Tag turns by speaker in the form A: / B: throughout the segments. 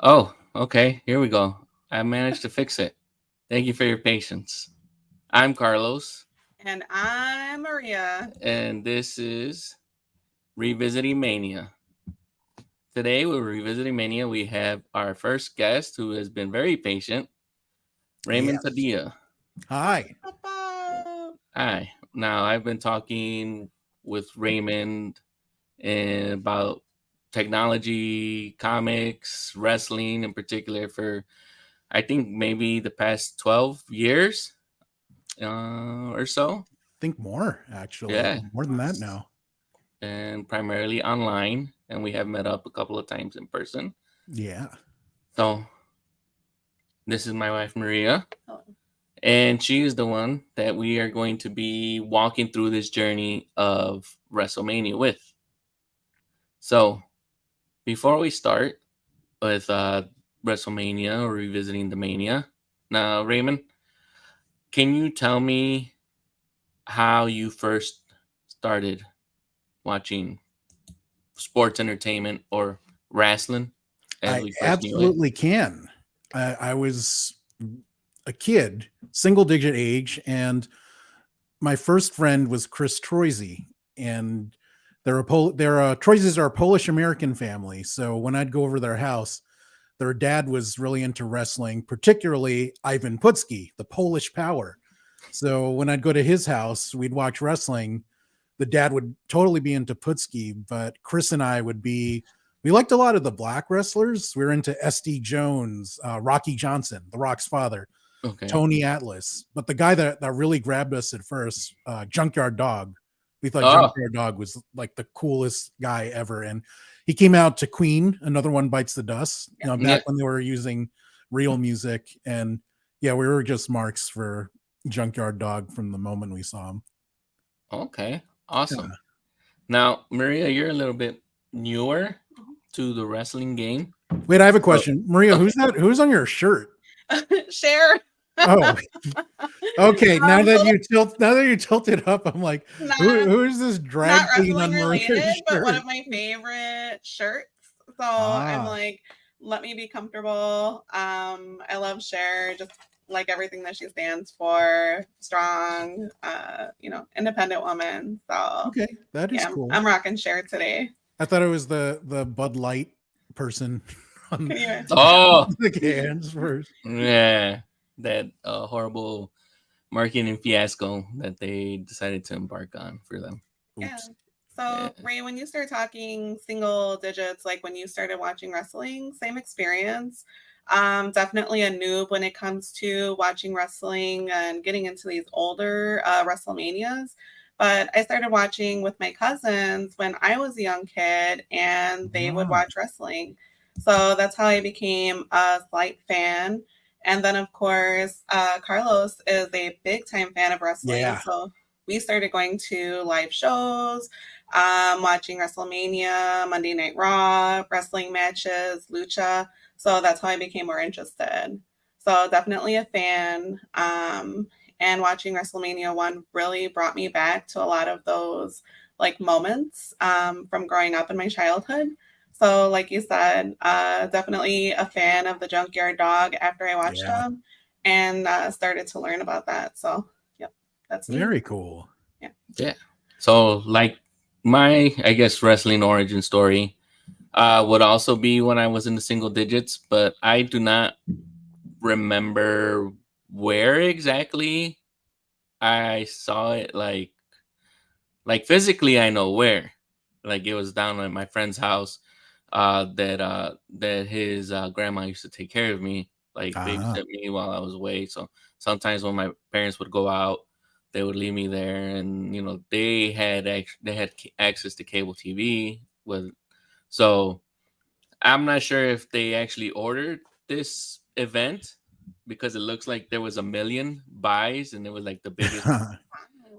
A: Oh, okay. Here we go. I managed to fix it. Thank you for your patience. I'm Carlos,
B: And I'm Maria.
A: and this is Revisiting Mania. Today, we're revisiting Mania. We have our first guest who has been very patient, Raymond
C: Yes.
A: Padilla.
C: Hi.
A: Hi. Now, I've been talking with Raymond about technology, comics, wrestling in particular for I think maybe the past 12 years or so.
C: Think more, actually.
A: Yeah.
C: More than that now.
A: And primarily online. And we have met up a couple of times in person.
C: Yeah.
A: So this is my wife, Maria.
B: Hello.
A: And she is the one that we are going to be walking through this journey of WrestleMania with. So before we start with WrestleMania or revisiting the Mania, now, Raymond, can you tell me how you first started watching sports entertainment or wrestling as
C: I
A: we first knew it?
C: absolutely can. I was a kid, single digit age, and my first friend was Chris Troisi. And Troises are a Polish American family. So when I'd go over their house, their dad was really into wrestling, particularly Ivan Putski, the Polish Power. So when I'd go to his house, we'd watch wrestling. The dad would totally be into Putski, but Chris and I we liked a lot of the black wrestlers. We were into SD Jones, Rocky Johnson, The Rock's father,
A: Okay.
C: Tony Atlas. But the guy that really grabbed us at first, Junkyard Dog. We thought
A: Oh.
C: Junkyard Dog was like the coolest guy ever. And he came out to Queen, Another One Bites the Dust, back when they were using real music. And yeah, we were just marks for Junkyard Dog from the moment we saw him.
A: Okay. Awesome.
C: Yeah.
A: Now, Maria, you're a little bit newer to the wrestling game.
C: Wait, I have a question. Maria, who's that? Who's on your shirt?
B: Cher.
C: Oh, okay. Now that you tilt it up, I'm like, who is this drag
B: not
C: queen
B: wrestling
C: on Maria's
B: related,
C: shirt?
B: but one of my favorite shirts. So I'm like, let me be comfortable. I love Cher, just like everything that she stands for. Strong, independent woman. So
C: Okay, that is cool.
B: I'm rocking Cher today.
C: I thought it was the Bud Light person on
A: the
C: cans first.
A: Yeah, that horrible marketing fiasco that they decided to embark on for them.
B: Oops. Yeah. So, Ray, when you start talking single digits, like when you started watching wrestling, same experience. Definitely a noob when it comes to watching wrestling and getting into these older WrestleManias. But I started watching with my cousins when I was a young kid, and they would watch wrestling. So that's how I became a slight fan. And then, of course, Carlos is a big time fan of wrestling.
C: Yeah.
B: So we started going to live shows, watching WrestleMania, Monday Night Raw, wrestling matches, lucha. So that's how I became more interested. So definitely a fan. And watching WrestleMania 1 really brought me back to a lot of those like moments from growing up in my childhood. So like you said, definitely a fan of the Junkyard Dog after I watched them and started to learn about that. So yep, that's me.
C: Very cool.
A: Yeah. So like my, I guess, wrestling origin story would also be when I was in the single digits, but I do not remember where exactly I saw it. Like physically, I know where. Like it was down at my friend's house. That his grandma used to take care of me, like babysit me while I was away. So sometimes when my parents would go out, they would leave me there, and they had access to cable TV with. So I'm not sure if they actually ordered this event because it looks like there was 1 million buys, and it was like the biggest.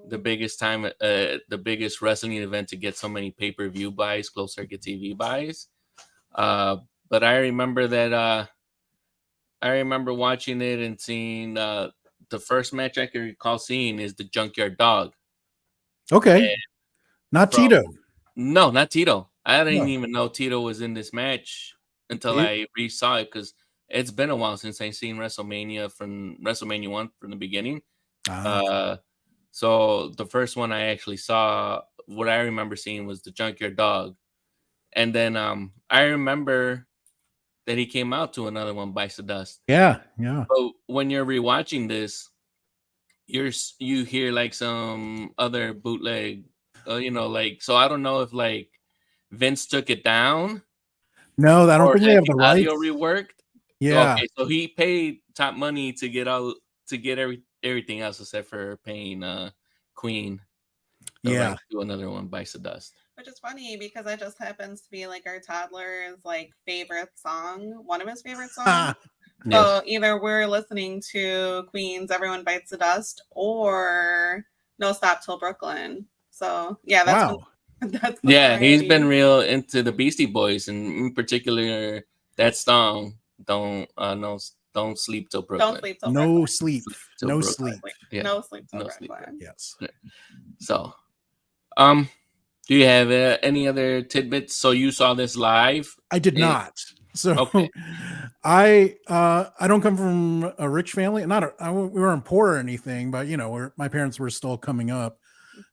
A: The biggest wrestling event to get so many pay-per-view buys, closed circuit TV buys. But I remember that I remember watching it and seeing the first match I can recall seeing is the Junkyard Dog.
C: Okay. Not Tito.
A: No, not Tito. I didn't even know Tito was in this match until I re-saw it, because it's been a while since I've seen WrestleMania from WrestleMania 1 from the beginning. So the first one I actually saw, what I remember seeing was the Junkyard Dog. And then I remember that he came out to another one, Bites the Dust.
C: Yeah.
A: But when you're rewatching this, you hear like some other bootleg, like, so I don't know if like Vince took it down.
C: No, I don't think they have the
A: audio
C: rights.
A: reworked.
C: Yeah.
A: Okay, so he paid top money to get everything else except for paying Queen the right to another one, Bites the Dust.
B: Which is funny because it just happens to be like our toddler's like favorite song, one of his favorite songs. So either we're listening to Queen's "Everyone Bites the Dust" or "No Stop Till Brooklyn." So yeah, that's
A: he's been real into the Beastie Boys, and in particular that song "Don't Sleep Till Brooklyn."
B: Don't sleep till
C: no
B: Brooklyn.
C: sleep,
A: till
C: no
A: Brooklyn.
C: sleep,
A: Yeah.
B: No sleep till
A: No
B: Brooklyn.
C: Yes.
A: So, do you have any other tidbits? So you saw this live?
C: I did not. So I don't come from a rich family. We weren't poor or anything, but my parents were still coming up.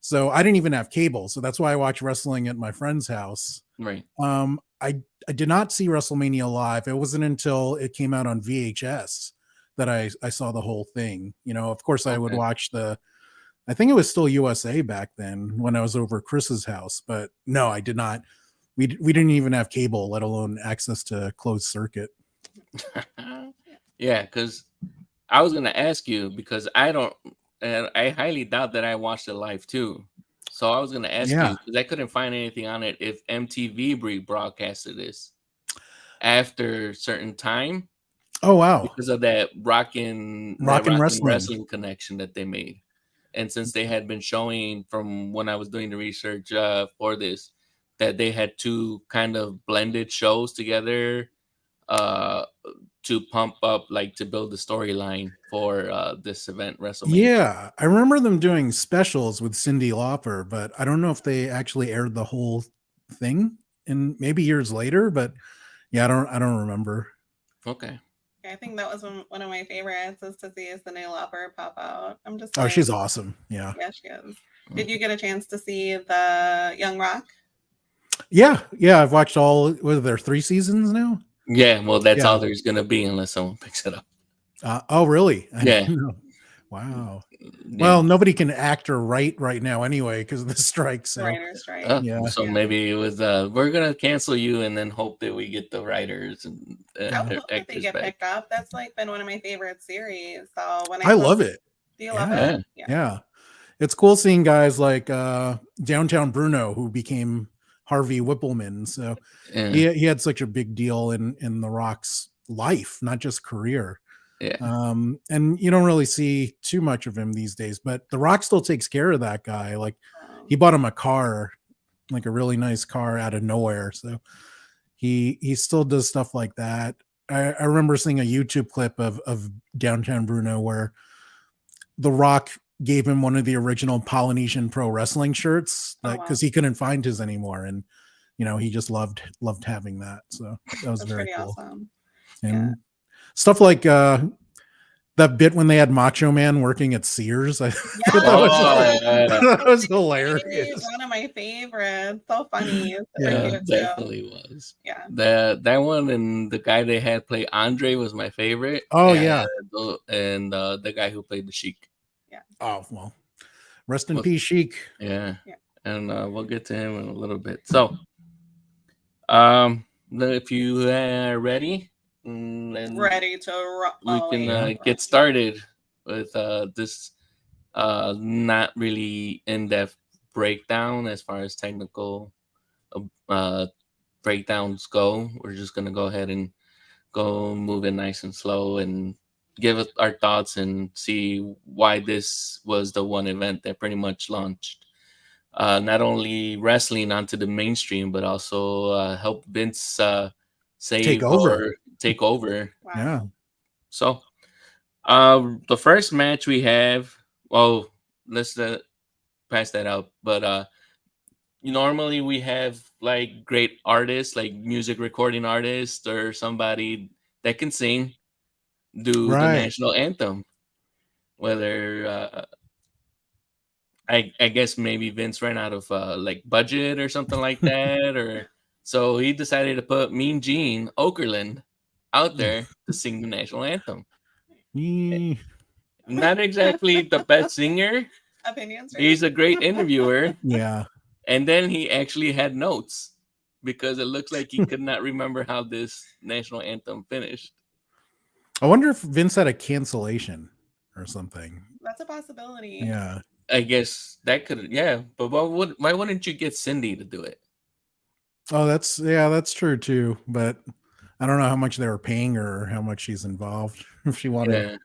C: So I didn't even have cable. So that's why I watched wrestling at my friend's house.
A: Right.
C: I did not see WrestleMania live. It wasn't until it came out on VHS that I saw the whole thing. Of course I would watch I think it was still USA back then when I was over Chris's house, but no, I did not. We didn't even have cable, let alone access to closed circuit.
A: Yeah, because I was gonna ask you, because I highly doubt that I watched it live too. So I was gonna ask you, because I couldn't find anything on it, if MTV rebroadcasted this after a certain time.
C: Oh wow!
A: Because of that Rockin' Wrestling connection that they made. And since they had been showing, from when I was doing the research for this, that they had two kind of blended shows together to pump up, like to build the storyline for this event, WrestleMania.
C: Yeah, I remember them doing specials with Cyndi Lauper, but I don't know if they actually aired the whole thing in maybe years later. But yeah, I don't remember.
A: Okay.
B: I think that was one of my favorites, is to see Cyndi Lauper pop out. I'm just
C: she's awesome. Yeah,
B: she is. Did you get a chance to see the Young Rock?
C: Yeah, I've watched all. What are there 3 seasons now?
A: Yeah, well, that's all there's gonna be unless someone picks it up.
C: Oh, really?
A: Yeah.
C: Wow. Yeah. Well, nobody can act or write right now anyway because of the strike. So.
B: Writer's strike.
A: So maybe it was we're gonna cancel you and then hope that we get the writers and
B: I would hope that they get picked up. That's like been one of my favorite series. So when
C: I love it.
B: Do you love it?
C: Yeah. It's cool seeing guys like Downtown Bruno, who became Harvey Whippleman. So he had such a big deal in The Rock's life, not just career.
A: Yeah.
C: And you don't really see too much of him these days, but The Rock still takes care of that guy. Like he bought him a car, like a really nice car out of nowhere. So he still does stuff like that. I remember seeing a YouTube clip of Downtown Bruno where The Rock gave him one of the original Polynesian Pro Wrestling shirts because he couldn't find his anymore. And, he just loved having that. So that was very cool.
B: Awesome.
C: And stuff like that bit when they had Macho Man working at Sears. I thought that was hilarious.
B: One of my favorites. So funny.
A: Yeah, definitely was.
B: Yeah.
A: That one, and the guy they had play Andre was my favorite.
C: Oh,
A: and the guy who played the Sheik.
B: Yeah.
C: Oh, well, rest in peace, Sheik.
A: Yeah. And we'll get to him in a little bit. So, if you are ready, and
B: ready to rock,
A: we can get started with this not really in-depth breakdown as far as technical breakdowns go. We're just gonna go ahead and go move it nice and slow and give us our thoughts and see why this was the one event that pretty much launched not only wrestling onto the mainstream, but also help Vince take over.
B: Wow.
C: Yeah.
A: So the first match we have, well, let's pass that out. But normally we have like great artists, like music recording artists or somebody that can sing, do the
C: Right.
A: national anthem. Whether I guess maybe Vince ran out of like budget or something like that, or so he decided to put Mean Gene Okerlund out there to sing the national anthem.
C: Eh,
A: Not exactly the best singer.
B: Opinions, right?
A: He's a great interviewer,
C: Yeah.
A: and then he actually had notes because it looks like he could not remember how this national anthem finished.
C: I wonder if Vince had a cancellation or something.
B: That's a possibility.
C: Yeah.
A: I guess that could, yeah. But why wouldn't you get Cyndi to do it?
C: Oh, that's true too. But I don't know how much they were paying her or how much she's involved. If she wanted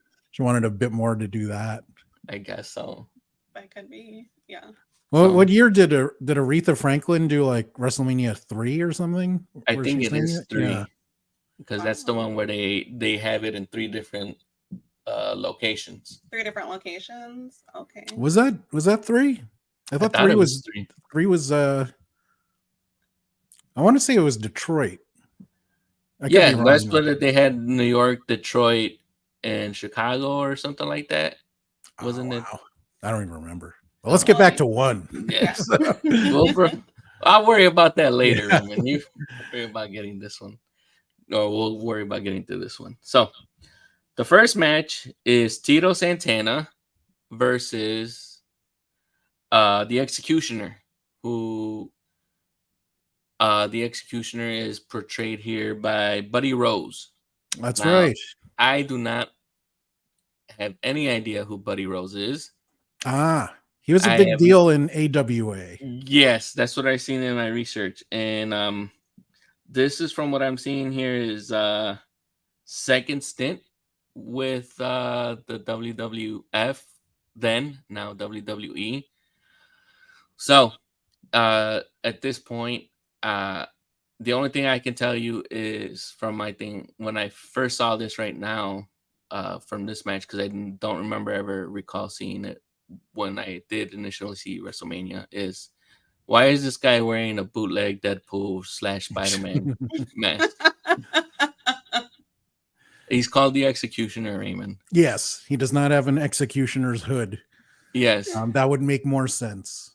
C: a bit more to do that.
A: I guess so.
B: That could be, yeah.
C: Well, what year did Aretha Franklin do like WrestleMania 3 or something?
A: I
C: Where
A: think
C: she
A: it
C: sang
A: is 3
C: Yeah.
A: because that's the one where they have it in 3 different locations.
B: 3 different locations. Okay.
C: Was that 3? I thought
A: it
C: 3
A: was
C: was
A: 3.
C: 3 was I want to say it was Detroit. I could
A: Yeah,
C: be wrong,
A: that's
C: though.
A: what they had: New York, Detroit, and Chicago, or something like that. Wasn't it?
C: Wow. I don't even remember. Well, let's get back to 1.
A: Yes. I'll worry about that later.
C: Yeah.
A: Raymond. You worry about getting this one. No, we'll worry about getting to this one. So, the first match is Tito Santana versus the Executioner, who the Executioner is portrayed here by Buddy Rose.
C: That's
A: Now,
C: right.
A: I do not have any idea who Buddy Rose is.
C: He was a big deal in AWA.
A: Yes, that's what I've seen in my research. And this is from what I'm seeing here is second stint with the WWF, then now WWE. So at this point, the only thing I can tell you is from my thing when I first saw this right now from this match, because I don't remember ever recall seeing it when I did initially see WrestleMania, is why is this guy wearing a bootleg Deadpool / Spider-Man mask? He's called the Executioner, Raymond.
C: Yes, he does not have an executioner's hood.
A: Yes,
C: that would make more sense.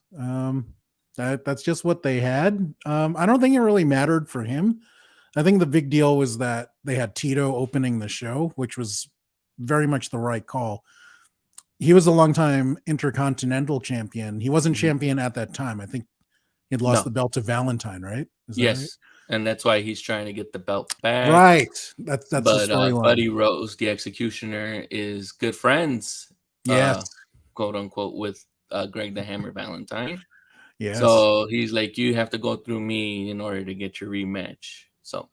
C: That's just what they had. I don't think it really mattered for him. I think the big deal was that they had Tito opening the show, which was very much the right call. He was a longtime Intercontinental champion. He wasn't champion at that time. I think he'd lost the belt to Valentine, right?
A: Yes,
C: right?
A: And that's why he's trying to get the belt back.
C: Right. That's the storyline.
A: Buddy Rose, the Executioner, is good friends, quote unquote, with Greg the Hammer Valentine.
C: Yes.
A: So he's like, you have to go through me in order to get your rematch. So,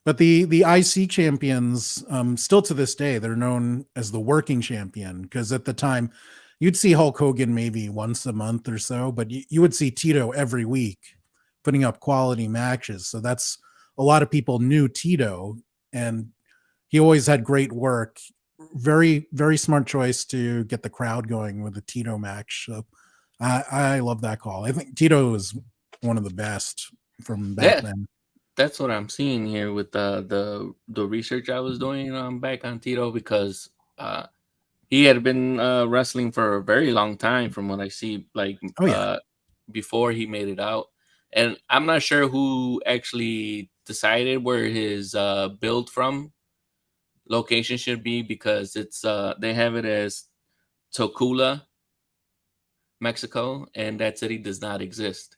C: but the IC champions, still to this day, they're known as the working champion, because at the time you'd see Hulk Hogan maybe once a month or so, but you would see Tito every week putting up quality matches. So that's a lot of people knew Tito, and he always had great work. Very, very smart choice to get the crowd going with the Tito match. So I love that call. I think Tito was one of the best from back then.
A: That's what I'm seeing here with the research I was doing back on Tito, because he had been wrestling for a very long time from what I see, like before he made it out. And I'm not sure who actually decided where his build from location should be, because it's they have it as Tocula, Mexico, and that city does not exist.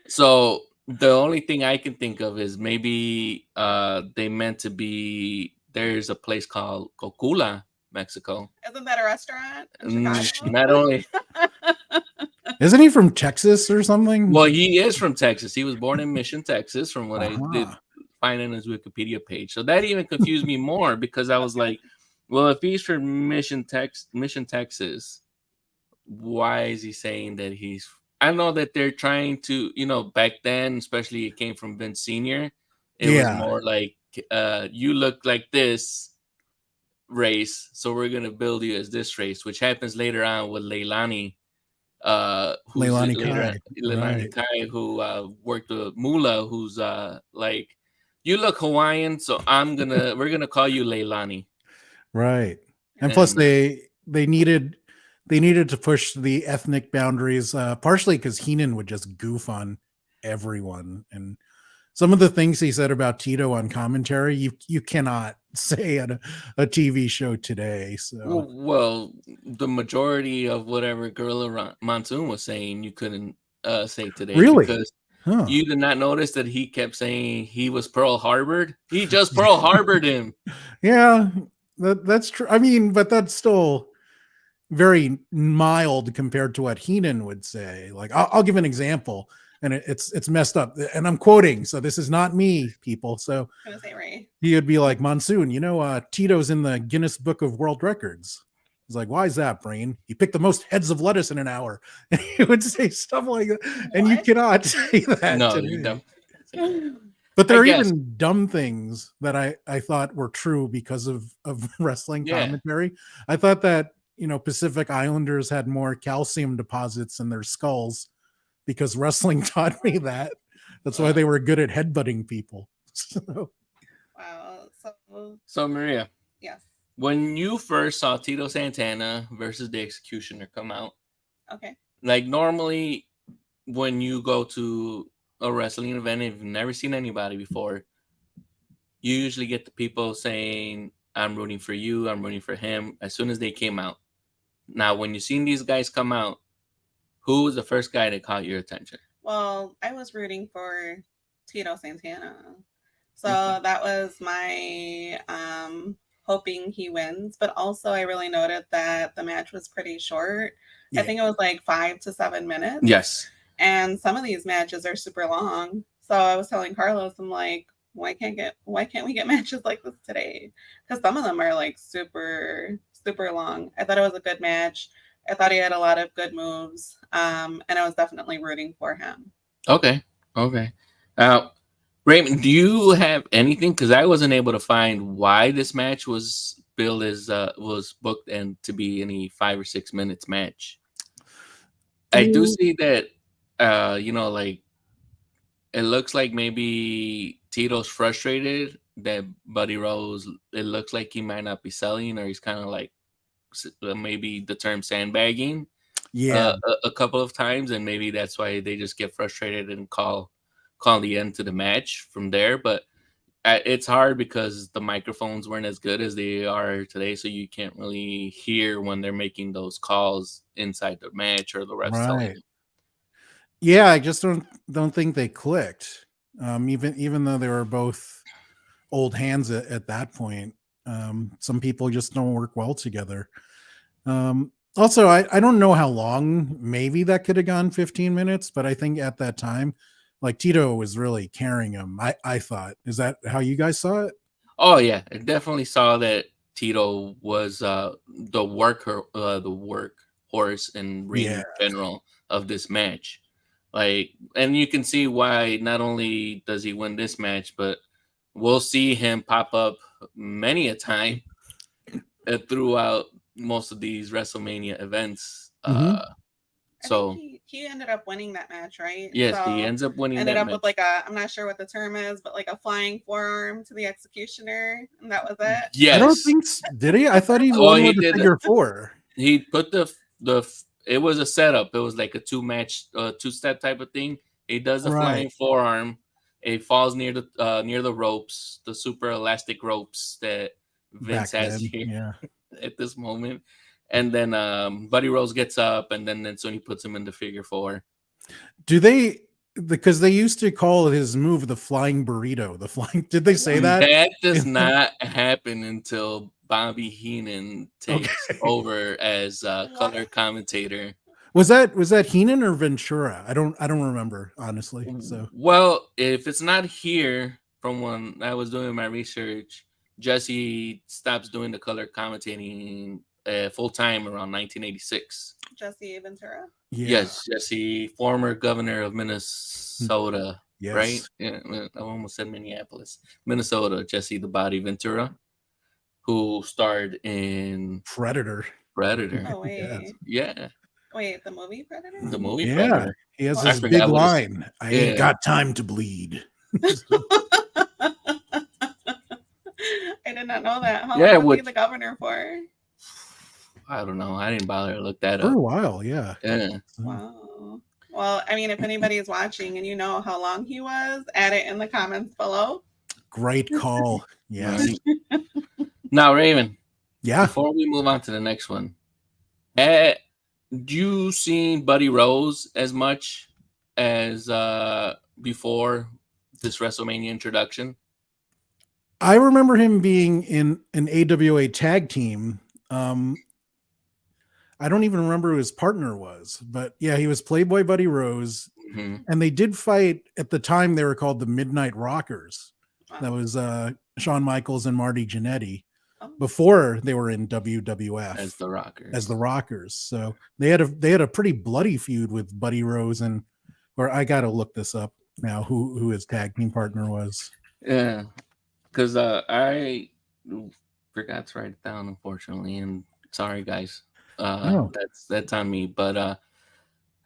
A: So the only thing I can think of is maybe they meant to be, there's a place called Cocula, Mexico.
B: Isn't that a restaurant in Chicago?
A: Not only
C: isn't he from Texas or something?
A: Well, he is from Texas. He was born in Mission, Texas, from what I did find in his Wikipedia page. So that even confused me more, because I was like, well, if he's from Mission, Texas, why is he saying that he's... I know that they're trying to, back then, especially it came from Vince Sr., it was more like, you look like this race, so we're going to build you as this race, which happens later on with Leilani who's
C: Leilani
A: later
C: Kai.
A: Leilani
C: Right.
A: Kai, who worked with Mula, who's like, you look Hawaiian, so we're gonna call you Leilani.
C: Right. And plus
A: And
C: they needed to push the ethnic boundaries, partially because Heenan would just goof on everyone. And some of the things he said about Tito on commentary, you cannot say at a TV show today. So
A: well, the majority of whatever Gorilla Monsoon was saying, you couldn't say today,
C: really,
A: because
C: huh?
A: you did not notice that he kept saying he was Pearl Harbored. He just Pearl Harbored him.
C: Yeah, that's true. I mean, but that's still very mild compared to what Heenan would say. Like, I'll give an example, and it's messed up, and I'm quoting, so this is not me, people. So
B: I'm gonna say Ray.
C: he would be like, Monsoon, Tito's in the Guinness Book of World Records. He's like, why is that, Brain? He picked the most heads of lettuce in an hour. And he would say stuff like that. And you
B: What?
C: cannot say that
A: No,
C: today.
A: you don't.
C: But there
A: I
C: are
A: guess.
C: even dumb things that I thought were true because of wrestling
A: Yeah.
C: commentary. I thought that, Pacific Islanders had more calcium deposits in their skulls because wrestling taught me that. That's why they were good at headbutting people.
B: Wow.
A: So Maria,
B: Yes.
A: when you first saw Tito Santana versus the Executioner come out,
B: Okay.
A: like normally when you go to a wrestling event, if you've never seen anybody before, you usually get the people saying, I'm rooting for you, I'm rooting for him, as soon as they came out. Now, when you've seen these guys come out, who was the first guy that caught your attention?
B: Well, I was rooting for Tito Santana. So
A: Okay.
B: that was my hoping he wins. But also, I really noted that the match was pretty short.
C: Yeah.
B: I think it was like 5 to 7 minutes.
A: Yes.
B: And some of these matches are super long. So I was telling Carlos, I'm like, why can't we get matches like this today? Because some of them are like super, super long. I thought it was a good match. I thought he had a lot of good moves. And I was definitely rooting for him.
A: Okay. Raymond, do you have anything? Because I wasn't able to find why this match was billed as was booked and to be any 5 or 6 minutes match. I do see that like it looks like maybe Tito's frustrated that Buddy Rose, it looks like he might not be selling, or he's kind of like maybe the term sandbagging a couple of times, and maybe that's why they just get frustrated and call the end to the match from there. But it's hard because the microphones weren't as good as they are today, so you can't really hear when they're making those calls inside the match or the refs telling
C: Right.
A: them.
C: Yeah, I just don't think they clicked. Even though they were both old hands at that point. Some people just don't work well together. Also, I don't know how long. Maybe that could have gone 15 minutes, but I think at that time, like, Tito was really carrying him. I thought. Is that how you guys saw it?
A: Oh yeah, I definitely saw that Tito was the workhorse and ring in general of this match. Like, and you can see why not only does he win this match, but we'll see him pop up many a time throughout most of these WrestleMania events. So
B: he ended up winning that match, right?
A: Yes,
B: so
A: he ends up winning.
B: Ended
A: that
B: up
A: match.
B: with like I'm not sure what the term is, but like a flying forearm to the Executioner, and that was it.
A: Yes.
C: I don't think did he? I thought he won with the figure 4.
A: He put the it was a setup. It was like a 2-step type of thing. He does the flying forearm. It falls near the ropes, the super elastic ropes that Vince has here at this moment. And then Buddy Rose gets up, and then that's when he puts him in the figure 4.
C: Do they? Because they used to call his move the flying burrito. The flying. Did they say that?
A: That does not happen until Bobby Heenan takes over as color commentator.
C: Was that Heenan or Ventura? I don't remember, honestly. So,
A: well, if it's not here, from when I was doing my research, Jesse stops doing the color commentating full time around 1986.
B: Jesse Ventura.
A: Yes, Jesse, former governor of Minnesota.
C: Yes.
A: Right? Yeah, I almost said Minneapolis, Minnesota. Jesse the Body Ventura, who starred in
C: Predator.
B: Oh wait.
A: Yeah.
B: Wait, the movie Predator?
A: The movie
C: Yeah,
A: Predator.
C: he has
B: Oh,
C: this
A: I
C: big
A: forgot what his-
C: line. I ain't got time to bleed.
B: I did not know that. How
A: Yeah,
B: long was he
A: which-
B: the governor for?
A: I don't know. I didn't bother to look that
C: For a
A: up.
C: while, yeah.
A: Yeah.
B: Wow. Well, I mean, if anybody is watching and you know how long he was, add it in the comments below.
C: Great call. Yes.
A: Right. Now, Raymond,
C: Yeah.
A: before we move on to the next one, do you seen Buddy Rose as much as before this WrestleMania introduction?
C: I remember him being in an AWA tag team. I don't even remember who his partner was, but yeah, he was Playboy Buddy Rose.
A: Mm-hmm.
C: And they did fight at the time. They were called the Midnight Rockers.
B: Wow.
C: That was Shawn Michaels and Marty Jannetty
B: Oh.
C: before they were in WWF
A: As the Rockers.
C: as the Rockers. So they had a pretty bloody feud with Buddy Rose, and or I got to look this up now who his tag team partner was.
A: Yeah, because I forgot to write it down, unfortunately, and sorry, guys.
C: Oh.
A: That's on me. But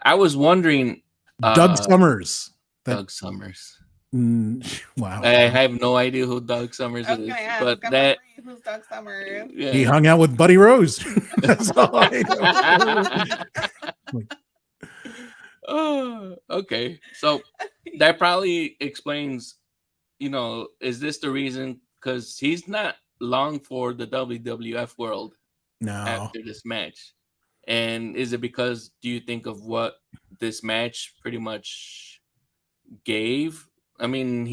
A: I was wondering,
C: Doug Summers.
A: Doug Summers.
C: Wow.
A: I have no idea who Doug Summers
B: I was
A: is,
B: gonna ask,
A: but
B: I'm
A: that
B: like, who's Doug Summers?
A: yeah.
C: He hung out with Buddy Rose. That's all I know.
A: Oh, okay. So that probably explains, is this the reason? Because he's not long for the WWF world
C: No.
A: after this match. And is it because, do you think of what this match pretty much gave? I mean,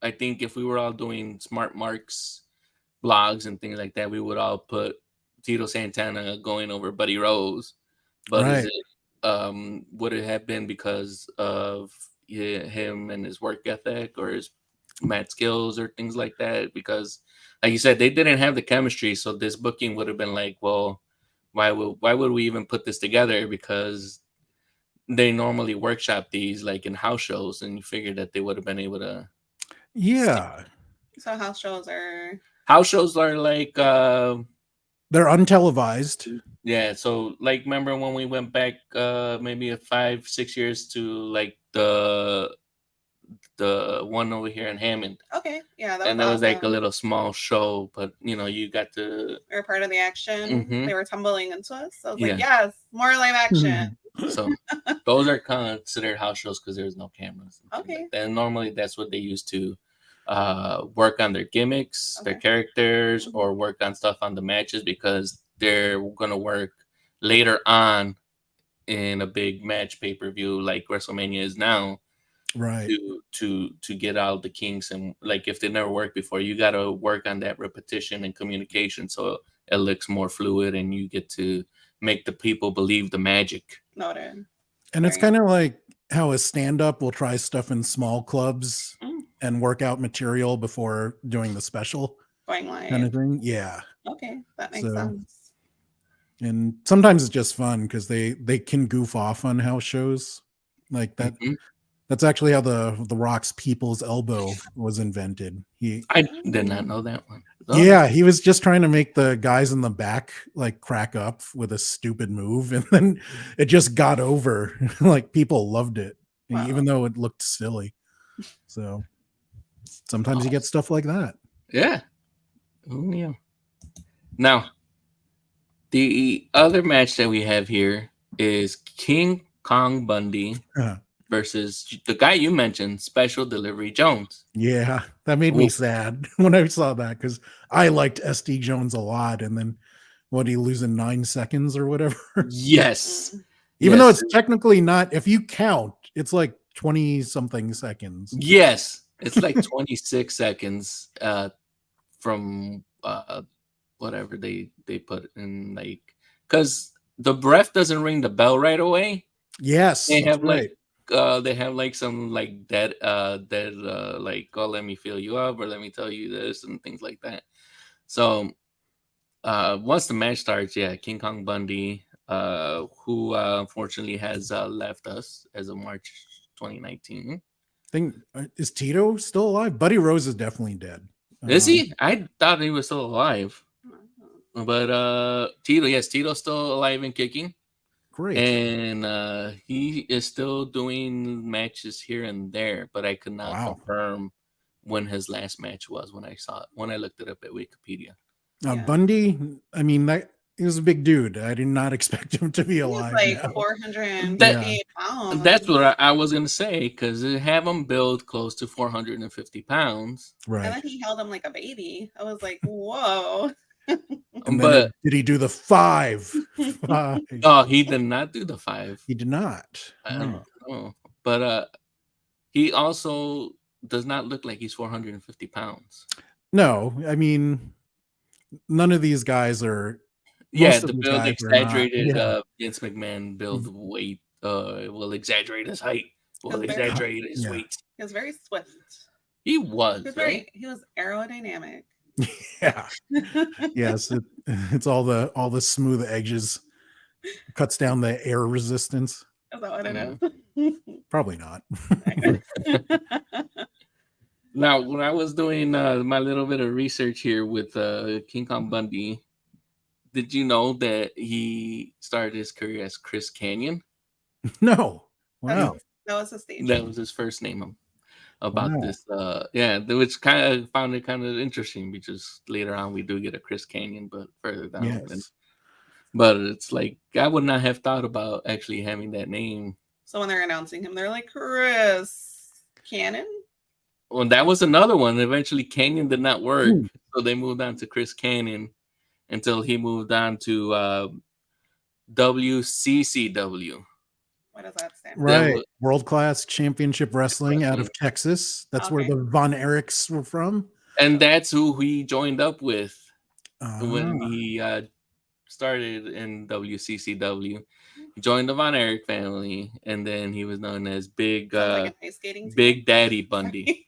A: I think if we were all doing Smart Marks blogs and things like that, we would all put Tito Santana going over Buddy Rose. But
C: Right.
A: is it, would it have been because of him and his work ethic or his mat skills or things like that? Because, like you said, they didn't have the chemistry, so this booking would have been like, well, why would we even put this together? Because they normally workshop these like in house shows, and you figure that they would have been able to.
C: Yeah.
B: So house shows are
A: House shows are like,
C: They're untelevised.
A: yeah. So like, remember when we went back, maybe 5-6 years to like the one over here in Hammond,
B: okay. Yeah,
A: and that was like a
B: awesome.
A: little small show, but you got to.
B: We were part of the action.
A: Mhm.
B: They were tumbling into us. So I was
A: Yeah.
B: like, yes, more live action.
A: So those are considered house shows because there's no cameras.
B: Okay.
A: And normally that's what they use to work on their gimmicks, their
B: Okay.
A: characters, or work on stuff on the matches, because they're going to work later on in a big match pay-per-view like WrestleMania is now,
C: Right.
A: to get out the kinks. And like, if they never worked before, you got to work on that repetition and communication so it looks more fluid and you get to make the people believe the magic.
B: Noted.
C: And it's
B: Right.
C: kind of like how a stand-up will try stuff in small clubs
B: Mm.
C: and work out material before doing the special
B: Going live.
C: kind of thing. Yeah.
B: Okay, that makes
C: So-
B: sense.
C: And sometimes it's just fun because they can goof off on house shows like that.
A: Mhm.
C: That's actually how the Rock's People's Elbow was invented.
A: I did not know that one.
C: Yeah, he was just trying to make the guys in the back like crack up with a stupid move, and then it just got over. Like, people loved it,
B: Wow.
C: even though it looked silly. So sometimes you get stuff like that.
A: Yeah. Oh, yeah. Now, the other match that we have here is King Kong Bundy
C: Uh,
A: versus the guy you mentioned, Special Delivery Jones.
C: yeah, that made me
A: Ooh.
C: sad when I saw that because I liked SD Jones a lot, and then what, he lose in 9 seconds or whatever.
A: Yes.
B: Mm.
C: Even though
A: Yes.
C: it's technically not, if you count, it's like 20 something seconds.
A: Yes. It's like 26 seconds from whatever they put in, like, because the ref doesn't ring the bell right away.
C: Yes,
A: They
C: that's
A: have
C: right.
A: they have like some like dead like, oh, let me feel you up, or let me tell you this, and things like that. So once the match starts, yeah, King Kong Bundy, who unfortunately has left us as of March 2019.
C: Is Tito still alive? Buddy Rose is definitely dead.
A: Is he? I thought he was still alive. But Tito's still alive and kicking.
C: Great.
A: And he is still doing matches here and there, but I could not confirm when his last match was when I looked it up at Wikipedia.
C: Bundy, I mean, he was a big dude. I did not expect him to be alive.
B: Like
C: now.
B: 458 pounds.
A: That's what I was gonna say, because they have him build close to 450 pounds.
C: Right.
B: And then he held him like a baby. I was like, whoa.
C: But did he do the 5?
A: Oh, he did not do the 5.
C: He did not.
A: I don't know. But he also does not look like he's 450 pounds.
C: No, I mean, none of these guys are.
A: The build exaggerated. Vince McMahon build weight. Will exaggerate his height. Will exaggerate his weight.
B: He was very swift.
A: He was.
B: He was aerodynamic.
C: Yeah. Yes, it's all the smooth edges, cuts down the air resistance.
B: Is that what it is?
C: Probably not.
A: Now, when I was doing my little bit of research here with King Kong Bundy, did you know that he started his career as Chris Canyon?
C: No. Wow.
B: That was his stage.
A: That was his first name. About this, which kind of found it kind of interesting, because later on we do get a Chris Canyon, but further down.
C: Yes.
A: But it's like, I would not have thought about actually having that name.
B: So when they're announcing him, they're like, Chris Canyon?
A: Well, that was another one. Eventually, Canyon did not work, so they moved on to Chris Canyon until he moved on to WCCW.
B: What does that stand for?
C: Right. World Class Championship Wrestling out of Texas. That's where the Von Erichs were from.
A: And that's who he joined up with when he started in WCCW. He joined the Von Erich family, and then he was known as Big Daddy Bundy.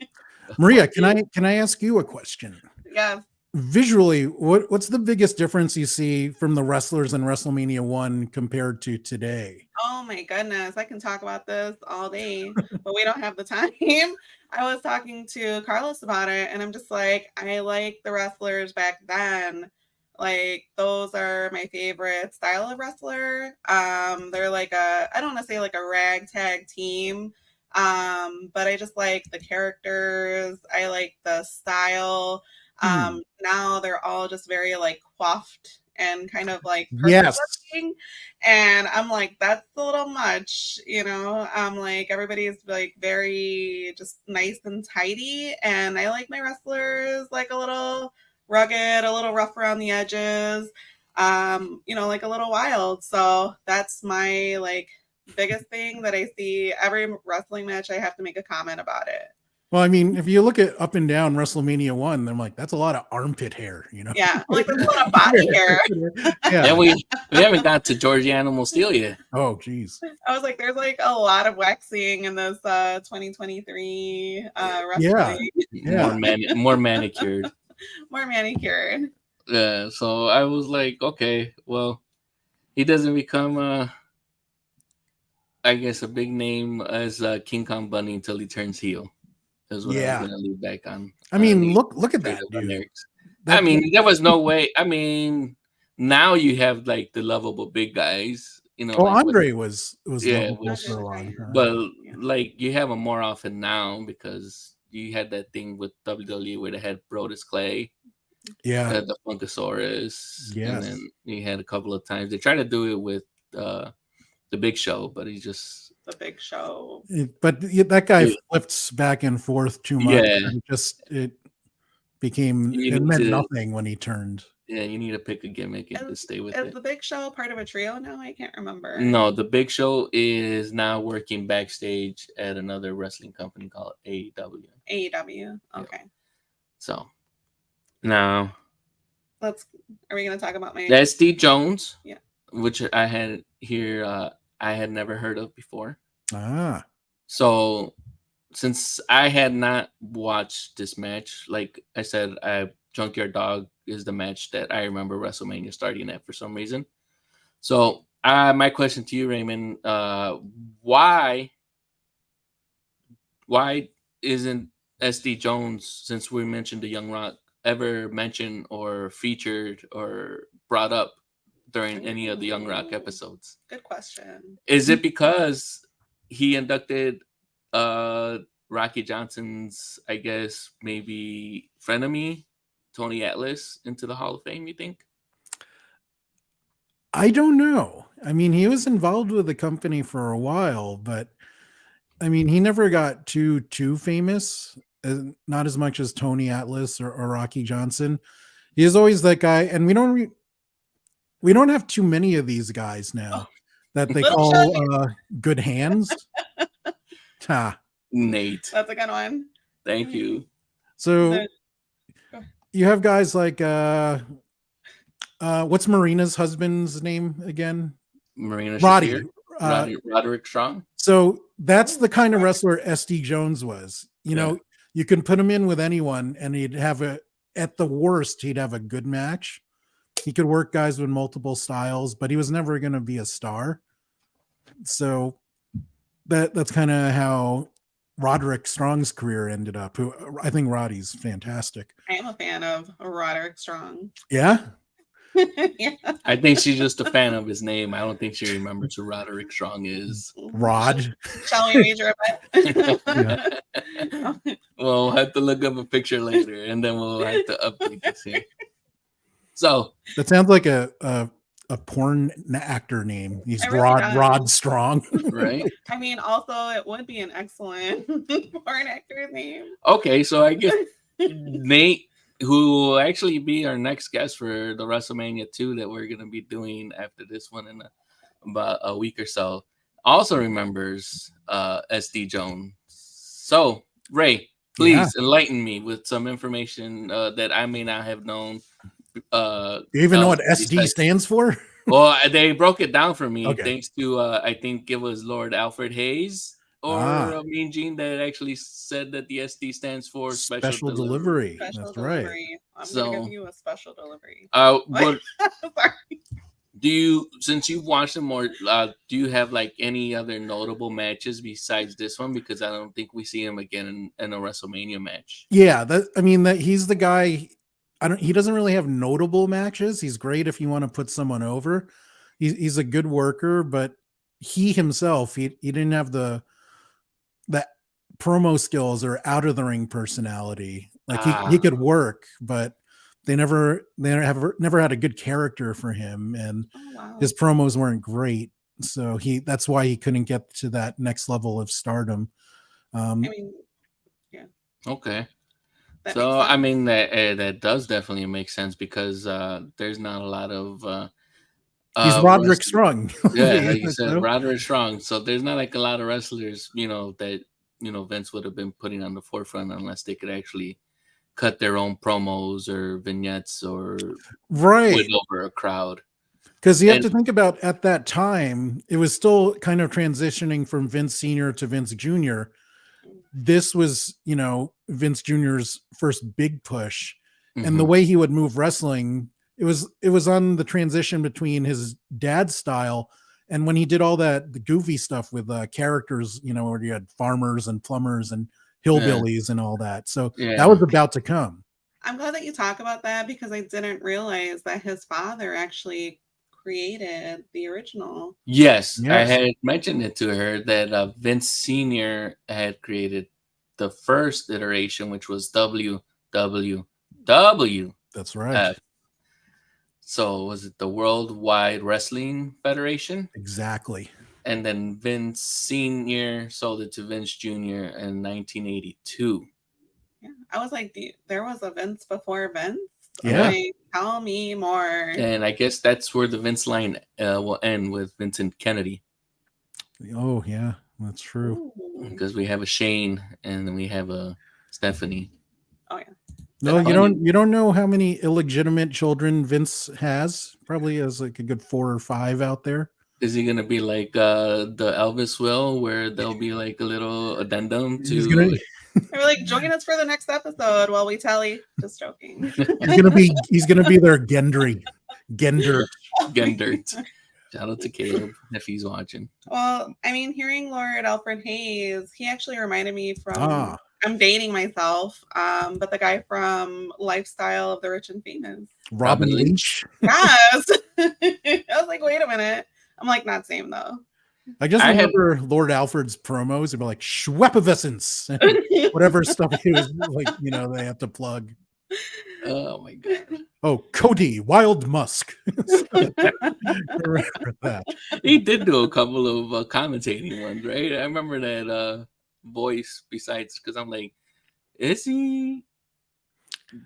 C: Maria, can I ask you a question?
B: Yeah.
C: Visually, what's the biggest difference you see from the wrestlers in WrestleMania 1 compared to today?
B: Oh my goodness, I can talk about this all day, but we don't have the time. I was talking to Carlos about it, and I'm just like, I like the wrestlers back then. Like, those are my favorite style of wrestler. They're like I don't want to say like a ragtag team, but I just like the characters. I like the style. Now they're all just very like coiffed and kind of like perfect looking. And I'm like, that's a little much, you know. I'm like, everybody's like very just nice and tidy, and I like my wrestlers like a little rugged, a little rough around the edges, you know, like a little wild. So that's my like biggest thing that I see every wrestling match. I have to make a comment about it.
C: Well, I mean, if you look at up and down WrestleMania 1, I'm like, that's a lot of armpit hair, you know?
B: Yeah, like that's a lot of body hair.
A: And we haven't got to Georgie Animal Steel yet.
C: Oh, geez.
B: I was like, there's like a lot of waxing in this 2023 wrestling.
C: Yeah.
A: More manicured.
B: More manicured.
A: Yeah, so I was like, okay, well, he doesn't become, I guess, a big name as King Kong Bundy until he turns heel. Is what I was going to lead back on.
C: I mean, look at that, dude.
A: I mean, there was no way. I mean, now you have like the lovable big guys, you know.
C: Oh,
A: like
C: Andre was lovable for a while.
A: But like you have them more often now because you had that thing with WWE where they had Brutus Clay, the Funkasaurus, and then you had a couple of times they tried to do it with the Big Show, but he just.
B: The Big Show.
C: But that guy flips back and forth too much. Yeah. It meant nothing when he turned.
A: Yeah, you need to pick a gimmick and to stay with it.
B: Is the Big Show part of a trio now? I can't remember.
A: No, the Big Show is now working backstage at another wrestling company called AEW.
B: AEW. Okay.
A: Yeah. So now
B: are we gonna talk about
A: that's Steve Jones?
B: Yeah.
A: Which I had here I had never heard of before. So since I had not watched this match, like I said, Junkyard Dog is the match that I remember WrestleMania starting at for some reason. So my question to you, Raymond, why isn't SD Jones, since we mentioned the Young Rock, ever mentioned or featured or brought up during any of the Young Rock episodes.
B: Good question.
A: Is it because he inducted Rocky Johnson's, I guess, maybe frenemy, Tony Atlas, into the Hall of Fame, you think?
C: I don't know. I mean, he was involved with the company for a while, but I mean, he never got too famous, not as much as Tony Atlas or Rocky Johnson. He is always that guy, and we don't have too many of these guys now that they call good hands.
A: Nate.
B: That's a good one.
A: Thank you.
C: So you have guys like what's Marina's husband's name again?
A: Marina
C: Roddy.
A: Roderick Strong.
C: So that's the kind of wrestler SD Jones was. You know, you can put him in with anyone and he'd have at the worst, he'd have a good match. He could work guys with multiple styles, but he was never going to be a star. So that's kind of how Roderick Strong's career ended up. Who I think Roddy's fantastic.
B: I am a fan of Roderick Strong.
C: Yeah.
B: Yeah.
A: I think she's just a fan of his name. I don't think she remembers who Roderick Strong is.
C: Rod.
B: Shall we wager a bet?
C: Yeah.
A: We'll have to look up a picture later, and then we'll have to update this here. So
C: that sounds like a porn actor name. He's
B: really
C: Rod Strong.
A: Right.
B: I mean, also it would be an excellent porn actor's name.
A: Okay, so I guess Nate, who will actually be our next guest for the WrestleMania 2 that we're going to be doing after this one in about a week or so, also remembers SD Jones. So, Ray, please enlighten me with some information that I may not have known.
C: Do you even know what SD stands for?
A: Well, they broke it down for me thanks to, I think it was Lord Alfred Hayes or Mean Gene that actually said that the SD stands for special delivery.
C: That's right.
B: I'm going to give you a special delivery.
A: But
B: Sorry.
A: Since you've watched them more, do you have like any other notable matches besides this one? Because I don't think we see him again in a WrestleMania match.
C: Yeah, he's the guy. He doesn't really have notable matches. He's great if you want to put someone over. He's a good worker, but he himself, he didn't have the promo skills or out of the ring personality. Like he could work, but they never had a good character for him, and his promos weren't great. So that's why he couldn't get to that next level of stardom.
B: I mean, yeah.
A: Okay. So I mean that does definitely make sense because there's not a lot of
C: he's Roderick Strong.
A: Yeah, like you said, Roderick Strong. So there's not like a lot of wrestlers, that Vince would have been putting on the forefront unless they could actually cut their own promos or vignettes or put over a crowd.
C: Because you have to think about at that time, it was still kind of transitioning from Vince Sr. to Vince Jr. This was, Vince Jr.'s first big push, and the way he would move wrestling, it was on the transition between his dad's style and when he did all the goofy stuff with characters, where you had farmers and plumbers and hillbillies and all that. So that was about to come.
B: I'm glad that you talk about that because I didn't realize that his father actually created the original.
A: Yes. I had mentioned it to her that Vince Sr. had created the first iteration, which was WWW.
C: That's right.
A: So was it the Worldwide Wrestling Federation?
C: Exactly.
A: And then Vince Sr. sold it to Vince Jr. in 1982.
B: Yeah, I was like, there was a Vince before Vince?
C: Yeah.
B: Like, tell me more.
A: And I guess that's where the Vince line will end with Vincent Kennedy.
C: Oh, yeah, that's true.
A: Because we have a Shane and then we have a Stephanie.
B: Oh, yeah.
C: No, you don't know how many illegitimate children Vince has. Probably has like a good 4 or 5 out there.
A: Is he gonna be like the Elvis will, where there'll be like a little addendum to?
B: We're like, join us for the next episode while we tally. Just joking.
C: He's gonna be their Gendry.
A: Gendert. Shout out to Caleb if he's watching.
B: Well, I mean, hearing Lord Alfred Hayes, he actually reminded me from I'm dating myself. But the guy from Lifestyle of the Rich and Famous.
C: Robin Leach.
B: Yes. I was like, wait a minute. I'm like, not same though.
C: I just remember Lord Alfred's promos. They'd be like Schweppevessence, whatever stuff he was like, they have to plug.
A: Oh my god.
C: Oh, Cody Wild Musk. Remember that.
A: He did do a couple of commentating ones, right? I remember that voice besides, because I'm like, is he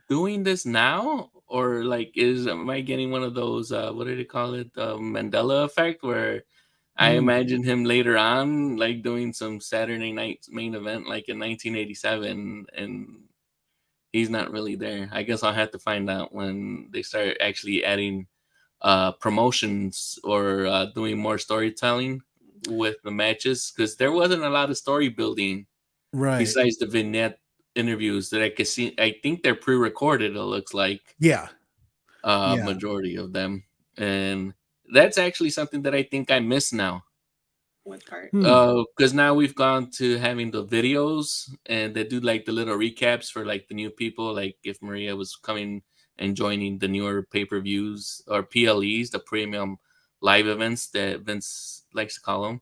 A: doing this now? Or like, am I getting one of those, what do they call it? Mandela effect, where I imagine him later on, like doing some Saturday Night Main Event, like in 1987, and he's not really there. I guess I'll have to find out when they start actually adding promotions or doing more storytelling with the matches, because there wasn't a lot of story building,
C: right?
A: Besides the vignette interviews that I could see. I think they're pre-recorded. It looks like, majority of them, and that's actually something that I think I miss now.
B: What part?
A: Because now we've gone to having the videos, and they do like the little recaps for like the new people. Like if Maria was coming and joining the newer pay-per-views or PLEs, the premium live events that Vince likes to call them,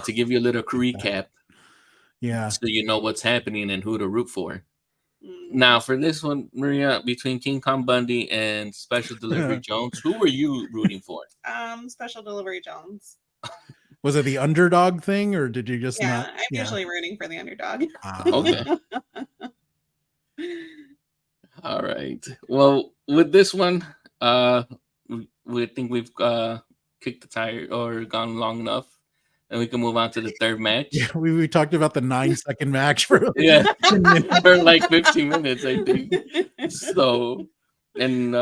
A: to give you a little recap.
C: Yeah.
A: So you know what's happening and who to root for. Now for this one, Maria, between King Kong Bundy and Special Delivery Jones, who were you rooting for?
B: Special Delivery Jones.
C: Was it the underdog thing, or did you just not?
B: I'm usually rooting for the underdog.
A: Okay. All right. Well, with this one, we think we've kicked the tire or gone long enough, and we can move on to the third match.
C: Yeah, we talked about the 9-second match for
A: for like 15 minutes, I think. So, and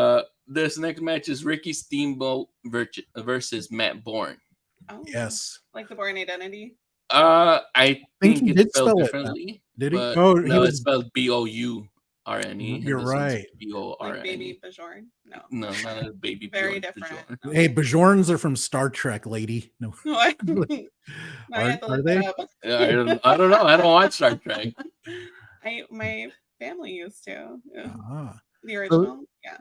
A: this next match is Ricky Steamboat versus Matt Borne.
B: Oh,
C: yes.
B: Like the Borne Identity?
A: I think
C: he
A: it's
C: did
A: spelled
C: spell
A: differently.
C: Did he?
A: No, it's spelled Bourne.
C: You're right.
A: Borne.
B: Like Baby Bajorn? No.
A: No, not a Baby
B: Very
A: Bjorn,
B: different.
A: Bjorn.
C: Hey, Bajorns are from Star Trek, lady. No.
B: What?
C: Are they?
A: I don't know. I don't watch Star Trek.
B: My family used to. Yeah. The
C: So,
B: original? Yeah.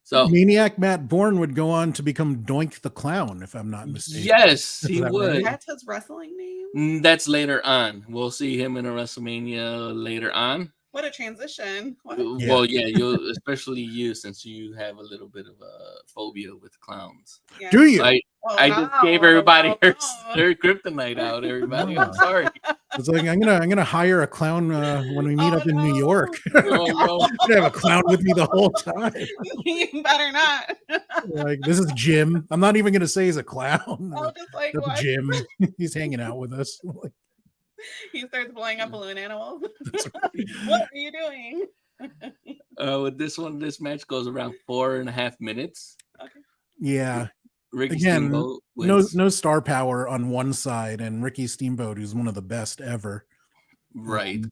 C: So Maniac Matt Borne would go on to become Doink the Clown, if I'm not mistaken.
A: Yes, he would.
B: Right? That's his wrestling name?
A: That's later on. We'll see him in a WrestleMania later on.
B: What a transition. What?
A: Well, yeah, you, especially you, since you have a little bit of a phobia with clowns.
B: Yeah.
C: Do you?
A: I just gave everybody their kryptonite out. Everybody, I'm sorry.
C: It's like I'm gonna hire a clown when we meet up in New York. I'm gonna have a clown with me the whole time.
B: You better not.
C: Like, this is Jim. I'm not even gonna say he's a clown.
B: Just like
C: that's Jim. He's hanging out with us.
B: He starts blowing up balloon animals. Right. What are you doing?
A: With this one, this match goes around 4.5 minutes.
B: Okay.
C: Yeah.
A: Ricky
C: Again,
A: Steamboat
C: no star power on one side, and Ricky Steamboat, who's one of the best ever.
A: Right.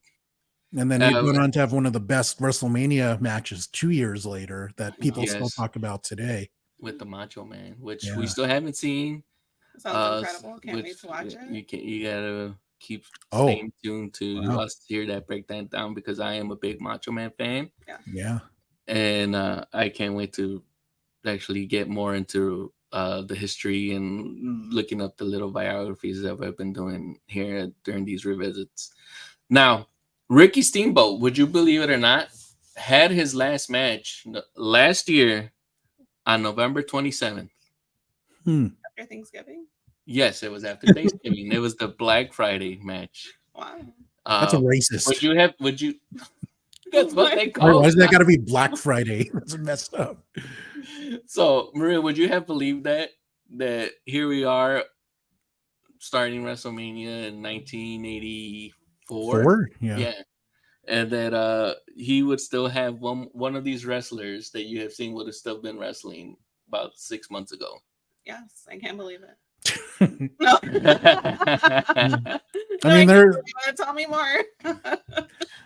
C: And then he went on to have one of the best WrestleMania matches 2 years later that people still talk about today.
A: With the Macho Man, which we still haven't seen.
B: Sounds incredible. Can't wait to watch it.
A: You gotta keep staying tuned to us to hear that, break that down, because I am a big Macho Man fan.
C: Yeah.
A: And I can't wait to actually get more into the history and looking up the little biographies that I've been doing here during these revisits. Now, Ricky Steamboat, would you believe it or not, had his last match last year on November 27th.
B: After Thanksgiving?
A: Yes, it was after Thanksgiving. It was the Black Friday match.
B: Wow.
C: That's a racist.
A: Would you that's what they call it.
C: Why is that got to be Black Friday? That's messed up.
A: So, Maria, would you have believed that here we are starting WrestleMania in 1984? Yeah. And that he would still have one of these wrestlers that you have seen would have still been wrestling about 6 months ago.
B: Yes, I can't believe it.
C: No. I mean,
B: tell me more.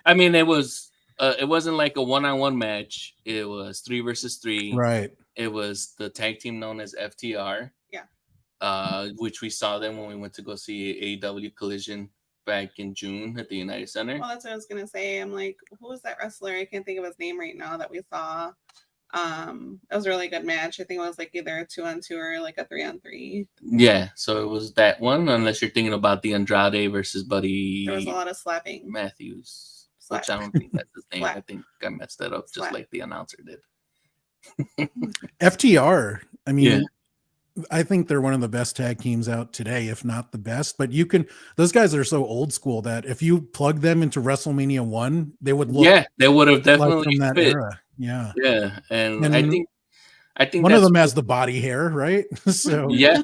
A: I mean, it wasn't like a one-on-one match. It was 3 versus 3.
C: Right.
A: It was the tag team known as FTR.
B: Yeah.
A: Which we saw them when we went to go see AEW Collision back in June at the United Center.
B: Well, that's what I was gonna say. I'm like, who was that wrestler? I can't think of his name right now that we saw. It was a really good match. I think it was like either a 2-on-2 or like a 3-on-3.
A: Yeah, so it was that one, unless you're thinking about the Andrade versus Buddy
B: There was a lot of slapping.
A: Matthews,
B: Slap.
A: which I don't think that's his name.
B: Slap.
A: I think I messed that up just
B: Slap.
A: like the announcer did.
C: FTR. I mean,
A: Yeah.
C: I think they're one of the best tag teams out today, if not the best. But those guys are so old school that if you plug them into WrestleMania 1, they would look
A: Yeah, they would have
C: like
A: definitely
C: from that
A: fit.
C: era. Yeah.
A: Yeah, and
C: And
A: I think
C: one of
A: that's
C: them has the body hair, right? So
A: yeah,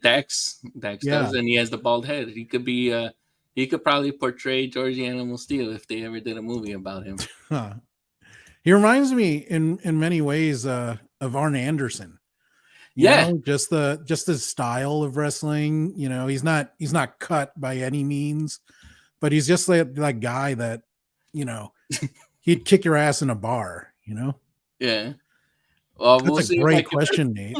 A: Dax
C: Yeah.
A: does, and he has the bald head. He could probably portray George the Animal Steel if they ever did a movie about him.
C: huh. He reminds me in many ways of Arn Anderson. You
A: Yeah.
C: know, just his style of wrestling. You know, he's not cut by any means, but he's just like that guy that, you know, he'd kick your ass in a bar. You know,
A: Yeah. Well, we'll
C: that's
A: see
C: a
A: if I
C: great
A: can-
C: question, Nate.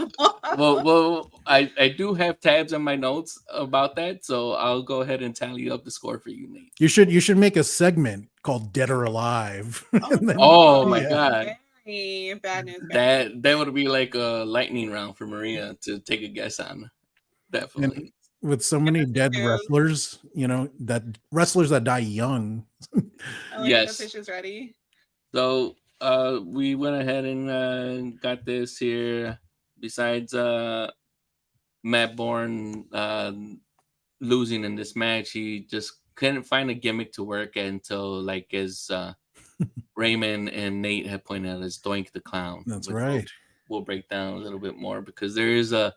A: Well, I do have tabs on my notes about that, so I'll go ahead and tally up the score for you, Nate.
C: You should make a segment called Dead or Alive. And then-
A: Oh my
C: yeah.
A: God.
B: Very bad news.
A: That would be like a lightning round for Maria to take a guess on. Definitely.
C: With so many dead
B: Yeah.
C: wrestlers, you know, that wrestlers that die young.
B: I like
A: Yes.
B: the fishes ready.
A: So we went ahead and got this here. Besides Matt Borne losing in this match, he just couldn't find a gimmick to work until, like, as Raymond and Nate had pointed out, as Doink the Clown.
C: That's
A: which
C: right.
A: We'll break down a little bit more because there is a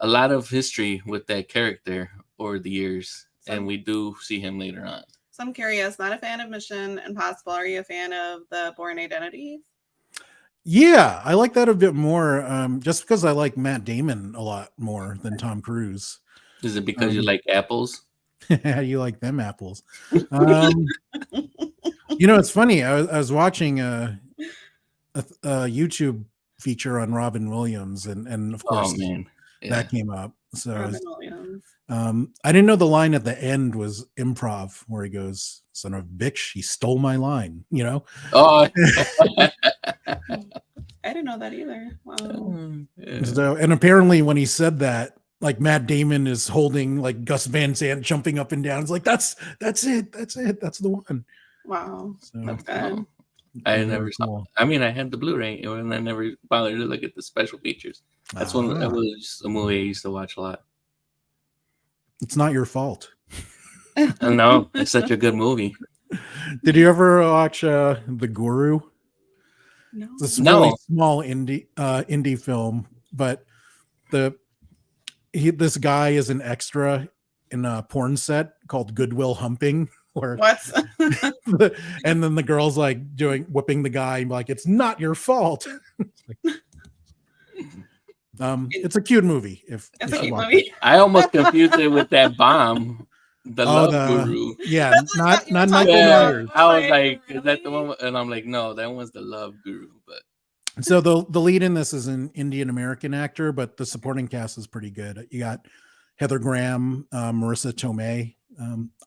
A: lot of history with that character over the years, and we do see him later on.
B: So I'm curious, not a fan of Mission Impossible. Are you a fan of the Born Identities?
C: Yeah, I like that a bit more. Just because I like Matt Damon a lot more than Tom Cruise.
A: Is it because you like apples?
C: You like them apples? You know, it's funny. I was watching a YouTube feature on Robin Williams, and of course
A: Oh man,
C: that came up. So I
B: Robin
C: was-
B: Williams.
C: I didn't know the line at the end was improv, where he goes, "Son of a bitch, he stole my line." You know.
A: Oh,
B: I didn't know that either. Wow.
A: yeah.
C: So, and apparently when he said that, like Matt Damon is holding like Gus Van Sant jumping up and down. It's like that's it, that's the one.
B: Wow.
C: So
B: That's good.
A: I
C: very
A: never saw.
C: cool.
A: I mean, I had the Blu-ray, and I never bothered to look at the special features. That's one. That
C: Ah,
A: was just a movie I used to watch a lot.
C: it's not your fault.
A: I know it's such a good movie.
C: Did you ever watch The Guru?
B: No.
C: It's this
A: No.
C: really small indie film, but this guy is an extra in a porn set called Goodwill Humping, where
B: What?
C: and then the girl's like whipping the guy, and like, it's not your fault. It's a cute movie. If
B: It's
C: you
B: a cute
C: watch
B: movie.
A: I almost confused it with that bomb, the
C: Oh,
A: Love Guru.
C: Yeah,
B: That's what I
C: not
B: thought you were
C: Michael
B: talking
A: Yeah,
C: Myers.
A: I was
B: Wait,
A: like, is that the
B: really?
A: one? And I'm like, no, that one's the Love Guru. But
C: So the lead in this is an Indian American actor, but the supporting cast is pretty good. You got Heather Graham, Marissa Tomei.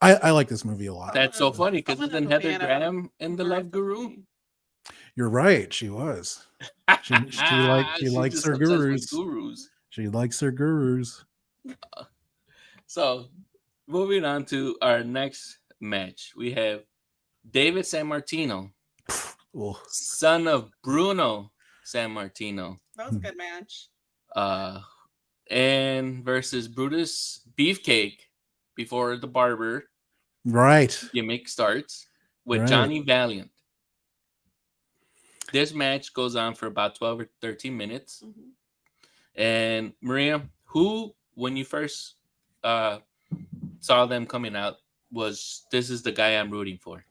C: I like this movie a lot.
A: that's so funny because
B: Someone
A: isn't
B: that's a
A: Heather
B: fan of
A: Graham in the Love Guru?
C: You're right. She was. She
A: She's
C: likes
A: just
C: her
A: obsessed with
C: gurus.
A: gurus.
C: She likes her gurus.
A: So, moving on to our next match, we have David Sammartino,
C: Oh,
A: son of Bruno Sammartino,
B: That was a good match.
A: and versus Brutus Beefcake before the barber
C: right.
A: gimmick starts with
C: Right.
A: Johnny Valiant. This match goes on for about 12 or 13 minutes.
B: Mhm.
A: And Maria, who, when you first saw them coming out, this is the guy I'm rooting for?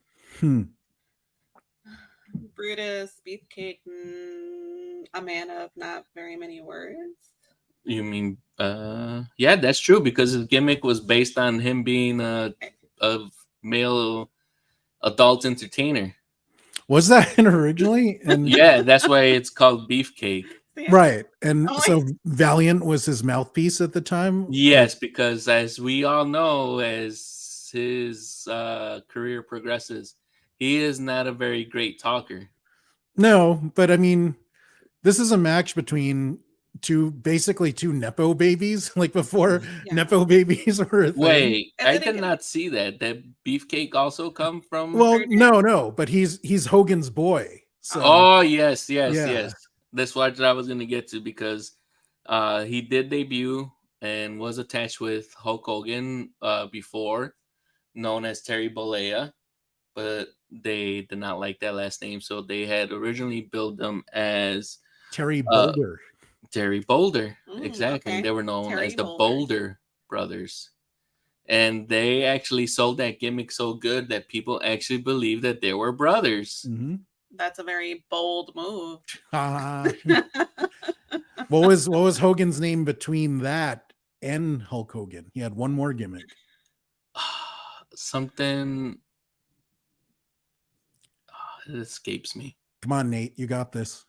B: Brutus, Beefcake, a man of not very many words.
A: You mean, yeah, that's true because his gimmick was based on him being a male adult entertainer.
C: Was that originally? And
A: Yeah, that's why it's called Beefcake.
B: Yeah.
C: right. And
B: Oh,
C: so Valiant was his mouthpiece at the time.
A: Yes, because as we all know, as his career progresses, he is not a very great talker.
C: No, but I mean, this is a match between basically two Nepo babies, like before
B: Yeah.
C: Nepo babies were a thing.
A: Wait,
B: And
A: I
B: then
A: did
B: again-
A: not see that. That Beefcake also come from.
C: Well,
B: Third
C: no, but he's Hogan's boy. So
A: Oh yes, yes,
C: Yeah.
A: yes. That's what I was gonna get to because he did debut and was attached with Hulk Hogan before, known as Terry Bollea, but they did not like that last name, so they had originally billed them as
C: Terry Boulder.
A: Terry Boulder. Exactly.
B: okay.
A: They were known
B: Terry
A: as the
B: Boulder.
A: Boulder brothers. And they actually sold that gimmick so good that people actually believed that they were brothers.
C: Mhm.
B: That's a very bold move.
C: Ah. what was Hogan's name between that and Hulk Hogan? He had one more gimmick.
A: Something it escapes me.
C: Come on, Nate, you got this.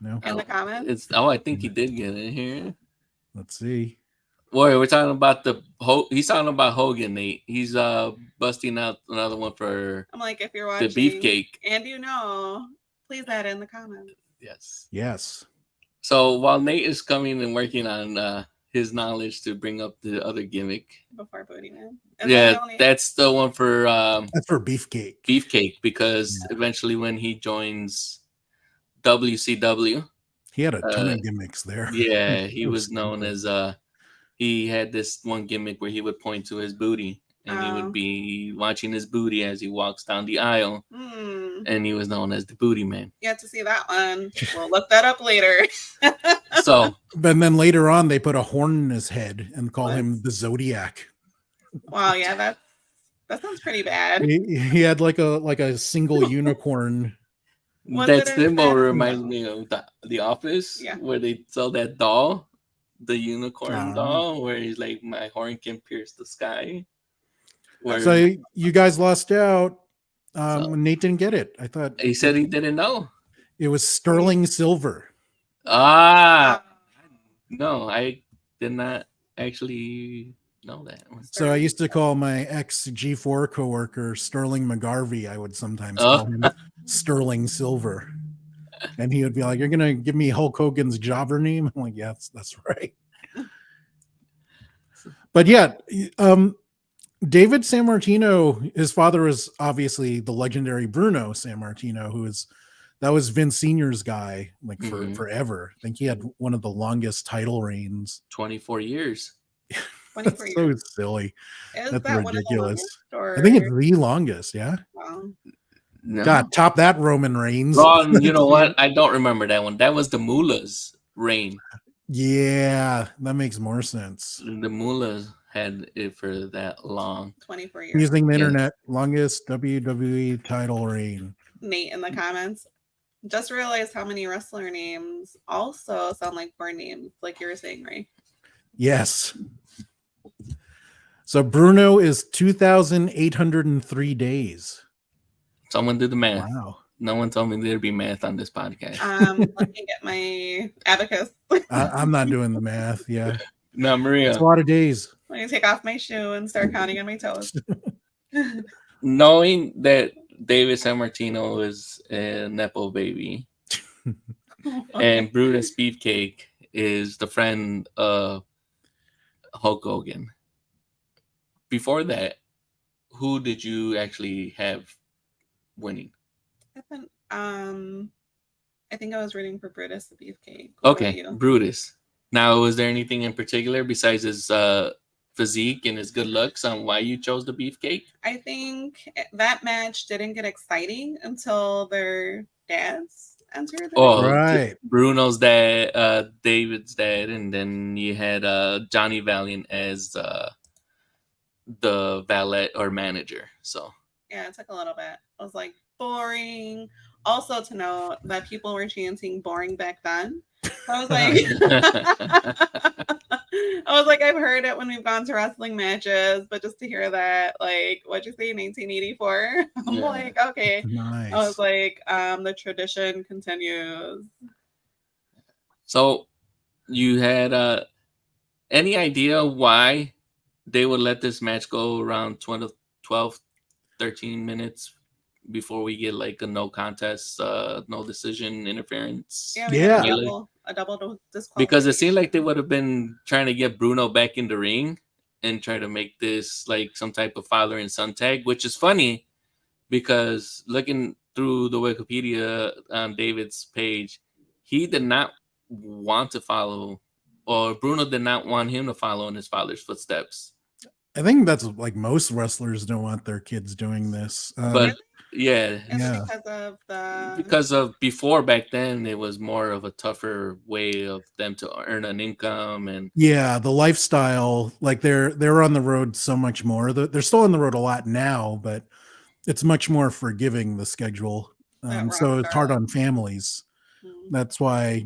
C: No,
B: In the comments?
A: It's I think he did get it here.
C: let's see.
A: Boy, we're talking about he's talking about Hogan, Nate. He's busting out another one for
B: I'm like, if you're
A: the
B: watching
A: Beefcake.
B: and you know, please add in the comments.
C: Yes.
A: So while Nate is coming and working on his knowledge to bring up the other gimmick,
B: Before Booty Man.
A: that's the one for
C: That's for Beefcake.
A: Beefcake because eventually when he joins WCW,
C: He had a ton of gimmicks there.
A: yeah, he was known as he had this one gimmick where he would point to his booty and he would be watching his booty as he walks down the aisle, and he was known as the Booty Man.
B: You have to see that one. We'll look that up later.
A: So,
C: but then later on, they put a horn in his head and call him the Zodiac.
B: Wow, yeah, that sounds pretty bad.
C: He had like a single unicorn.
A: that symbol reminds me of the Office, where they sell that doll, the unicorn doll, where he's like, my horn can pierce the sky.
C: So you guys lost out. Nate didn't get it. I thought
A: he said he didn't know.
C: It was sterling silver.
A: No, I did not actually know that one.
C: So I used to call my ex G4 coworker Sterling McGarvey. I would sometimes call him Sterling Silver. And he would be like, "You're gonna give me Hulk Hogan's jobber name?" I'm like, "Yeah, that's right." But yeah, David Sammartino, his father is obviously the legendary Bruno Sammartino, that was Vince Sr.'s guy like for forever. I think he had one of the longest title reigns.
A: 24 years.
B: 24
C: years. So silly. That's ridiculous. I think it's the longest. Yeah.
B: Wow.
A: No.
C: God, top that Roman Reigns.
A: Ron, you know what? I don't remember that one. That was the Mullah's reign.
C: Yeah, that makes more sense.
A: The Mullahs had it for that long.
B: 24 years.
C: Using the internet, longest WWE title reign.
B: Nate in the comments. Just realized how many wrestler names also sound like porn names, like you were saying, Ray.
C: Yes. So Bruno is 2,803 days.
A: Someone did the math.
C: Wow.
A: No one told me there'd be math on this podcast.
B: Let me get my abacus.
C: I'm not doing the math. Yeah.
A: No, Maria.
C: It's a lot of days.
B: Let me take off my shoe and start counting on my toes.
A: Knowing that David Sammartino is a Nepo baby and Brutus Beefcake is the friend of Hulk Hogan. Before that, who did you actually have winning?
B: I think I was rooting for Brutus the Beefcake.
A: Okay, Brutus. Now, was there anything in particular besides his physique and his good looks on why you chose the Beefcake?
B: I think that match didn't get exciting until their dads entered.
C: Right.
A: Bruno's dad, David's dad, and then you had Johnny Valiant as the valet or manager. So
B: yeah, it took a little bit. I was like, boring. Also to note that people were chanting boring back then. I was like, I've heard it when we've gone to wrestling matches, but just to hear that, like, what'd you say, 1984? I'm like, okay.
C: Nice.
B: I was like, the tradition continues.
A: So you had any idea why they would let this match go around 12 12, 13 minutes before we get like a no contest, no decision interference.
B: Yeah, we
C: Yeah.
B: got a double disqualification.
A: Because it seemed like they would have been trying to get Bruno back in the ring and try to make this like some type of father and son tag, which is funny because looking through the Wikipedia on David's page, he did not want to follow, or Bruno did not want him to follow in his father's footsteps.
C: I think that's like most wrestlers don't want their kids doing this.
A: But yeah,
B: Is it
A: because of before back then, it was more of a tougher way of them to earn an income and
C: yeah, the lifestyle, like they're on the road so much more. They're still on the road a lot now, but it's much more forgiving, the schedule. So it's hard on families. That's why,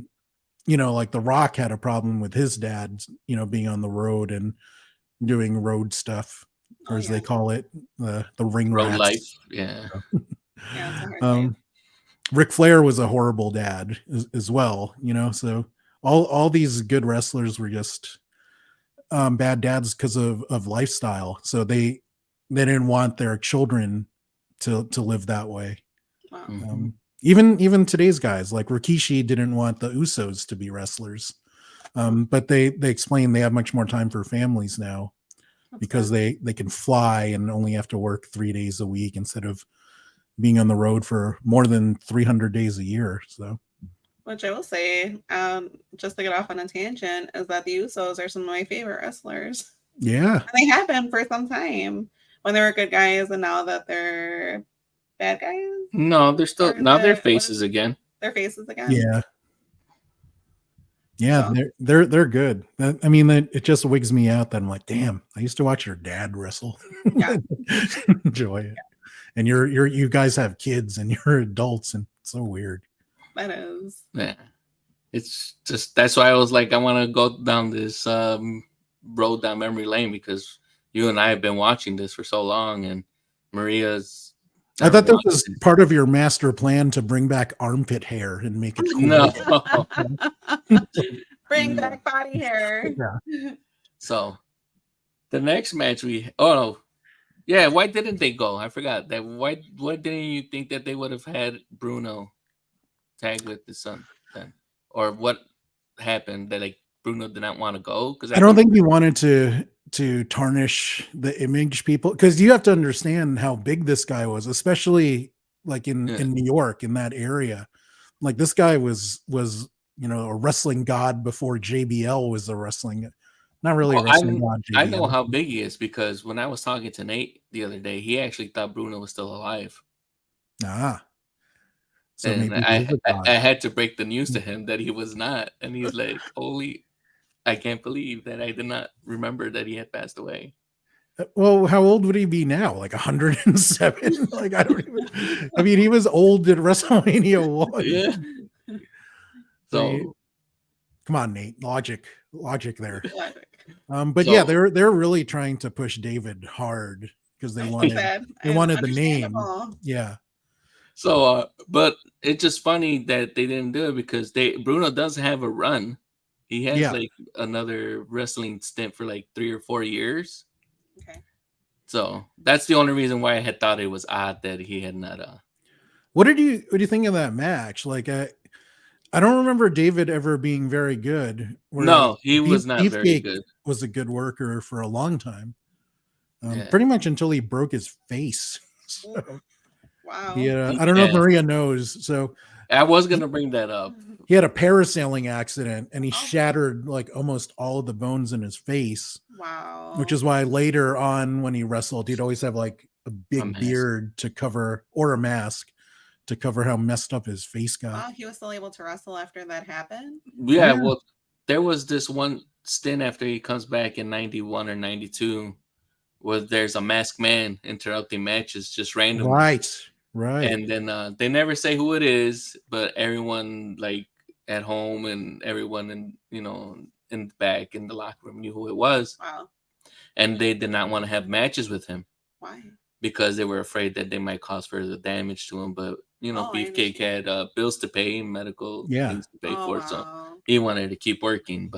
C: like The Rock had a problem with his dad, being on the road and doing road stuff, or as they call it, the ring
A: road
C: rats.
A: life. Yeah.
C: Ric Flair was a horrible dad as well, so all these good wrestlers were just bad dads because of lifestyle. So they didn't want their children to live that way.
B: Wow.
C: Even today's guys like Rikishi didn't want the Usos to be wrestlers. But they explain they have much more time for families now because they can fly and only have to work 3 days a week instead of being on the road for more than 300 days a year. So,
B: which I will say, just to get off on a tangent, is that the Usos are some of my favorite wrestlers.
C: Yeah,
B: and they have been for some time when they were good guys, and now that they're bad guys.
A: No, they're still now they're faces again.
B: They're faces again.
C: Yeah. Yeah, so. They're good. I mean, it just wigs me out that I'm like, damn, I used to watch your dad wrestle.
B: Yeah.
C: Enjoy it. And you guys have kids and you're adults, and it's so weird.
B: That is.
A: Yeah. It's just that's why I was like, I want to go down this road down memory lane because you and I have been watching this for so long, and Maria's.
C: I thought this was part of your master plan to bring back armpit hair and make it cool.
A: No.
B: Bring back body hair.
C: Yeah.
A: So the next match why didn't they go? I forgot that. Why didn't you think that they would have had Bruno tag with his son then? Or what happened that like Bruno did not want to go? Because
C: I don't think he wanted to tarnish the image, people, because you have to understand how big this guy was, especially like in New York, in that area. Like this guy was a wrestling god before JBL was a wrestling, not really a wrestling god. JBL.
A: I know how big he is because when I was talking to Nate the other day, he actually thought Bruno was still alive. So and I had to break the news to him that he was not, and he's like, holy, I can't believe that I did not remember that he had passed away.
C: Well, how old would he be now? Like 107? Like, I mean, he was old at WrestleMania 1.
A: Yeah. So
C: come on, Nate. Logic there. But yeah, they're really trying to push David hard because they wanted the name. Yeah.
A: So but it's just funny that they didn't do it because Bruno does have a run. He has like another wrestling stint for like 3 or 4 years.
B: Okay.
A: So that's the only reason why I had thought it was odd that he had not.
C: What do you think of that match? Like, I don't remember David ever being very good.
A: No, he was not very good.
C: Was a good worker for a long time, pretty much until he broke his face. So,
B: wow.
C: I don't know if Maria knows. So
A: I was gonna bring that up.
C: He had a parasailing accident and he shattered like almost all of the bones in his face.
B: Wow.
C: Which is why later on when he wrestled, he'd always have like a big beard to cover, or a mask to cover how messed up his face got.
B: Wow, he was still able to wrestle after that happened?
A: Yeah, well, there was this one stint after he comes back in 91 or 92 where there's a masked man interrupting matches just randomly.
C: Right.
A: And then they never say who it is, but everyone like at home and everyone in the back in the locker room knew who it was.
B: Wow.
A: And they did not want to have matches with him.
B: Why?
A: Because they were afraid that they might cause further damage to him. But Beefcake had bills to pay, medical things to pay for, so he wanted to keep working.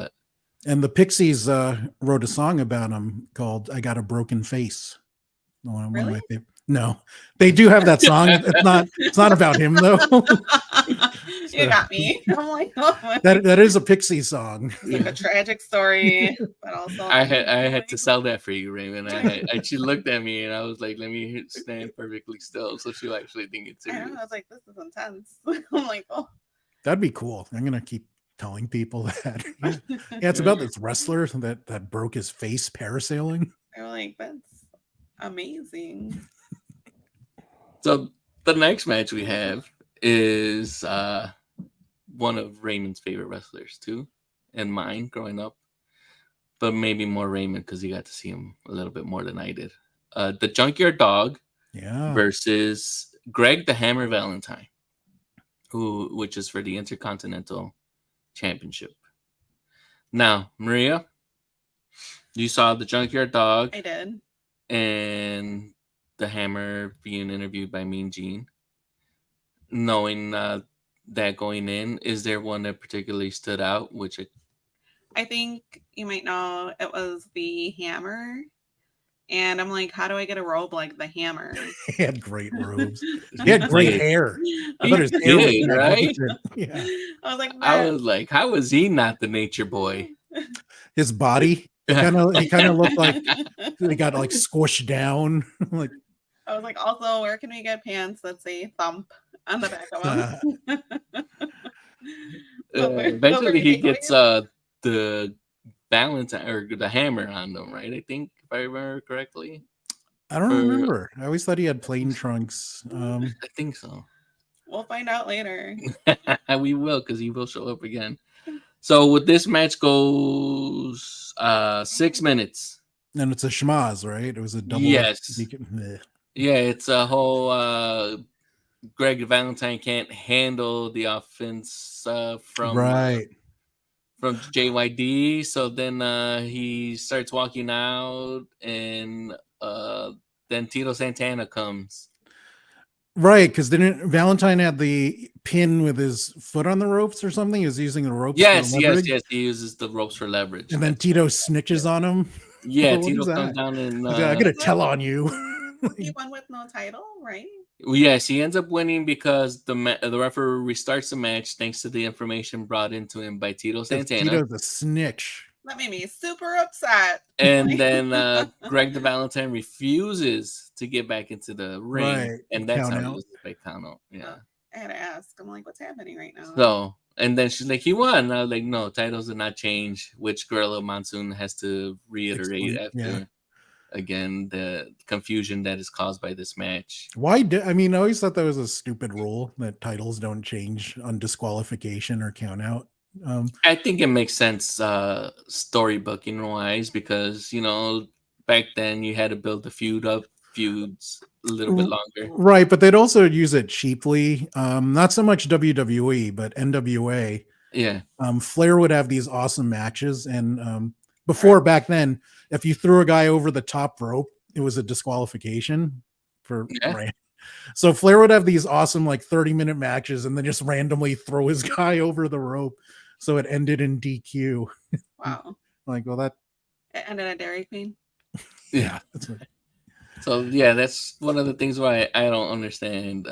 C: And the Pixies wrote a song about him called "I Got a Broken Face." One
B: Really?
C: of my favorite. No, they do have that song. It's not about him though.
B: You got me. I'm like, oh,
C: that is a Pixie song.
B: it's like a tragic story, but also
A: I had to sell that for you, Raymond. She looked at me and I was like, "Let me stand perfectly still," so she'll actually think it's
B: I
A: serious.
B: know, I was like, this is intense. I'm like, oh,
C: That'd be cool. I'm gonna keep telling people that. Yeah, it's about this wrestler that broke his face parasailing.
B: they were like, that's amazing.
A: So the next match we have is one of Raymond's favorite wrestlers too, and mine growing up, but maybe more Raymond because he got to see him a little bit more than I did. The Junkyard Dog versus Greg the Hammer Valentine, which is for the Intercontinental Championship. Now, Maria, you saw the Junkyard Dog.
B: I did.
A: And the Hammer being interviewed by Mean Gene. Knowing that going in, is there one that particularly stood out?
B: I think you might know it was the Hammer. And I'm like, how do I get a robe like the Hammer?
C: He had great robes. He had great hair. I thought his hair
A: did,
C: was
A: right?
C: Yeah.
B: I was
A: like, how was he not the nature boy?
C: His body, he kind of looked like he got like squished down. Like
B: I was like, also, where can we get pants that say thump on the back of them?
A: Eventually, he gets the Valentine or the Hammer on them, right? I think, if I remember correctly.
C: I don't remember. I always thought he had plain trunks.
A: I think so.
B: We'll find out later.
A: We will, because he will show up again. So with this match goes 6 minutes.
C: And it's a schmaz, right? It was a double.
A: Yes. Yeah, it's a whole Greg Valentine can't handle the offense from JYD. So then he starts walking out, and then Tito Santana comes.
C: Right, because didn't Valentine had the pin with his foot on the ropes or something? He was using the ropes.
A: Yes. He uses the ropes for leverage.
C: And then Tito snitches on him.
A: Yeah, Tito comes down and
C: I gotta tell on you.
B: He won with no title, right?
A: Yes, he ends up winning because the referee restarts the match thanks to the information brought into him by Tito Santana.
C: Tito's a snitch.
B: That made me super upset.
A: And then Greg the Valentine refuses to get back into the ring,
C: right.
A: And that's how he loses by count out. Yeah,
B: I had to ask. I'm like, what's happening right now?
A: So, and then she's like, he won. And I was like, no, titles did not change, which Gorilla Monsoon has to reiterate after. Again, the confusion that is caused by this match.
C: I always thought that was a stupid rule that titles don't change on disqualification or count out.
A: I think it makes sense storybooking wise because, back then you had to build the feuds a little bit longer.
C: Right, but they'd also use it cheaply. Not so much WWE, but NWA.
A: Yeah.
C: Flair would have these awesome matches, and back then, if you threw a guy over the top rope, it was a disqualification right. So Flair would have these awesome 30-minute matches and then just randomly throw his guy over the rope. So it ended in DQ.
B: Wow.
C: That
B: it ended at Dairy Queen.
C: Yeah.
A: So that's one of the things why I don't understand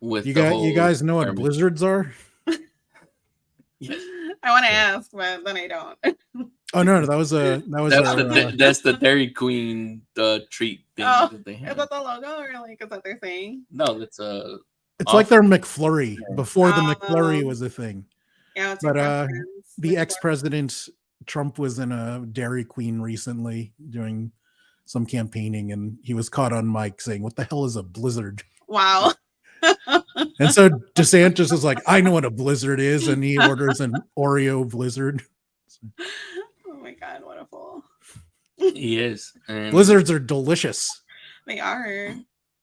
A: with
C: you guys know what blizzards are?
A: Yes.
B: I want to ask, but then I don't.
C: Oh no, that's
A: the Dairy Queen treat thing that they have.
B: Is that the logo or is that their thing?
A: No, it's
C: like their McFlurry before the McFlurry was a thing.
B: Yeah,
C: but the ex-president Trump was in a Dairy Queen recently doing some campaigning, and he was caught on mic saying, "What the hell is a blizzard?"
B: Wow.
C: And so DeSantis is like, "I know what a blizzard is," and he orders an Oreo blizzard.
B: Oh my God, what a fool.
A: He is.
C: And blizzards are delicious.
B: They are.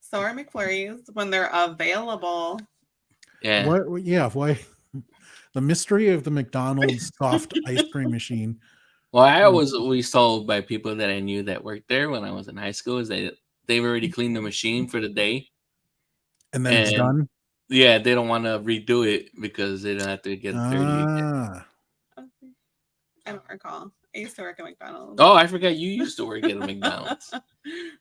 B: So are McFlurries when they're available.
A: Yeah.
C: Why? The mystery of the McDonald's soft ice cream machine.
A: Well, I was always told by people that I knew that worked there when I was in high school is that they've already cleaned the machine for the day.
C: And then it's done?
A: Yeah, they don't want to redo it because they don't have to get it dirty again.
B: I don't recall. I used to work at McDonald's.
A: Oh, I forgot you used to work at a McDonald's.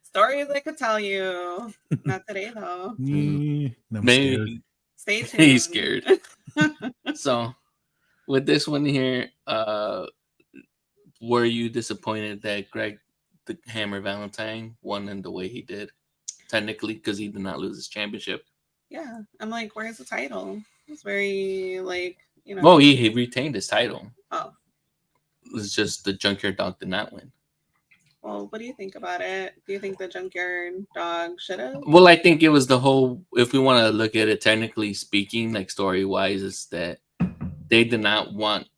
B: Stories I could tell you. Not today, though.
C: I'm scared.
A: Maybe
B: Stay tuned.
A: he's scared. So, with this one here, were you disappointed that Greg the Hammer Valentine won in the way he did? Technically, because he did not lose his championship.
B: Yeah, I'm like, where's the title? It's very like, you know.
A: Well, he retained his title.
B: Oh.
A: It's just the Junkyard Dog did not win.
B: Well, what do you think about it? Do you think the Junkyard Dog should have?
A: Well, I think it was the whole, if we want to look at it technically speaking, like story-wise, is that they did not want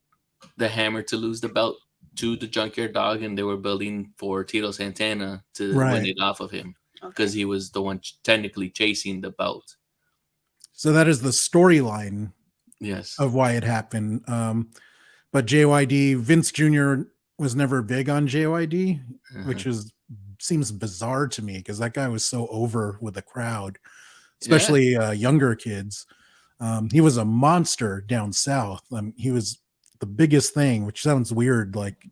A: the Hammer to lose the belt to the Junkyard Dog, and they were building for Tito Santana to win it off of him because he was the one technically chasing the belt.
C: So that is the storyline,
A: yes,
C: of why it happened. But JYD, Vince Jr. was never big on JYD, which seems bizarre to me because that guy was so over with the crowd, especially younger kids. He was a monster down south. He was the biggest thing, which sounds weird, like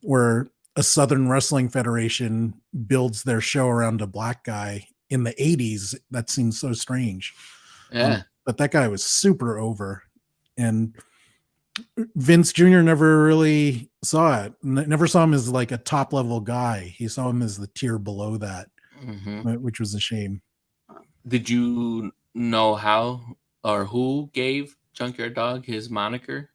C: where a Southern Wrestling Federation builds their show around a black guy in the 80s. That seems so strange.
A: Yeah.
C: But that guy was super over. And Vince Jr. never really saw it. Never saw him as like a top level guy. He saw him as the tier below that, which was a shame.
A: Did you know how or who gave Junkyard Dog his moniker?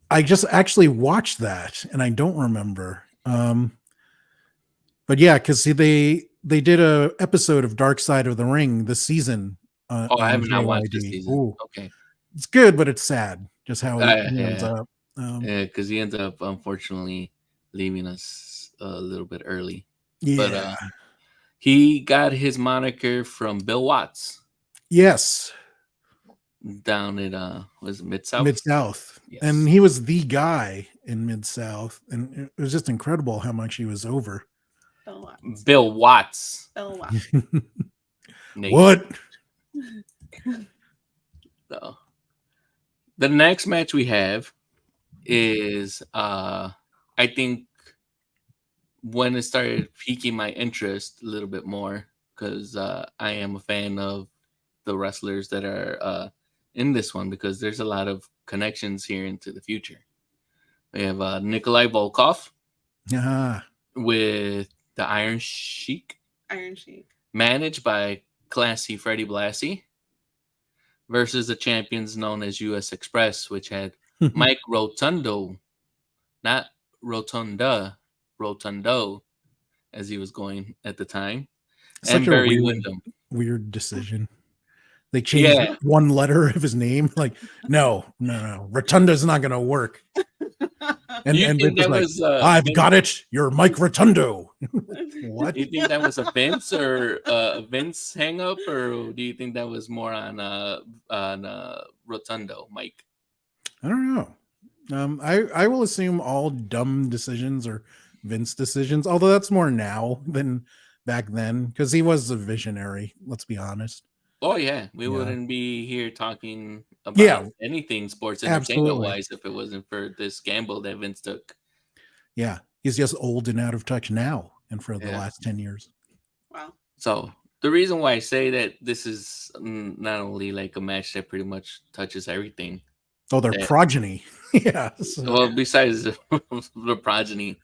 C: I just actually watched that and I don't remember. But yeah, because they did a episode of Dark Side of the Ring this season.
A: I have not watched this season.
C: Ooh.
A: Okay.
C: It's good, but it's sad just how he ends up.
A: Because he ends up unfortunately leaving us a little bit early.
C: Yeah.
A: But he got his moniker from Bill Watts.
C: Yes.
A: Down at was it Mid-South?
C: Mid-South. Yes. And he was the guy in Mid-South. And it was just incredible how much he was over.
B: Bill Watts.
A: Bill Watts.
C: What?
A: So, the next match we have is I think when it started piquing my interest a little bit more because I am a fan of the wrestlers that are in this one because there's a lot of connections here into the future. We have Nikolai Volkoff with the Iron Sheik. Managed by Classy Freddie Blassie versus the champions known as US Express, which had Mike Rotundo, not Rotunda, Rotundo, as he was going at the time, and Barry Windham.
C: Weird decision. They changed one letter of his name. Like, no. Rotunda's not going to work. And Vince was like, I've got it. You're Mike Rotundo. What?
A: Do you think that was a Vince or a Vince hang up, or do you think that was more on Rotundo, Mike?
C: I don't know. I will assume all dumb decisions are Vince decisions, although that's more now than back then because he was a visionary. Let's be honest.
A: Oh yeah, we wouldn't be here talking about anything sports entertainment wise if it wasn't for this gamble that Vince took.
C: Yeah, he's just old and out of touch now, and for the last 10 years.
B: Wow.
A: So the reason why I say that this is not only like a match that pretty much touches everything.
C: Oh, their progeny. Yeah.
A: So. Well, besides the progeny,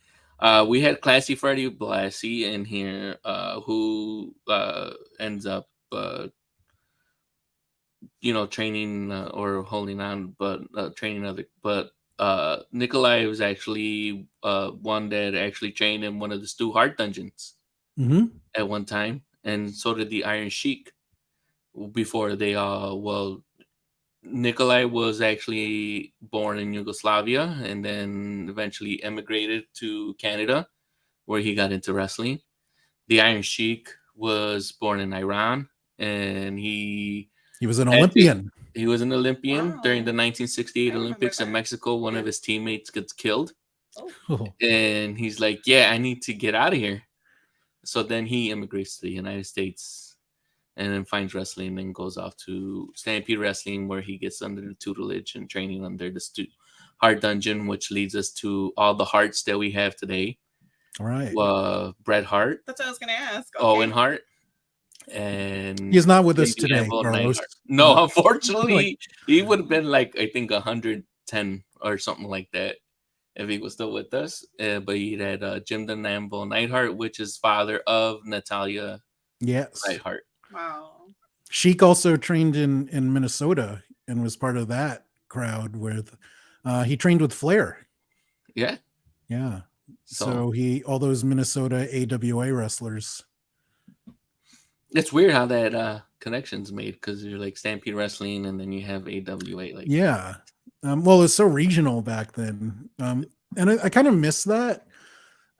A: we had Classy Freddie Blassie in here, who ends up. Training or holding on, but training other. But Nikolai was actually one that actually trained in one of the Stu Hart dungeons at one time, and so did the Iron Sheik. Before they Nikolai was actually born in Yugoslavia and then eventually emigrated to Canada, where he got into wrestling. The Iron Sheik was born in Iran, and he was
C: an Olympian.
A: He was an Olympian during the 1968 Olympics in Mexico. One of his teammates gets killed. And he's like, I need to get out of here. So then he immigrates to the United States and then finds wrestling and then goes off to Stampede Wrestling, where he gets under the tutelage and training under the Heart Dungeon, which leads us to all the hearts that we have today.
C: All right.
A: Bret Hart,
B: That's what I was going to ask.
A: Owen Hart, and
C: He's not with us
A: Cindy
C: today,
A: Lauper
C: Carlos.
A: Neidhart. No, unfortunately,
C: Like-
A: he would have been like, I think 110 or something like that if he was still with us. But he had Jim the Nambo Neidhart, which is father of Natalia
C: Yes.
A: Neidhart.
B: Wow.
C: Sheik also trained in Minnesota and was part of that crowd with he trained with Flair.
A: Yeah.
C: Yeah. So all those Minnesota AWA wrestlers.
A: It's weird how that connection's made, because you're like Stampede Wrestling and then you have AWA. Like,
C: yeah. Well, it's so regional back then. And I kind of miss that.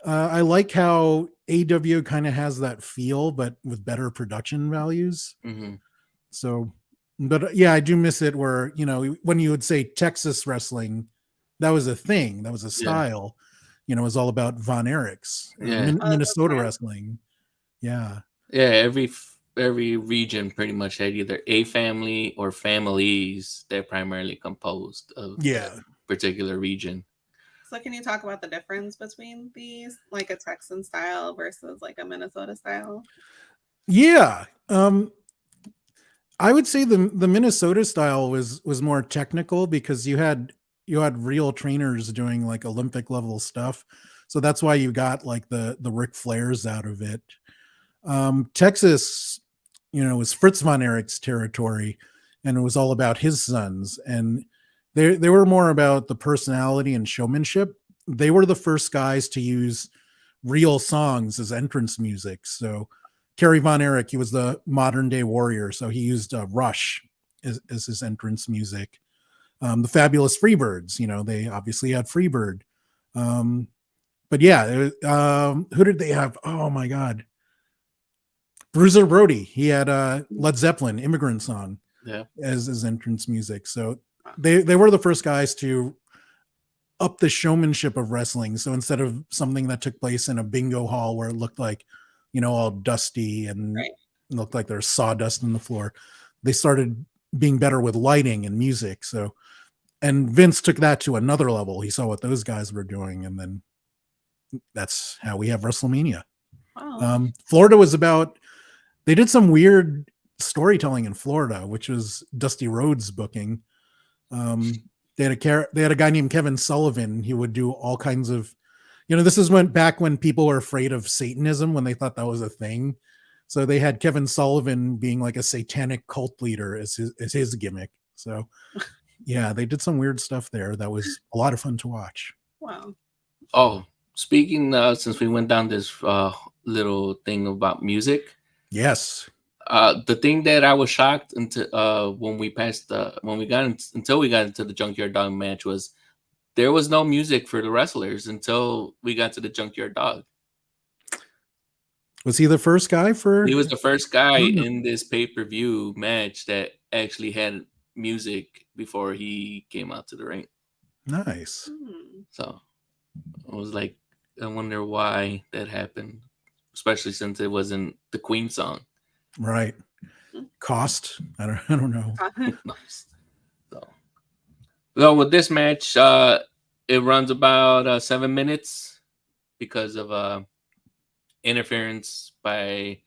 C: I like how AW kind of has that feel, but with better production values.
A: mm-hmm.
C: So, but yeah, I do miss it where, when you would say Texas wrestling, that was a thing, that was a style, it was all about Von Erichs. Minnesota wrestling. Yeah.
A: Yeah. Every region pretty much had either a family or families that primarily composed of that particular region.
B: So can you talk about the difference between these, like a Texan style versus like a Minnesota style?
C: Yeah. I would say the Minnesota style was more technical because you had real trainers doing like Olympic level stuff. So that's why you got like the Ric Flairs out of it. Texas, was Fritz Von Erich's territory, and it was all about his sons. And they were more about the personality and showmanship. They were the first guys to use real songs as entrance music. So Kerry Von Erich, he was the modern day warrior. So he used Rush as his entrance music. The Fabulous Freebirds, they obviously had Freebird. But yeah, who did they have? Oh my God. Bruiser Brody. He had Led Zeppelin, Immigrant Song, as his entrance music. So they were the first guys to up the showmanship of wrestling. So instead of something that took place in a bingo hall where it looked like, all dusty and looked like there's sawdust on the floor, they started being better with lighting and music. So, and Vince took that to another level. He saw what those guys were doing, and then that's how we have WrestleMania.
B: Wow.
C: Florida was about, they did some weird storytelling in Florida, which was Dusty Rhodes booking. They had a guy named Kevin Sullivan. He would do all kinds of, this is back when people were afraid of Satanism, when they thought that was a thing. So they had Kevin Sullivan being like a satanic cult leader as his gimmick. So yeah, they did some weird stuff there. That was a lot of fun to watch.
B: Wow.
A: Oh, speaking since we went down this little thing about music.
C: Yes.
A: The thing that I was shocked until when we got into the Junkyard Dog match was there was no music for the wrestlers until we got to the Junkyard Dog.
C: Was he the first guy
A: He was the first guy in this pay-per-view match that actually had music before he came out to the ring.
C: Nice.
A: So I was like, I wonder why that happened, especially since it wasn't the Queen song.
C: Right. Cost? I don't know.
A: So with this match, it runs about 7 minutes because of interference by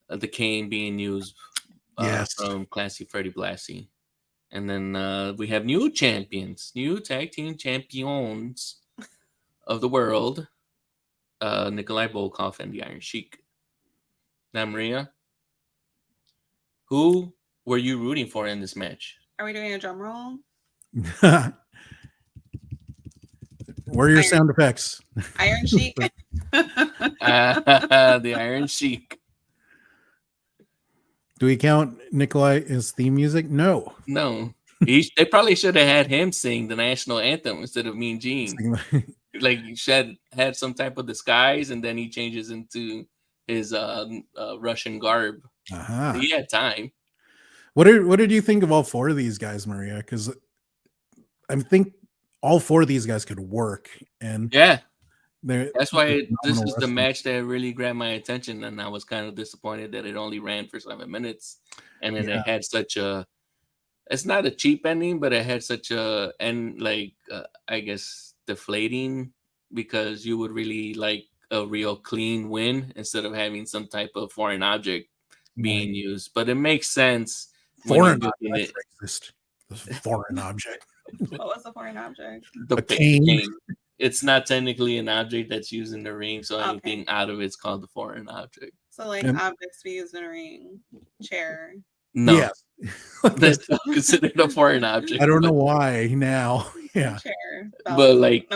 A: the cane being used from Classy Freddie Blassie. And then we have new tag team champions of the world, Nikolai Volkoff and the Iron Sheik. Now, Maria, who were you rooting for in this match?
B: Are we doing a drum roll?
C: Where are your sound effects?
B: Iron Sheik.
A: The Iron Sheik.
C: Do we count Nikolai as theme music? No.
A: They probably should have had him sing the national anthem instead of Mean Gene. Like he had some type of disguise, and then he changes into his Russian garb. He had time.
C: What did you think of all four of these guys, Maria? Because I think all four of these guys could work, and
A: that's why this is the match that really grabbed my attention, and I was kind of disappointed that it only ran for 7 minutes, and then it had such a it's not a cheap ending, but it had such a I guess deflating, because you would really like a real clean win instead of having some type of foreign object being used. But it makes sense.
C: Foreign object. Racist. Foreign object.
B: What was the foreign object?
C: The cane.
A: It's not technically an object that's used in the ring, so anything out of it's called the foreign object.
B: So like objects we use in a ring, chair.
A: No,
C: yes.
A: That's not considered a foreign object.
C: I don't know why now. Yeah,
B: chair,
A: but like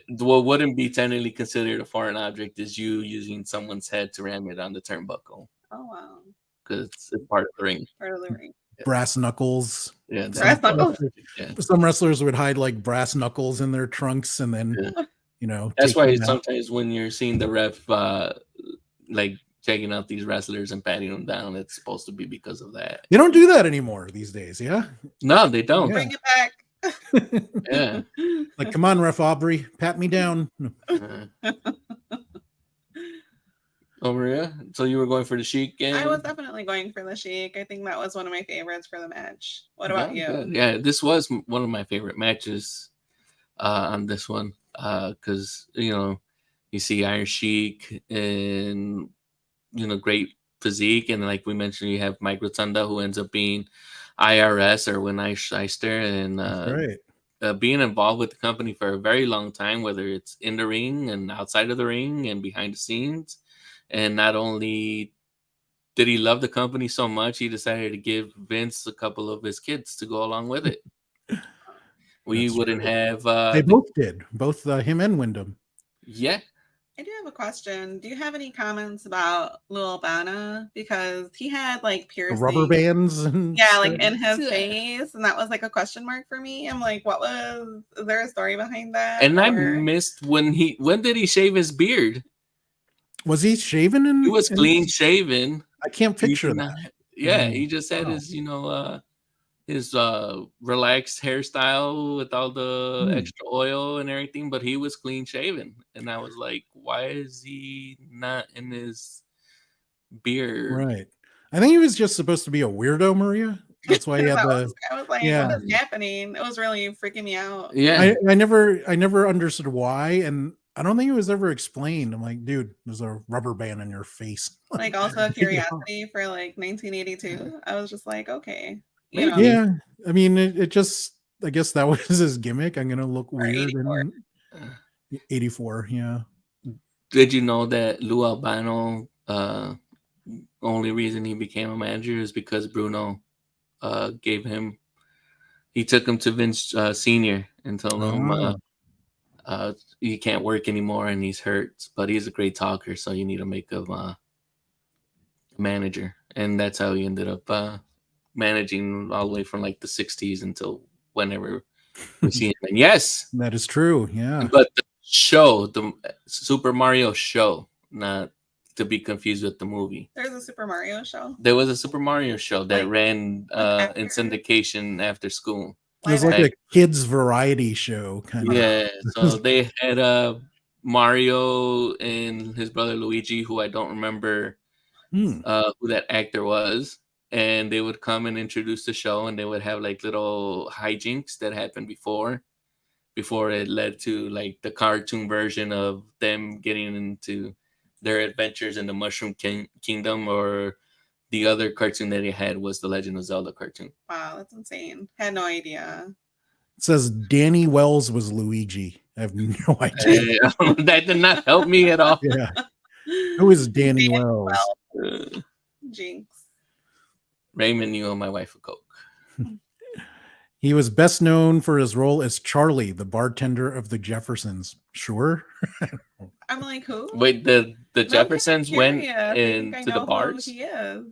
A: what wouldn't be technically considered a foreign object is you using someone's head to ram it on the turnbuckle.
B: Oh wow!
A: Because it's a part of the ring.
B: Part of the ring.
C: Brass knuckles.
A: Yeah,
B: brass knuckles.
C: Some wrestlers would hide like brass knuckles in their trunks, and then
A: that's why sometimes when you're seeing the ref like checking out these wrestlers and patting them down, it's supposed to be because of that.
C: They don't do that anymore these days. Yeah.
A: No, they don't.
B: Bring it back.
A: Yeah.
C: Like, come on, Ref Aubrey, pat me down.
A: Oh, Maria? So you were going for the Sheik game?
B: I was definitely going for the Sheik. I think that was one of my favorites for the match. What about you?
A: Good. Yeah, this was one of my favorite matches on this one, because you see Iron Sheik and great physique, and like we mentioned, you have Mike Rotunda, who ends up being IRS or Winai Shyster, and being involved with the company for a very long time, whether it's in the ring and outside of the ring and behind the scenes. And not only did he love the company so much, he decided to give Vince a couple of his kids to go along with it. We wouldn't have.
C: They both did, both him and Wyndham.
A: Yeah.
B: I do have a question. Do you have any comments about Lil Albana? Because he had like piercing
C: rubber bands and
B: like in his face, and that was like a question mark for me. I'm like, is there a story behind that?
A: And I missed when did he shave his beard?
C: Was he shaven?
A: He was clean shaven.
C: I can't picture that.
A: He just had his relaxed hairstyle with all the extra oil and everything, but he was clean shaven, and I was like, why is he not in his beard?
C: Right. I think he was just supposed to be a weirdo, Maria. That's why he had
B: I was like, what is happening? It was really freaking me out.
A: Yeah.
C: I never understood why, and I don't think it was ever explained. I'm like, dude, there's a rubber band in your face.
B: Like, also a curiosity for like 1982. I was just like, okay.
C: Yeah. I mean, it just, I guess that was his gimmick. I'm going to look weird.
B: 84.
C: 84, yeah.
A: Did you know that Lou Albano, only reason he became a manager is because Bruno he took him to Vince Sr. and told him, he can't work anymore and he's hurt, but he's a great talker, so you need to make him a manager. And that's how he ended up managing all the way from like the 60s until whenever we see him. And yes,
C: that is true. Yeah.
A: But the show, the Super Mario show, not to be confused with the movie.
B: There's a Super Mario show?
A: There was a Super Mario show that ran in syndication after school.
C: It was like a kids variety show kind of.
A: Yeah, so they had Mario and his brother Luigi, who I don't remember who that actor was, and they would come and introduce the show, and they would have like little hijinks that happened before it led to like the cartoon version of them getting into their adventures in the Mushroom Kingdom, or the other cartoon that he had was the Legend of Zelda cartoon.
B: Wow, that's insane. Had no idea.
C: It says Danny Wells was Luigi. I have no idea.
A: That did not help me at all.
C: Yeah. Who is Danny Wells?
B: Jinx.
A: Raymond, you owe my wife a Coke.
C: He was best known for his role as Charlie, the bartender of the Jeffersons. Sure.
B: I'm like, who?
A: Wait, the Jeffersons went into the bars?
B: He is.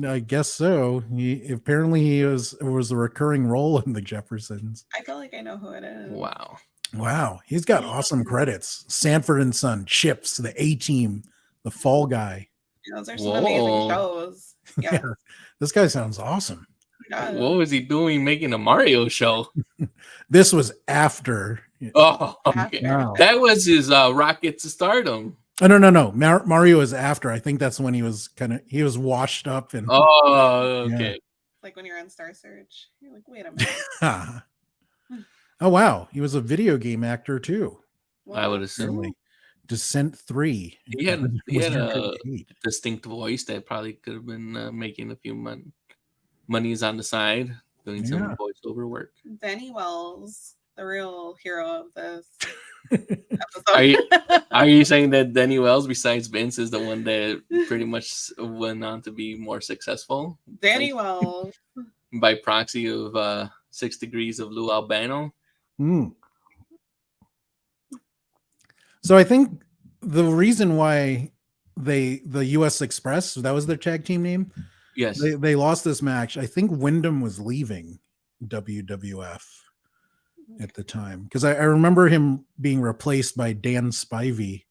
C: I guess so. He was a recurring role in the Jeffersons.
B: I feel like I know who it is.
C: Wow. He's got awesome credits. Sanford and Son, Chips, the A-Team, The Fall Guy.
B: Those are some amazing shows. Yeah.
C: This guy sounds awesome.
A: What was he doing making a Mario show?
C: This was after.
A: Oh, okay. Wow. That was his rocket to stardom.
C: Oh, no. Mario is after. I think that's when he was washed up. And
A: okay.
B: Like when you're on Star Search, you're like, wait a minute.
C: Oh wow, he was a video game actor too.
A: I would
B: What?
A: assume.
C: Really. Descent 3.
A: He had
C: was
A: a
C: great.
A: distinct voice that probably could have been making a few monies on the side, doing some
C: Yeah.
A: voiceover work.
B: Denny Wells, the real hero of this
A: Are
B: episode.
A: you saying that Denny Wells, besides Vince, is the one that pretty much went on to be more successful?
B: Danny Wells.
A: By proxy of 6 Degrees of Lou Albano?
C: Mm. So I think the reason why the US Express, that was their tag team name.
A: Yes.
C: They lost this match. I think Wyndham was leaving WWF at the time, because I remember him being replaced by Dan Spivey,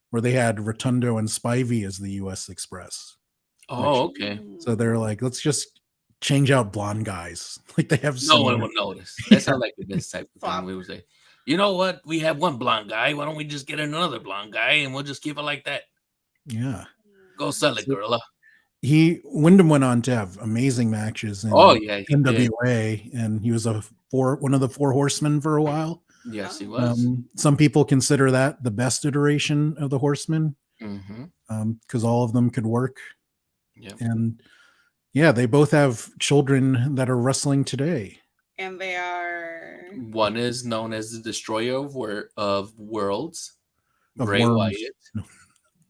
C: where they had Rotundo and Spivey as the US Express.
A: Oh, okay.
C: So they're like, let's just change out blonde guys. Like they have
A: no one would notice. That's not like this type of thing. We would say, you know what? We have one blonde guy. Why don't we just get another blonde guy and we'll just keep it like that?
C: Yeah.
A: Go sell it, gorilla.
C: Wyndham went on to have amazing matches in NWA, and he was one of the Four Horsemen for a while.
A: Yes, he was.
C: Some people consider that the best iteration of the Horsemen, because all of them could work.
A: Yeah.
C: And yeah, they both have children that are wrestling today.
B: And they are...
A: One is known as the Destroyer of Worlds, Bray
C: Worms.
A: Wyatt.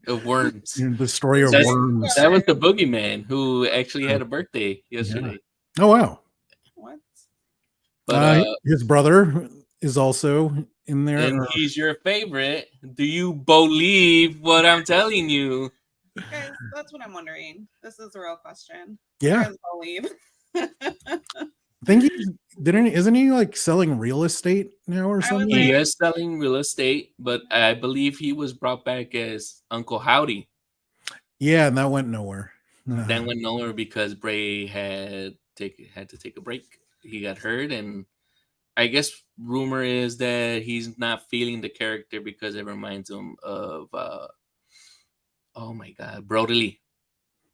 A: Of Worms.
C: Destroyer of Worms.
A: That was the Boogeyman, who actually had a birthday yesterday.
C: Yeah. Oh, wow.
B: What?
A: But
C: his brother is also in there.
A: And he's your favorite. Do you believe what I'm telling you?
B: Guys, that's what I'm wondering. This is a real question.
C: Yeah.
B: Believe.
C: I think isn't he like selling real estate now or something?
A: He is selling real estate, but I believe he was brought back as Uncle Howdy.
C: Yeah, and that went nowhere.
A: That went nowhere because Bray had to take a break. He got hurt, and I guess rumor is that he's not feeling the character because it reminds him of oh my god, Brody Lee.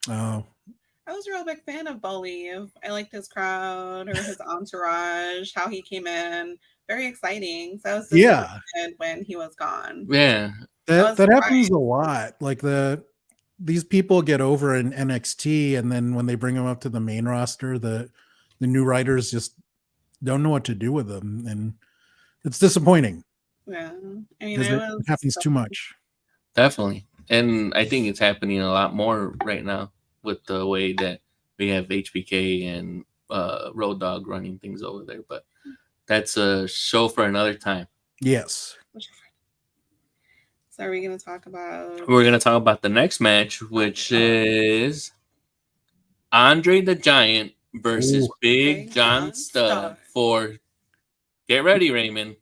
C: Oh.
B: I was a real big fan of Believe. I liked his crowd or his entourage, how he came in. Very exciting. So I was disappointed when he was gone.
A: Yeah.
C: That happens a lot. Like these people get over in NXT, and then when they bring them up to the main roster, the new writers just don't know what to do with them, and it's disappointing.
B: Yeah. I mean,
C: it happens too much.
A: Definitely. And I think it's happening a lot more right now with the way that we have HBK and Road Dogg running things over there. But that's a show for another time.
C: Yes.
B: So are we going to talk about...
A: We're going to talk about the next match, which is Andre the Giant versus Big John Studd for, get ready, Raymond,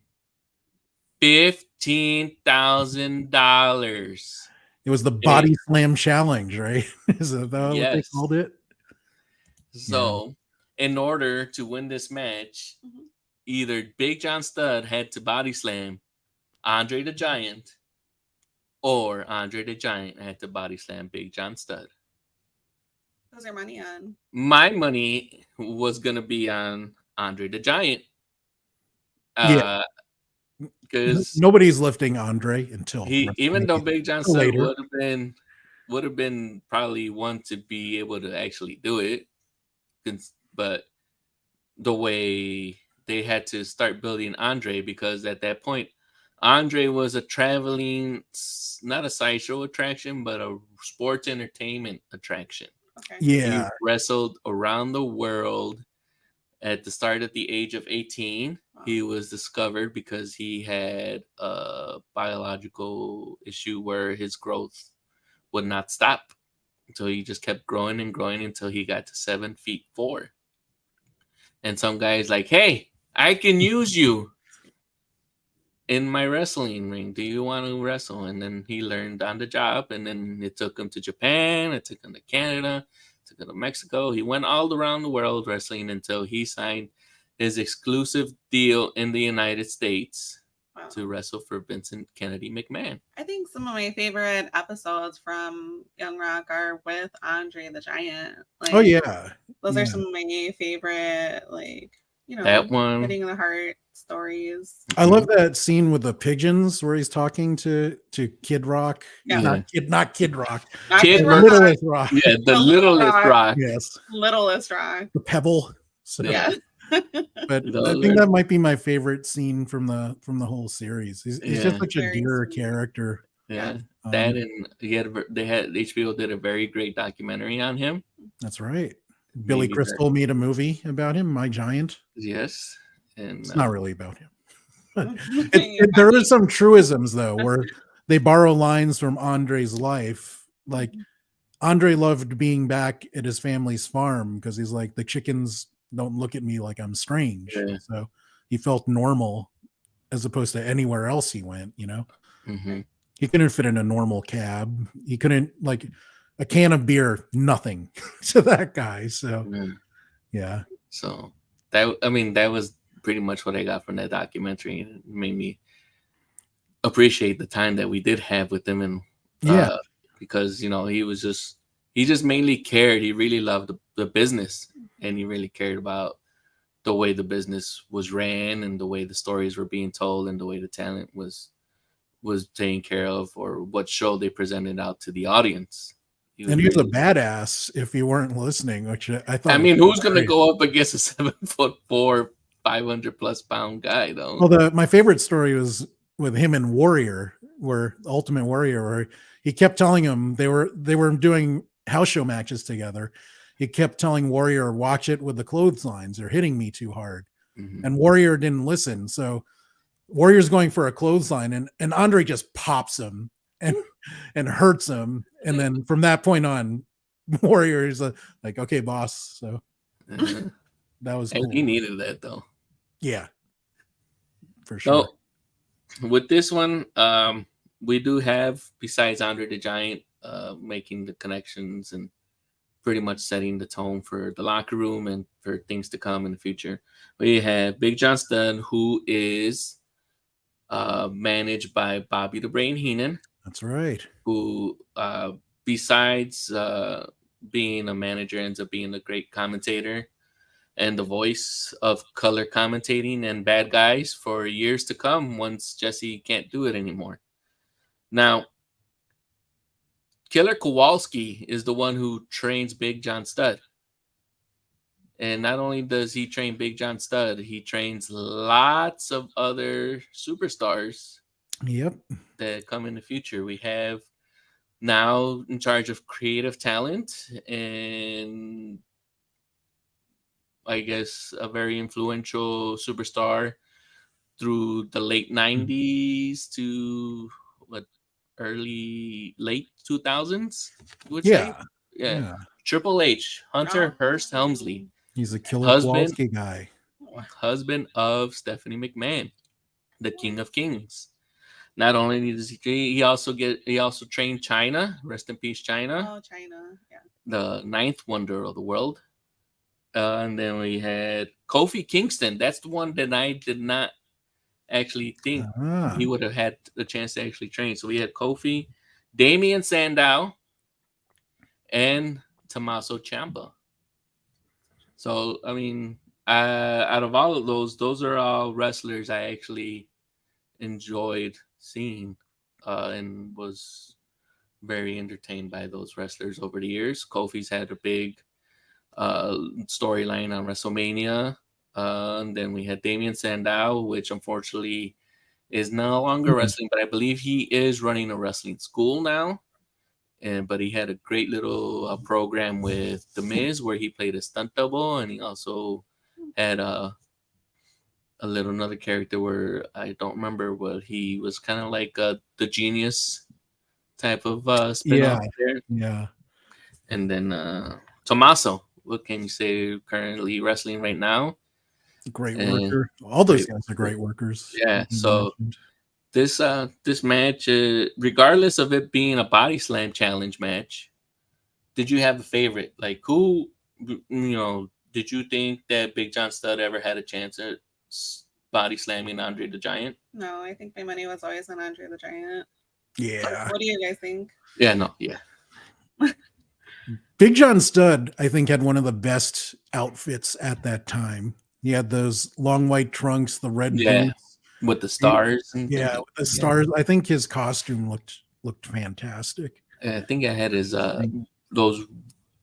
A: $15,000.
C: It was the Body Slam Challenge, right? Is that what they called it?
A: So, in order to win this match, either Big John Studd had to body slam Andre the Giant, or Andre the Giant had to body slam Big John Studd.
B: Who's your money on?
A: My money was going to be on Andre the Giant. Because
C: nobody's lifting Andre until
A: even though Big John Studd would have been probably one to be able to actually do it, but the way they had to start building Andre, because at that point Andre was a traveling, not a sideshow attraction, but a sports entertainment attraction.
B: Okay.
C: Yeah,
A: he wrestled around the world. At the start at the age of 18, he was discovered because he had a biological issue where his growth would not stop. So he just kept growing and growing until he got to 7'4". And some guy's like, hey, I can use you in my wrestling ring. Do you want to wrestle? And then he learned on the job, and then it took him to Japan, it took him to Canada, to go to Mexico. He went all around the world wrestling until he signed his exclusive deal in the United States to wrestle for Vincent Kennedy McMahon.
B: I think some of my favorite episodes from Young Rock are with Andre the Giant.
C: Oh yeah,
B: Those are some of my favorite, like,
A: that one.
B: hitting in the heart stories.
C: I love that scene with the pigeons where he's talking to Kid Rock.
B: Yeah.
C: Not Kid Rock.
B: Not
A: Kid
B: Kid
A: Rock.
C: Littlest Rock.
A: Yeah, the littlest rock.
C: Yes.
B: Littlest Rock.
C: The pebble. So,
B: Yeah.
C: but I think that might be my favorite scene from the whole series. He's just such a
B: Very
C: dear
B: sweet.
C: character.
A: Yeah. That and HBO did a very great documentary on him.
C: That's right. Billy Crystal made a movie about him, My Giant.
A: Yes. And
C: it's not really about him. There are some truisms though, where they borrow lines from Andre's life. Like Andre loved being back at his family's farm because he's like, the chickens don't look at me like I'm strange.
A: Yeah.
C: So he felt normal as opposed to anywhere else he went,
A: Mm-hmm.
C: He couldn't fit in a normal cab. He couldn't, like, a can of beer, nothing to that guy. So yeah.
A: So that was pretty much what I got from that documentary. It made me appreciate the time that we did have with him, and because he just mainly cared. He really loved the business, and he really cared about the way the business was ran and the way the stories were being told and the way the talent was taken care of, or what show they presented out to the audience. He
C: was a badass if you weren't listening, which I thought.
A: I mean, who's going to go up against a 7'4", 500+ pound guy, though?
C: Well, my favorite story was with him and Warrior, where Ultimate Warrior, where he kept telling him they were doing house show matches together. He kept telling Warrior, watch it with the clotheslines. They're hitting me too hard. Mm-hmm. And Warrior didn't listen. So Warrior's going for a clothesline, and Andre just pops him and hurts him. And then from that point on, Warrior is like, okay, boss. So that was cool.
A: He needed that, though.
C: Yeah, for sure.
A: So with this one, we do have, besides Andre the Giant, making the connections and pretty much setting the tone for the locker room and for things to come in the future, we have Big John Studd, who is managed by Bobby the Brain Heenan.
C: That's right.
A: Who, besides being a manager, ends up being a great commentator and the voice of color commentating and bad guys for years to come once Jesse can't do it anymore. Now, Killer Kowalski is the one who trains Big John Studd. And not only does he train Big John Studd, he trains lots of other superstars.
C: Yep.
A: That come in the future. We have now in charge of creative talent and I guess a very influential superstar through the late 90s to late 2000s. Yeah. Triple H, Hunter Hearst Helmsley.
C: He's a Killer Kowalski guy.
A: Husband of Stephanie McMahon, the King of Kings. Not only does he also trained China, rest in peace, China.
B: Oh, China, yeah.
A: The 9th wonder of the world. And then we had Kofi Kingston. That's the one that I did not actually think he would have had the chance to actually train. So we had Kofi, Damian Sandow, and Tommaso Ciampa. So, I mean, out of all of those are all wrestlers I actually enjoyed seeing and was very entertained by those wrestlers over the years. Kofi's had a big storyline on WrestleMania. And then we had Damian Sandow, which unfortunately is no longer wrestling, but I believe he is running a wrestling school now. But he had a great little program with The Miz where he played a stunt double, and he also had another character where I don't remember, but he was kind of like the Genius type of spin-off there.
C: Yeah.
A: And then Tommaso, what can you say? Currently wrestling right now.
C: Great worker. All those guys are great workers.
A: Yeah. So this match, regardless of it being a body slam challenge match, did you have a favorite? Like, who, did you think that Big John Studd ever had a chance at body slamming Andre the Giant?
B: No, I think my money was always on Andre the Giant.
C: Yeah.
B: What do you guys think?
A: Yeah, no, yeah.
C: Big John Studd, I think, had one of the best outfits at that time. He had those long white trunks, the red boots
A: with the stars. And
C: yeah, with the stars. I think his costume looked fantastic.
A: I think I had his those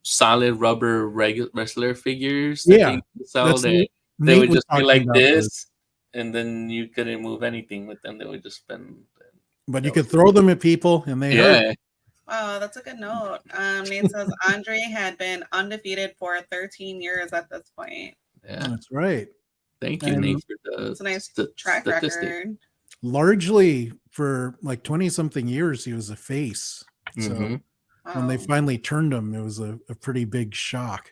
A: solid rubber wrestler figures.
C: Yeah,
A: so they
C: Nate
A: would
C: was
A: just be
C: talking
A: like
C: about
A: this, and then you couldn't move anything with them. They would just spin.
C: But you could throw them at people, and they hurt.
B: Wow, that's a good note. Nate says Andre had been undefeated for 13 years at this point.
A: Yeah,
C: that's right.
A: Thank you, Nate, for the
B: it's a nice track record.
C: Largely for like 20-something years, he was a face. So when they finally turned him, it was a pretty big shock.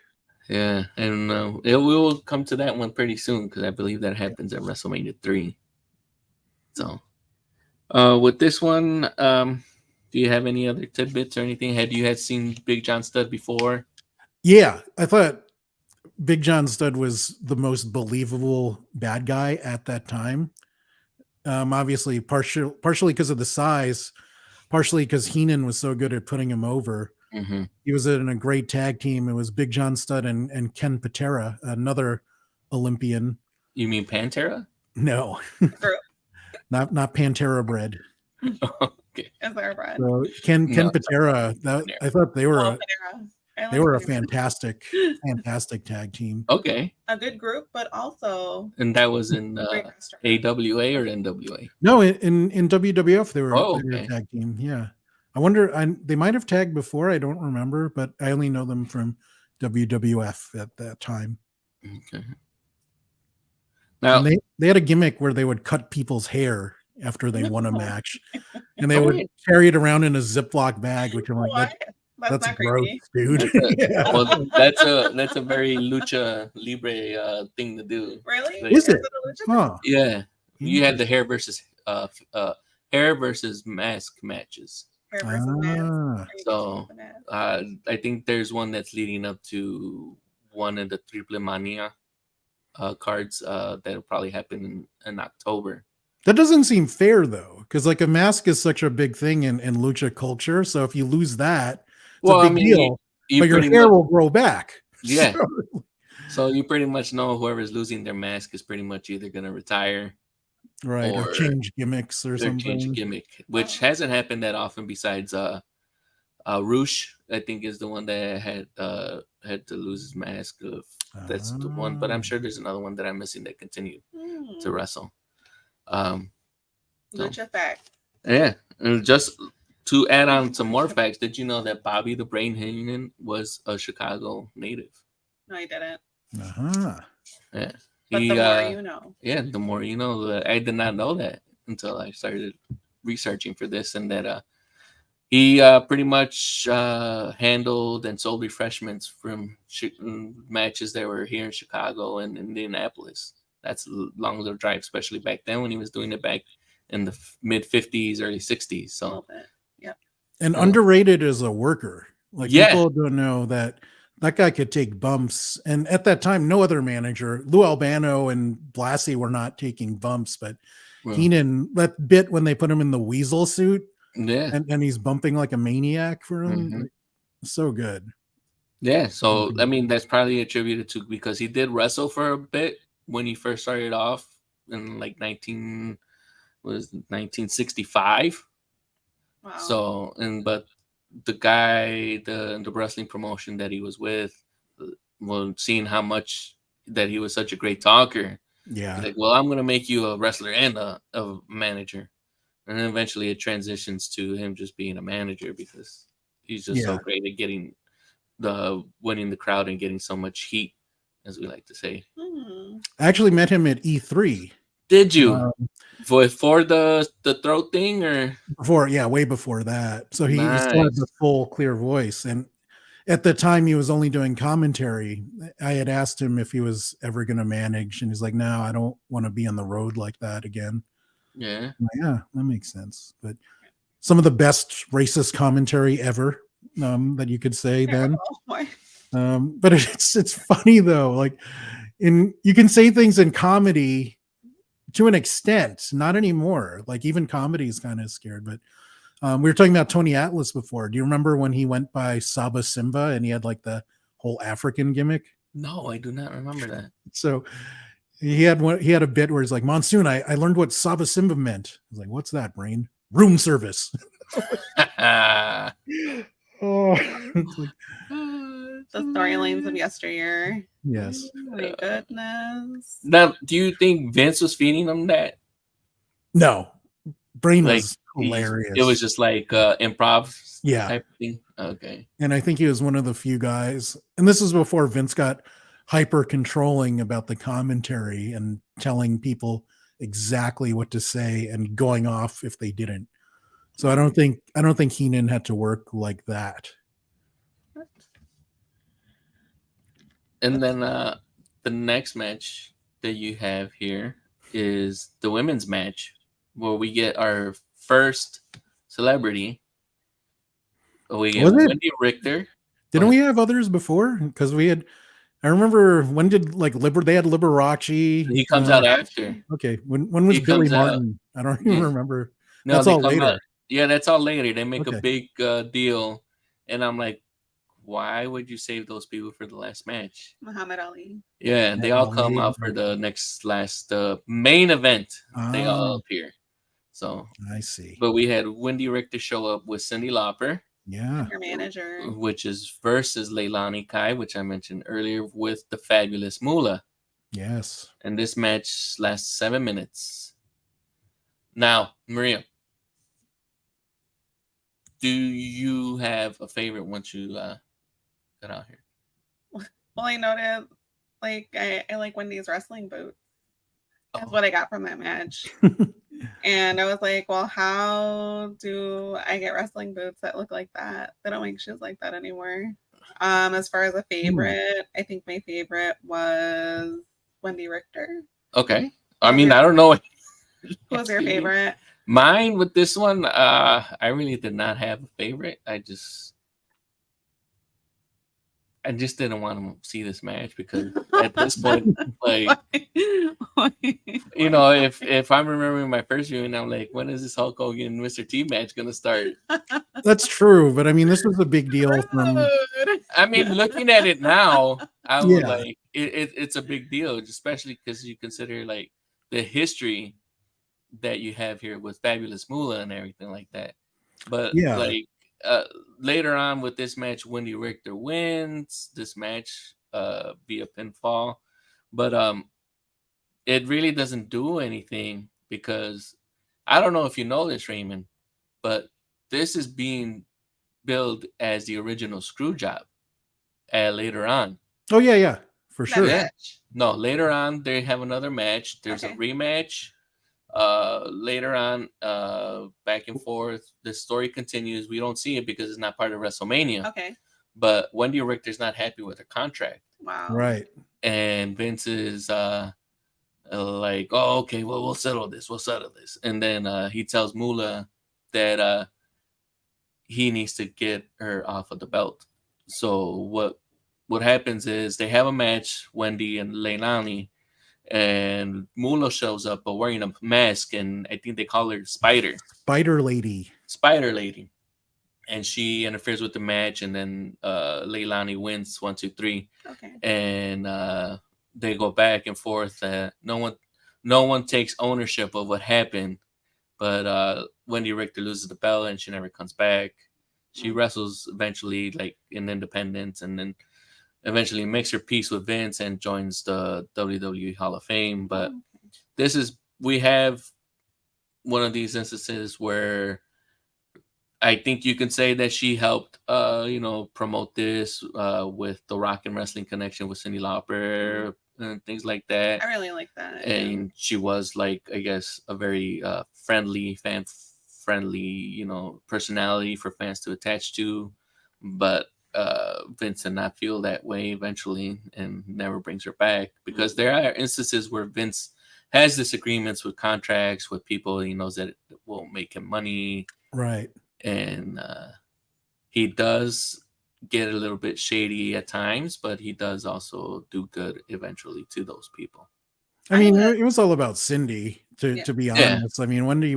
A: Yeah, and we will come to that one pretty soon because I believe that happens at WrestleMania 3. So, with this one, do you have any other tidbits or anything? Had you seen Big John Studd before?
C: Yeah, I thought Big John Studd was the most believable bad guy at that time. Obviously, partially because of the size, partially because Heenan was so good at putting him over. He was in a great tag team. It was Big John Studd and Ken Patera, another Olympian.
A: You mean Pantera?
C: No, not Pantera bread.
A: Okay.
C: So Ken Patera. I thought they were a fantastic tag team.
A: Okay,
B: a good group, but also.
A: And that was in AWA or NWA?
C: No, in WWF they were a tag team. Yeah, I wonder. They might have tagged before. I don't remember, but I only know them from WWF at that time.
A: Okay. Now
C: they had a gimmick where they would cut people's hair after they won a match, and they would carry it around in a Ziploc bag, which I'm like, that's gross, dude.
A: Well, that's a very lucha libre thing to do.
B: Really?
C: Is it?
B: Huh.
A: Yeah, you had the hair versus mask matches. So I think there's one that's leading up to one of the Triple Mania cards that'll probably happen in October.
C: That doesn't seem fair though, because like a mask is such a big thing in lucha culture. So if you lose that, it's a big deal. But your hair will grow back.
A: Yeah. So you pretty much know whoever's losing their mask is pretty much either going to retire,
C: right, or change gimmicks or something.
A: Change a gimmick, which hasn't happened that often. Besides, Roosh, I think, is the one that had to lose his mask. That's the one, but I'm sure there's another one that I'm missing that continued to wrestle.
B: Lucha fact.
A: Yeah, and just to add on some more facts, did you know that Bobby the Brain Heenan was a Chicago native?
B: No, I didn't.
A: Yeah.
B: But the more you know.
A: Yeah, the more you know. I did not know that until I started researching for this, and that he pretty much handled and sold refreshments from matches that were here in Chicago and Indianapolis. That's a long little drive, especially back then when he was doing it back in the mid 50s, early 60s. So,
B: yeah.
C: And underrated as a worker. Like people don't know that guy could take bumps. And at that time, no other manager, Lou Albano and Blassie were not taking bumps, but Heenan, that bit when they put him in the weasel suit, and he's bumping like a maniac for him, so good.
A: Yeah, so I mean that's probably attributed to because he did wrestle for a bit when he first started off in like 1965.
B: Wow.
A: So but the guy, the wrestling promotion that he was with, well, seeing how much that he was such a great talker, like, well, I'm gonna make you a wrestler and a manager, and then eventually it transitions to him just being a manager because he's just so great at winning the crowd and getting so much heat, as we like to say.
C: I actually met him at E3.
A: Did you? For the throat thing or
C: before? Yeah, way before that. So he still had the full clear voice. And at the time he was only doing commentary. I had asked him if he was ever going to manage, and he's like, no, I don't want to be on the road like that again.
A: Yeah.
C: Yeah, that makes sense. But some of the best racist commentary ever that you could say then. But it's funny though. Like you can say things in comedy to an extent, not anymore. Like even comedy is kind of scared, but We were talking about Tony Atlas before. Do you remember when he went by Saba Simba and he had like the whole African gimmick?
A: No, I do not remember that.
C: So he had a bit where he's like, Monsoon, I learned what Saba Simba meant. I was like, what's that, Brain? Room service. Oh, it's like,
B: The storylines of yesteryear.
C: yes.
B: My goodness.
A: Now, do you think Vince was feeding them that?
C: No, Brain
A: Like,
C: was hilarious.
A: It was just like improv
C: Yeah.
A: type of thing. Okay.
C: And I think he was one of the few guys, and this is before Vince got hyper controlling about the commentary and telling people exactly what to say and going off if they didn't. So I don't think Heenan had to work like that.
A: And then the next match that you have here is the women's match, where we get our first celebrity. We get Wendy Richter.
C: Didn't we have others before? Because we had. I remember when did like they had Liberace.
A: He comes out after.
C: Okay, when was Billy Martin? I don't even remember.
A: No,
C: that's all later.
A: Out. Yeah, that's all later. They make a big deal, and I'm like, why would you save those people for the last match?
B: Muhammad Ali.
A: Yeah, they all come out for the last main event. They all appear. So
C: I see.
A: But we had Wendy Richter show up with Cyndi Lauper.
C: Yeah.
B: Her manager.
A: Which is versus Leilani Kai, which I mentioned earlier, with the fabulous Moolah.
C: Yes.
A: And this match lasts 7 minutes. Now, Maria, do you have a favorite once you got out here?
B: Well, I noted, like, I like Wendy's wrestling boots. That's what I got from that match. And I was like, well, how do I get wrestling boots that look like that? They don't make shoes like that anymore. As far as a favorite, I think my favorite was Wendy Richter.
A: Okay. I mean, I don't know.
B: Who was your favorite?
A: Mine with this one, I really did not have a favorite. I just didn't want to see this match because at this point, like, you know, if I'm remembering my first viewing, I'm like, when is this Hulk Hogan Mr. T match gonna start?
C: That's true, but I mean, this was a big deal.
A: I mean, looking at it now, I was like, it's a big deal, especially because you consider like the history that you have here with Fabulous Moolah and everything like that. But like later on with this match, Wendy Richter wins this match via pinfall. But it really doesn't do anything because I don't know if you know this, Raymond, but this is being billed as the original screw job later on.
C: Oh, yeah, for sure.
A: Yeah. No, later on, they have another match. There's a rematch. Later on, back and forth. The story continues. We don't see it because it's not part of WrestleMania.
B: Okay.
A: But Wendy Richter's not happy with her contract.
B: Wow.
C: Right.
A: And Vince is like, oh, okay, well, we'll settle this. And then he tells Moolah that he needs to get her off of the belt. So what happens is they have a match, Wendy and Leilani, and Moolah shows up but wearing a mask, and I think they call her Spider Lady. And she interferes with the match, and then Leilani wins 1, 2, 3.
B: Okay.
A: And they go back and forth. No one takes ownership of what happened, but Wendy Richter loses the belt and she never comes back. She wrestles eventually like in Independence, and then eventually makes her peace with Vince and joins the WWE Hall of Fame. But we have one of these instances where I think you can say that she helped, promote this with the Rock and Wrestling connection with Cyndi Lauper and things like that.
B: I really like that.
A: And she was like, I guess, a very fan-friendly, personality for fans to attach to. But Vince did not feel that way eventually and never brings her back, because there are instances where Vince has disagreements with contracts with people he knows that it will make him money.
C: Right.
A: And he does get a little bit shady at times, but he does also do good eventually to those people.
C: I mean, it was all about Cyndi, to be honest. I mean, Wendy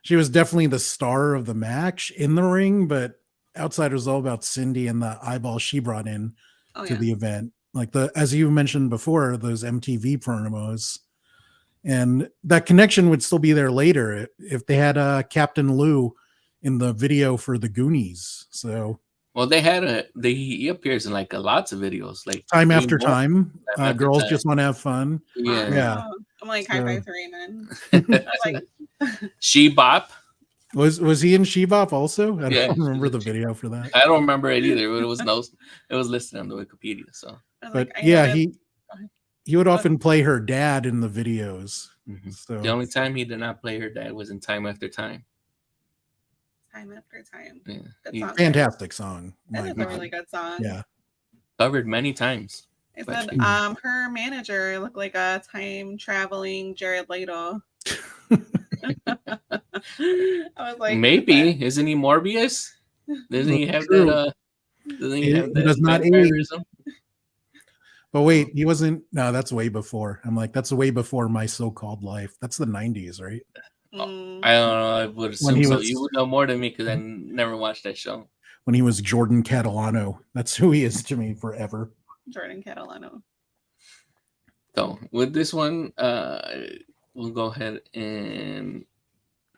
C: she was definitely the star of the match in the ring, but outside it was all about Cyndi and the eyeball she brought in
B: Oh,
C: to
B: yeah.
C: the event. Like as you mentioned before, those MTV promos. And that connection would still be there later if they had Captain Lou in the video for the Goonies. So,
A: well, he appears in like lots of videos, like
C: time
A: three
C: after
A: more.
C: time,
A: After
C: girls
A: time.
C: just want to have fun.
A: Yeah.
C: Yeah.
B: I'm like, high five to Raymond.
A: She Bop.
C: Was he in She-Bop also? I
A: Yeah,
C: don't remember
A: she's
C: the
A: in
C: video for that.
A: I don't remember it either, but it was listed on the Wikipedia. So,
C: But yeah, he would often play her dad in the videos.
A: mhm.
C: So
A: The only time he did not play her dad was in Time After Time.
B: Time After Time.
A: Yeah.
B: Good song.
C: fantastic song.
B: That is a really good song.
C: Yeah.
A: Covered many times.
B: I said her manager looked like a time traveling Jared Leto. I was like,
A: maybe isn't he Morbius? Doesn't he have that? Doesn't he have that?
C: Does not
A: vampirism?
C: But wait, he wasn't. No, that's way before. I'm like, that's way before My So-Called Life. That's the 90s, right?
A: I don't know. I would assume so. You would know more than me because I never watched that show.
C: When he was Jordan Catalano. That's who he is to me forever.
B: Jordan Catalano.
A: So with this one, we'll go ahead and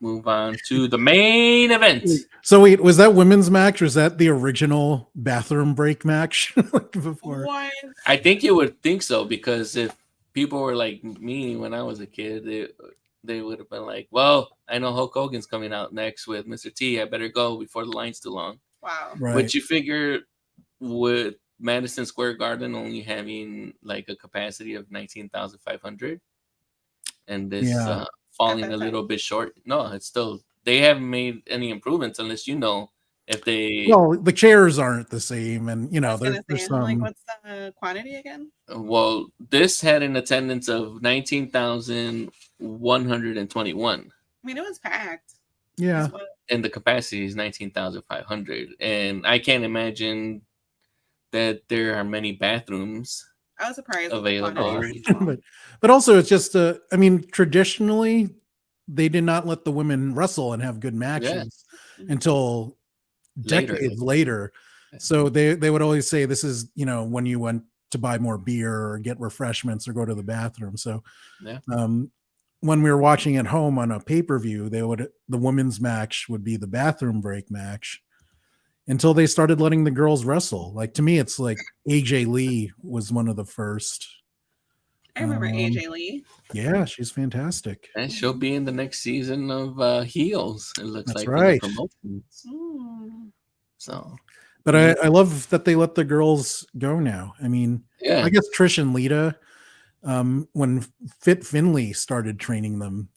A: move on to the main event.
C: So wait, was that women's match? Was that the original bathroom break match before?
B: What?
A: I think you would think so, because if people were like me when I was a kid, they would have been like, well, I know Hulk Hogan's coming out next with Mr. T. I better go before the line's too long.
B: Wow.
C: Right.
A: But you figure with Madison Square Garden only having like a capacity of 19,500 and this falling a little bit short. No, it's still, they haven't made any improvements unless if they.
C: Well, the chairs aren't the same, and there's some.
B: Like, what's the quantity again?
A: Well, this had an attendance of 19,121.
B: I mean, it was packed.
C: Yeah.
A: And the capacity is 19,500. And I can't imagine that there are many bathrooms.
B: I was surprised
A: available.
C: But also, it's just, traditionally, they did not let the women wrestle and have good matches until decades later. So they would always say, this is, when you went to buy more beer or get refreshments or go to the bathroom. So when we were watching at home on a pay-per-view, the women's match would be the bathroom break match until they started letting the girls wrestle. Like, to me, it's like AJ Lee was one of the first.
B: I remember AJ Lee.
C: Yeah, she's fantastic.
A: And she'll be in the next season of Heels. It looks
C: That's
A: like
C: right.
A: So,
C: but I love that they let the girls go now. I mean, I guess Trish and Lita, when Fit Finlay started training them,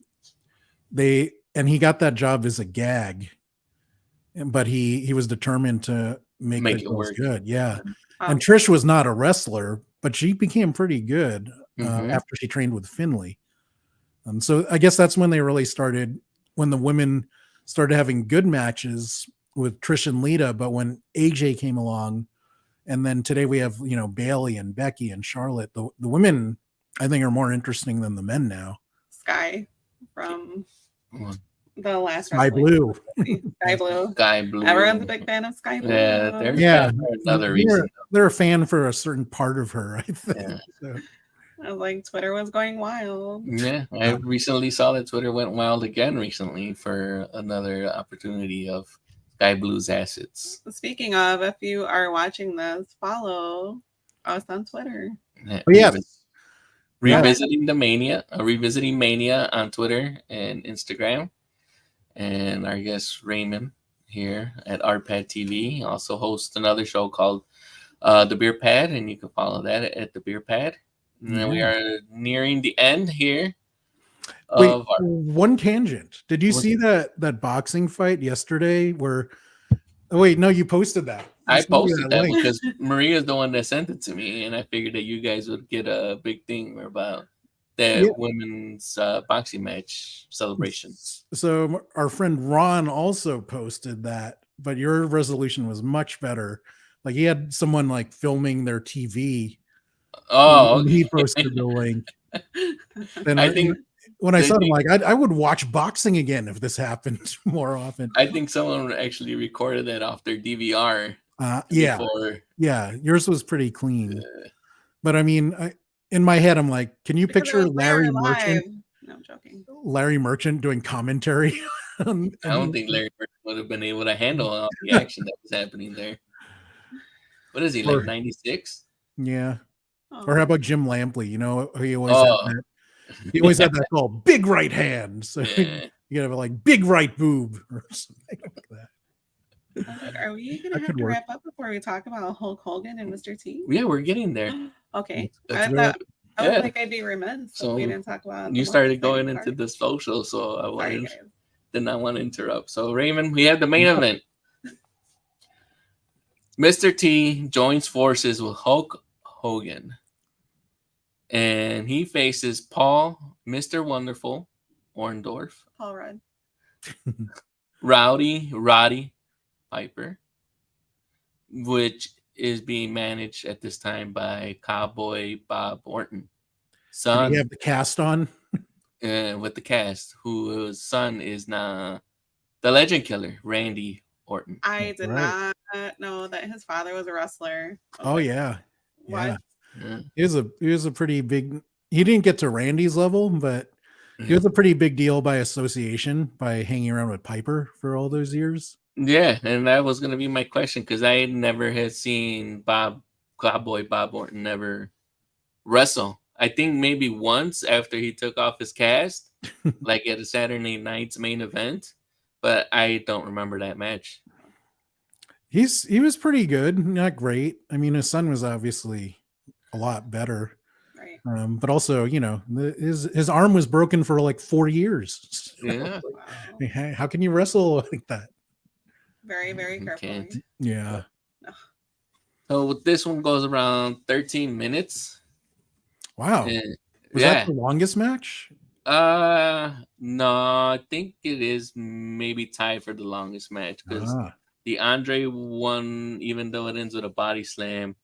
C: he got that job as a gag, but he was determined to make it work good. Yeah. And Trish was not a wrestler, but she became pretty good after she trained with Finlay. So I guess that's when they really started, when the women started having good matches with Trish and Lita. But when AJ came along, and then today we have, Bailey and Becky and Charlotte, the women, I think, are more interesting than the men now.
B: Sky from the last
C: Sky Blue.
B: Sky Blue.
A: Sky Blue.
B: Everyone's a big fan of Sky Blue.
A: Yeah, another reason.
C: They're a fan for a certain part of her, I think.
A: Yeah.
C: So.
B: I was like, Twitter was going wild.
A: Yeah, I recently saw that Twitter went wild again recently for another opportunity of Sky Blue's assets.
B: Speaking of, if you are watching this, follow us on Twitter.
A: Revisiting Mania on Twitter and Instagram. And our guest Raymond here at Artpad TV also hosts another show called The Beer Pad, and you can follow that at The Beer Pad. And then we are nearing the end here.
C: One tangent. Did you see that boxing fight yesterday where... Oh, wait, no, you posted that.
A: I posted that because Maria's the one that sent it to me, and I figured that you guys would get a big thing about that women's boxing match celebration.
C: So our friend Ron also posted that, but your resolution was much better. Like, he had someone like filming their TV.
A: Oh,
C: he posted the link.
A: And I think
C: when I saw it, I'm like, I would watch boxing again if this happened more often.
A: I think someone actually recorded that off their DVR.
C: Yeah.
A: Before.
C: Yeah. Yours was pretty clean. But I mean, in my head, I'm like, can you picture Larry Merchant?
B: No, I'm joking.
C: Larry Merchant doing commentary.
A: I don't think Larry Merchant would have been able to handle all the action that was happening there. What is he, like 96?
C: Yeah. Oh. Or how about Jim Lampley? You know, he always had that. He always had that called big right hand. So you gotta have like big right boob or something like that.
B: Are we gonna have to wrap up before we talk about Hulk Hogan and Mr. T?
A: Yeah, we're getting there.
B: Okay. I was like, I'd be remiss if we didn't talk about.
A: You started going into the social, so I did not want to interrupt. So Raymond, we have the main event. Mr. T joins forces with Hulk Hogan, and he faces Paul, Mr. Wonderful, Orndorff,
B: Paul Rudd,
A: Roddy Piper, which is being managed at this time by Cowboy Bob Orton. Son,
C: did he have the cast on?
A: With the cast, whose son is now the Legend Killer, Randy Orton.
B: I did not know that his father was a wrestler.
C: Oh yeah.
B: What?
C: Yeah. He was a pretty big. He didn't get to Randy's level, but he was a pretty big deal by association by hanging around with Piper for all those years.
A: Yeah, and that was going to be my question because I never had seen Cowboy Bob Orton ever wrestle. I think maybe once after he took off his cast, like at a Saturday night's main event, but I don't remember that match.
C: He was pretty good, not great. I mean, his son was obviously a lot better,
B: right?
C: But also, you know, his arm was broken for like 4 years.
A: Yeah,
C: wow. How can you wrestle like that?
B: Very, very careful.
C: Yeah.
A: So this one goes around 13 minutes.
C: Wow. Was that the longest match?
A: No, I think it is maybe tied for the longest match because the Andre one, even though it ends with a body slam,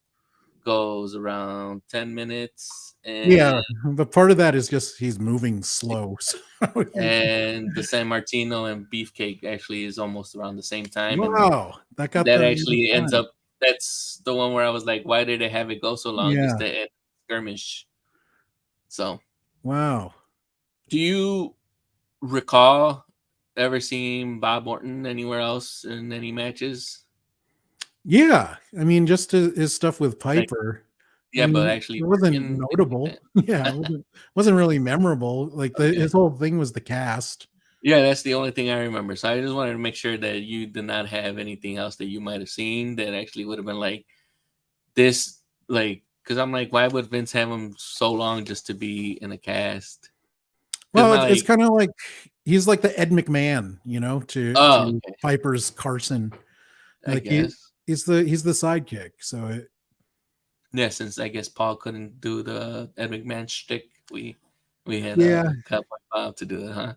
A: goes around 10 minutes. And
C: yeah, but part of that is just he's moving slow.
A: And the Sammartino and Beefcake actually is almost around the same time.
C: Wow,
A: that actually ends up. That's the one where I was like, why did they have it go so long? Just to end skirmish. So,
C: wow.
A: Do you recall ever seeing Bob Orton anywhere else in any matches?
C: Yeah, I mean, just his stuff with Piper.
A: But actually,
C: it wasn't notable. Yeah, it wasn't really memorable. Like his whole thing was the cast.
A: Yeah, that's the only thing I remember. So I just wanted to make sure that you did not have anything else that you might have seen that actually would have been like this, like. Because I'm like, why would Vince have him so long just to be in a cast?
C: Well, it's kind of like he's like the Ed McMahon, you know, to Piper's Carson. Like he's the sidekick. So
A: since I guess Paul couldn't do the Ed McMahon shtick, we had Cowboy Bob to do it, huh?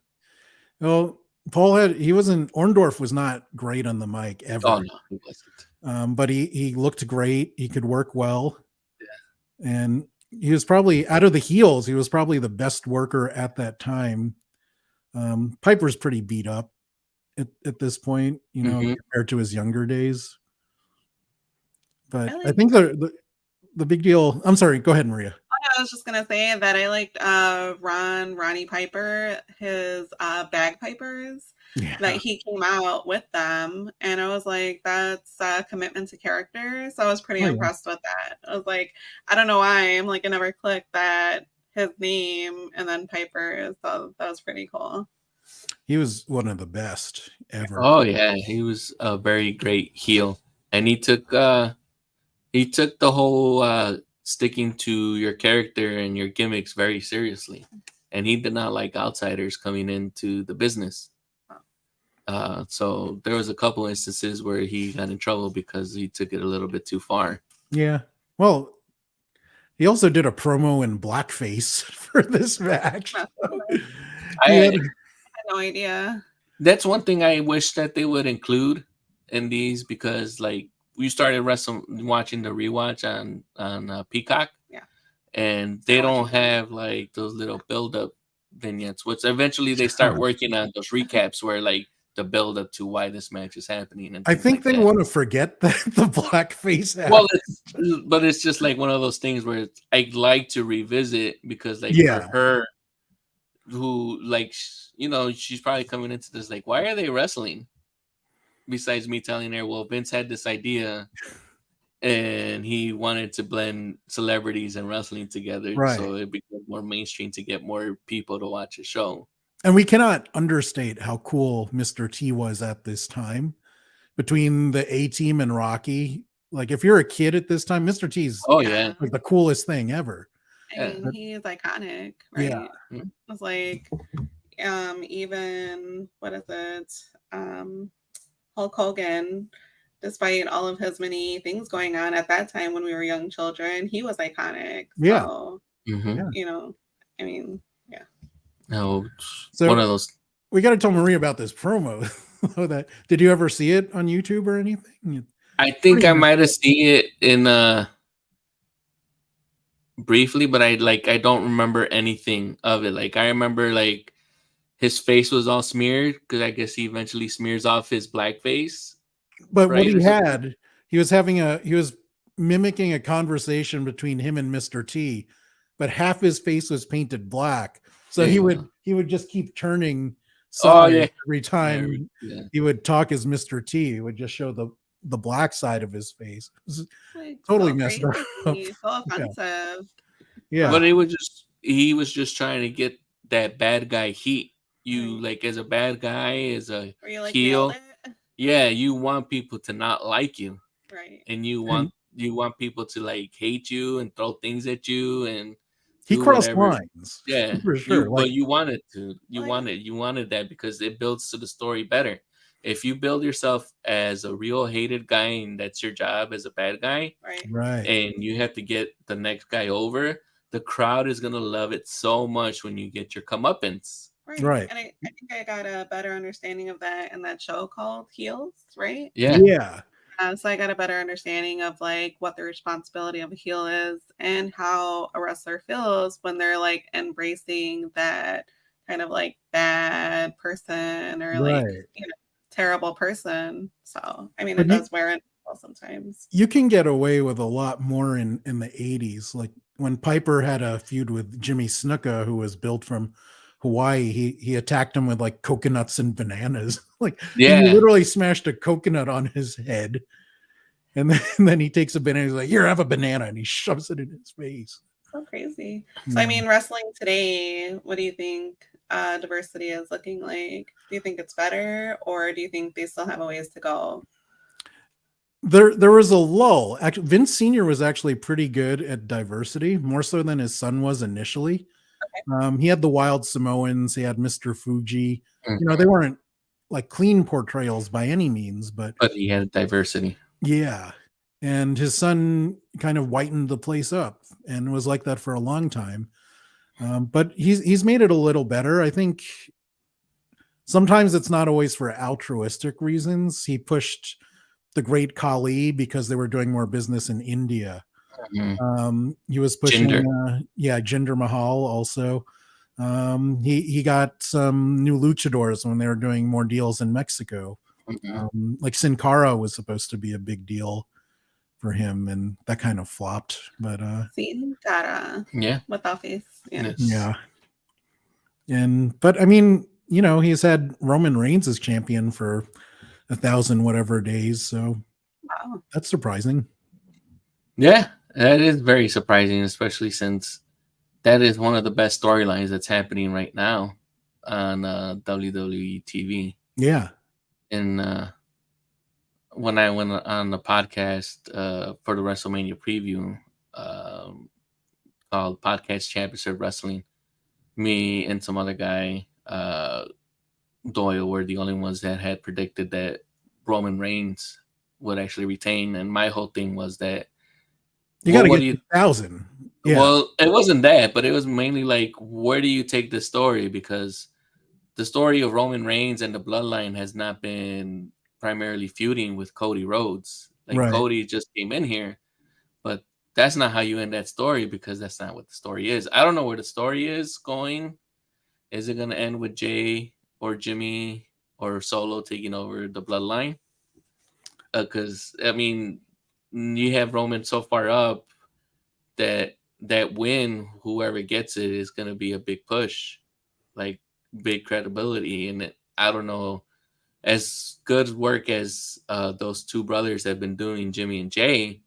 C: Well, Orndorff was not great on the mic ever.
A: Oh no, he wasn't.
C: But he looked great. He could work well. And he was probably out of the heels. He was probably the best worker at that time. Piper's pretty beat up at this point, you know, compared to his younger days. But I think the big deal. I'm sorry. Go ahead, Maria.
B: I was just gonna say that I liked Ronnie Piper, his bagpipers. That he came out with them, and I was like, that's a commitment to character. So I was pretty impressed with that. I was like, I don't know why I'm like, it never clicked that his name and then Piper. So that was pretty cool.
C: He was one of the best ever.
A: Oh yeah, he was a very great heel, and he took the whole sticking to your character and your gimmicks very seriously, and he did not like outsiders coming into the business. So there was a couple instances where he got in trouble because he took it a little bit too far.
C: Yeah. Well, he also did a promo in blackface for this match.
B: I had no idea.
A: That's one thing I wish that they would include in these because, like, we started watching the rewatch on Peacock.
B: Yeah.
A: And they don't have like those little build-up vignettes, which eventually they start working on those recaps where like the build up to why this match is happening. And
C: I think
A: like
C: they
A: that.
C: want to forget the blackface.
A: Well, but it's just like one of those things where I'd like to revisit because like for her, who like she's probably coming into this like, why are they wrestling? Besides me telling her, well, Vince had this idea and he wanted to blend celebrities and wrestling together, so it became more mainstream to get more people to watch a show.
C: And we cannot understate how cool Mr. T was at this time. Between the A-Team and Rocky, like if you're a kid at this time, Mr. T's like the coolest thing ever.
B: I mean, he is iconic, right? Yeah. It's like even what is it? Hulk Hogan, despite all of his many things going on at that time when we were young children, he was iconic.
C: Yeah.
B: So, I mean, yeah.
A: No,
C: so
A: one of those.
C: We got to tell Marie about this promo. Did you ever see it on YouTube or anything?
A: I think I might have seen it in briefly, but I don't remember anything of it. Like I remember like his face was all smeared because I guess he eventually smears off his black face.
C: But what he had, he was mimicking a conversation between him and Mr. T, but half his face was painted black. So he would just keep turning every time he would talk as Mr. T. He would just show the black side of his face. Like, totally messed up.
B: So offensive.
C: Yeah.
A: But he was just trying to get that bad guy heat. You like as a bad guy, as a heel. Yeah, you want people to not like you.
B: Right.
A: And you want people to like hate you and throw things at you and
C: he crossed lines.
A: Yeah,
C: for sure.
A: But you wanted to. You wanted that because it builds to the story better. If you build yourself as a real hated guy and that's your job as a bad guy,
C: right,
A: and you have to get the next guy over, the crowd is gonna love it so much when you get your comeuppance.
B: Right. And I think I got a better understanding of that in that show called Heels, right?
C: Yeah.
B: So I got a better understanding of like what the responsibility of a heel is and how a wrestler feels when they're like embracing that kind of like bad person or like terrible person. So I mean, it does wear in sometimes.
C: You can get away with a lot more in the 80s, like when Piper had a feud with Jimmy Snuka, who was built from Hawaii. He attacked him with like coconuts and bananas. Like he literally smashed a coconut on his head, and then he takes a banana. He's like, "Here, have a banana," and he shoves it in his face.
B: So crazy. So I mean, wrestling today, what do you think diversity is looking like? Do you think it's better, or do you think they still have a ways to go?
C: There was a lull. Actually, Vince Sr. was actually pretty good at diversity, more so than his son was initially. He had the Wild Samoans. He had Mr. Fuji. They weren't like clean portrayals by any means, but
A: he had diversity.
C: Yeah, and his son kind of whitened the place up, and was like that for a long time. But he's made it a little better. I think sometimes it's not always for altruistic reasons. He pushed the Great Khali because they were doing more business in India. He was pushing Jinder Mahal also. He got some new luchadors when they were doing more deals in Mexico. Like Sin Cara was supposed to be a big deal for him, and that kind of flopped. But
B: Sin Cara, with that face,
C: but I mean, he's had Roman Reigns as champion for 1,000 whatever days, so that's surprising.
A: Yeah, that is very surprising, especially since that is one of the best storylines that's happening right now on WWE TV.
C: Yeah.
A: And when I went on the podcast for the WrestleMania preview called Podcast Championship Wrestling, me and some other guy, Doyle, were the only ones that had predicted that Roman Reigns would actually retain. And my whole thing was that
C: you got to get 1,000. Yeah.
A: Well, it wasn't that, but it was mainly like, where do you take the story? Because the story of Roman Reigns and the bloodline has not been primarily feuding with Cody Rhodes. Like Cody just came in here, but that's not how you end that story, because that's not what the story is. I don't know where the story is going, Is it going to end with Jay or Jimmy or Solo taking over the bloodline? Because I mean, you have Roman so far up that win, whoever gets it, is going to be a big push, like big credibility. And I don't know, as good work as those two brothers have been doing, Jimmy and Jay,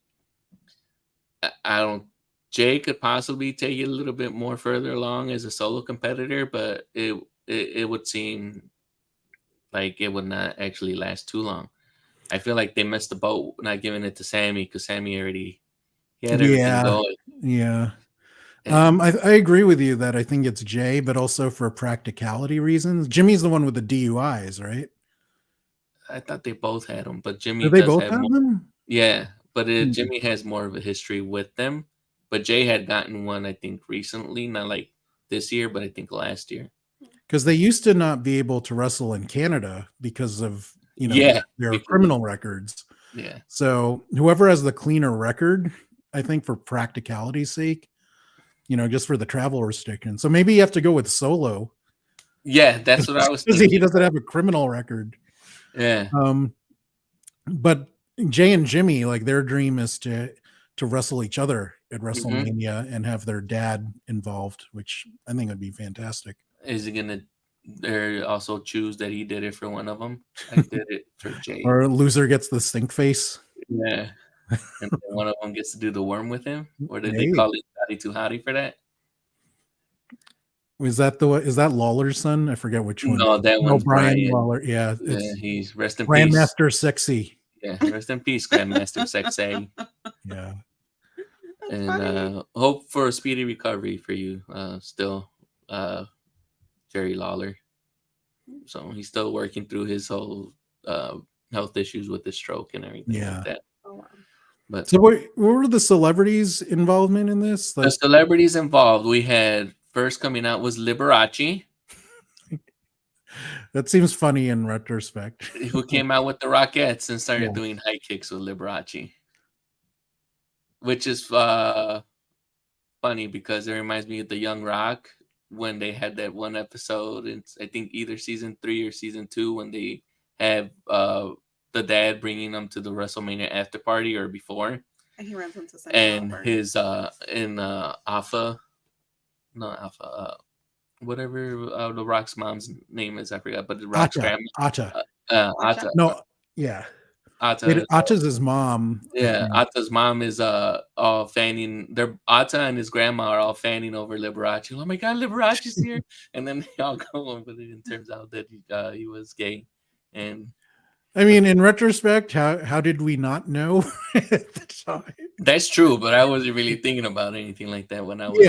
A: I don't. Jay could possibly take it a little bit more further along as a solo competitor, but it would seem like it would not actually last too long. I feel like they missed the boat not giving it to Sammy, because Sammy already had everything going.
C: Yeah. I agree with you that I think it's Jay, but also for practicality reasons. Jimmy's the one with the DUIs, right?
A: I thought they both had them, but Jimmy
C: Do they
A: does
C: both
A: have
C: have
A: more.
C: them?
A: Yeah, but Jimmy has more of a history with them. But Jay had gotten one, I think, recently, not like this year, but I think last year.
C: Because they used to not be able to wrestle in Canada because of their criminal records.
A: Yeah.
C: So whoever has the cleaner record, I think for practicality's sake, just for the travel restriction. So maybe you have to go with Solo.
A: Yeah, that's what I was thinking.
C: Because he doesn't have a criminal record.
A: Yeah.
C: But Jay and Jimmy, like their dream is to wrestle each other at WrestleMania and have their dad involved, which I think would be fantastic.
A: Is he gonna also choose that he did it for one of them? I did it for Jay.
C: Or loser gets the stink face.
A: Yeah. And then one of them gets to do the worm with him? Or did they call it Hottie Too Hottie for that?
C: Is that Lawler's son? I forget which one.
A: No, that one's Brian
C: Lawler. Yeah,
A: he's rest in
C: Grandmaster
A: peace.
C: Sexy.
A: Yeah, rest in peace, Grandmaster Sexy.
C: Yeah.
A: And hope for a speedy recovery for you, still, Jerry Lawler. So he's still working through his whole health issues with his stroke and everything like that.
B: Oh, wow.
A: But
C: so what were the celebrities' involvement in this?
A: The celebrities involved, we had first coming out was Liberace.
C: That seems funny in retrospect.
A: Who came out with the Rockettes and started doing high kicks with Liberace. Which is funny because it reminds me of the Young Rock when they had that one episode. It's I think either season 3 or season 2 when they have the dad bringing them to the WrestleMania after party or before.
B: And he runs into Cyndi
A: and
B: Lauper.
A: his whatever the Rock's mom's name is, I forgot, but the Rock's grandma.
C: Atta.
A: Atta.
C: No, yeah.
A: Atta.
C: Atta's his mom.
A: Yeah, Atta's mom is all fanning. Atta and his grandma are all fanning over Liberace. Oh my God, Liberace's here! And then they all go over it. It turns out that he was gay. And
C: I mean, in retrospect, how did we not know at the time?
A: That's true, but I wasn't really thinking about anything like that when I was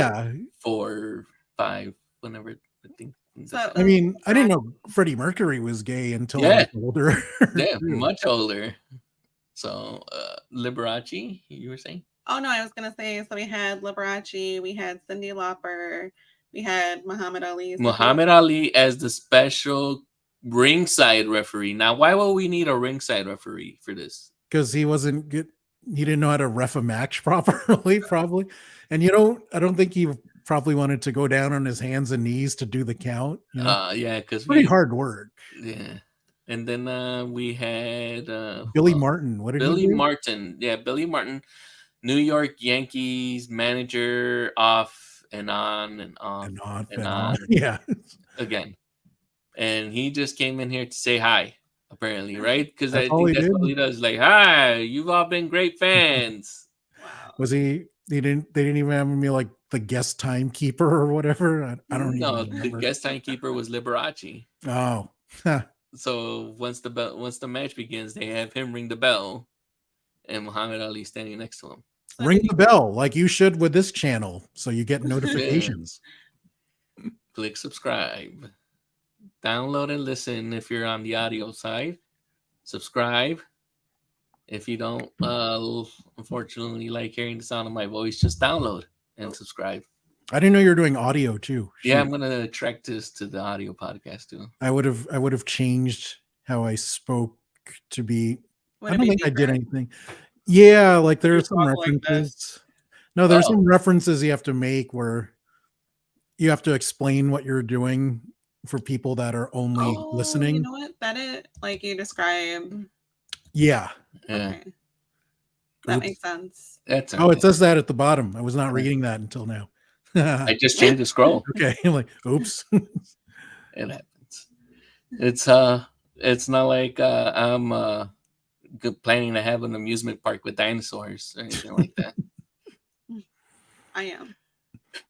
A: 4 or 5. Whenever I think.
B: So,
C: I mean, I didn't know Freddie Mercury was gay until I was older.
A: Yeah, much older. So, Liberace, you were saying?
B: Oh, no, I was going to say, so we had Liberace, we had Cyndi Lauper, we had Muhammad Ali.
A: Muhammad Ali as the special ringside referee. Now, why will we need a ringside referee for this?
C: Because he wasn't good. He didn't know how to ref a match properly, probably. And I don't think he probably wanted to go down on his hands and knees to do the count.
A: Yeah, because
C: pretty hard work.
A: Yeah. And then we had
C: Billy Martin. What did he do?
A: Billy Martin. Yeah, Billy Martin, New York Yankees manager, off and on and off and on.
C: Yeah.
A: Again. And he just came in here to say hi, apparently, right? Because I
C: all
A: think
C: he
A: that's
C: did.
A: what he does. Like, hi, you've all been great fans.
B: Wow.
C: Was he? They didn't even have me like the guest timekeeper or whatever. I don't know.
A: No, the guest timekeeper was Liberace.
C: Oh.
A: So once the match begins, they have him ring the bell, and Muhammad Ali standing next to him.
C: Ring the bell like you should with this channel, so you get notifications.
A: Click subscribe, download and listen if you're on the audio side. Subscribe. If you don't, unfortunately, like hearing the sound of my voice, just download and subscribe.
C: I didn't know you were doing audio too.
A: Yeah, I'm gonna track this to the audio podcast too.
C: I would have changed how I spoke to be. I don't think I did anything. Yeah, like there are some references. No, there's some references you have to make where you have to explain what you're doing for people that are only
B: You
C: listening.
B: know what? That it like you describe.
C: Yeah.
A: Yeah.
B: Okay. That
C: Oops.
B: makes sense.
A: That's
C: Oh,
A: okay.
C: it says that at the bottom. I was not
A: Yeah.
C: reading that until now.
A: I just changed the scroll.
C: Okay. Like, oops.
A: It happens. It's not like I'm planning to have an amusement park with dinosaurs or anything like that.
B: I am.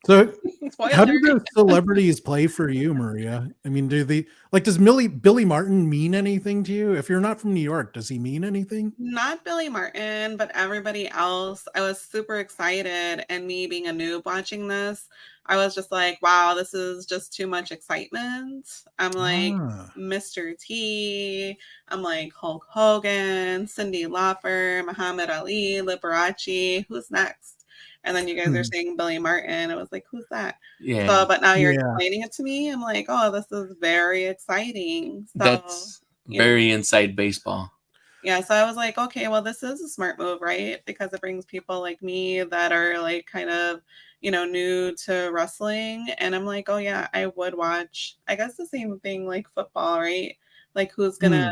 C: So
B: Spoiler.
C: how do the celebrities play for you, Maria? I mean, do they like, does Billy Martin mean anything to you? If you're not from New York, does he mean anything?
B: Not Billy Martin, but everybody else. I was super excited, and me being a noob watching this, I was just like, wow, this is just too much excitement. I'm like Mr. T, I'm like Hulk Hogan, Cyndi Lauper, Muhammad Ali, Liberace. Who's next? And then you guys are saying Billy Martin. I was like, who's that?
A: Yeah.
B: So, but now you're explaining it to me. I'm like, oh, this is very exciting. So,
A: That's very inside baseball.
B: Yeah, so I was like, okay, well, this is a smart move, right? Because it brings people like me that are like kind of, new to wrestling. And I'm like, oh, yeah, I would watch, I guess the same thing like football, right? Like who's gonna,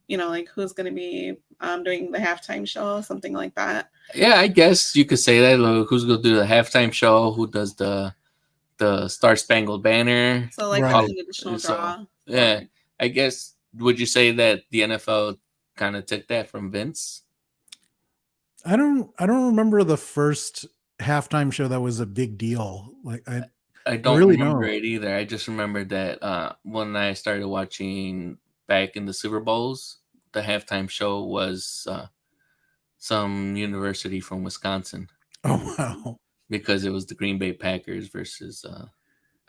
B: who's gonna be doing the halftime show, something like that.
A: Yeah, I guess you could say that. Like, who's gonna do the halftime show? Who does the Star Spangled Banner?
B: So like that's an additional draw.
A: Yeah, I guess. Would you say that the NFL kind of took that from Vince?
C: I don't remember the first halftime show that was a big deal. Like
A: I don't really remember it either. I just remember that when I started watching back in the Super Bowls, the halftime show was some university from Wisconsin.
C: Oh wow!
A: Because it was the Green Bay Packers versus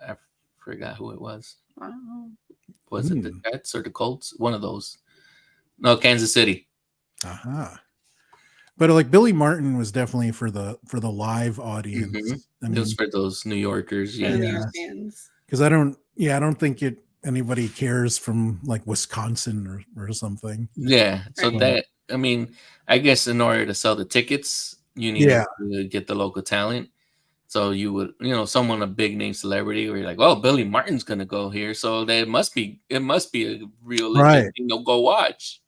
A: I forgot who it was.
B: Wow.
A: Was it the Jets or the Colts? One of those. No, Kansas City.
C: But like Billy Martin was definitely for the live audience.
A: I mean, it was for those New Yorkers,
C: because I don't think anybody cares from like Wisconsin or something.
A: Yeah, so that, I mean, I guess in order to sell the tickets, you need to get the local talent. So you would, someone, a big name celebrity, where you're like, oh, Billy Martin's gonna go here, so it must be a real legit thing to go watch.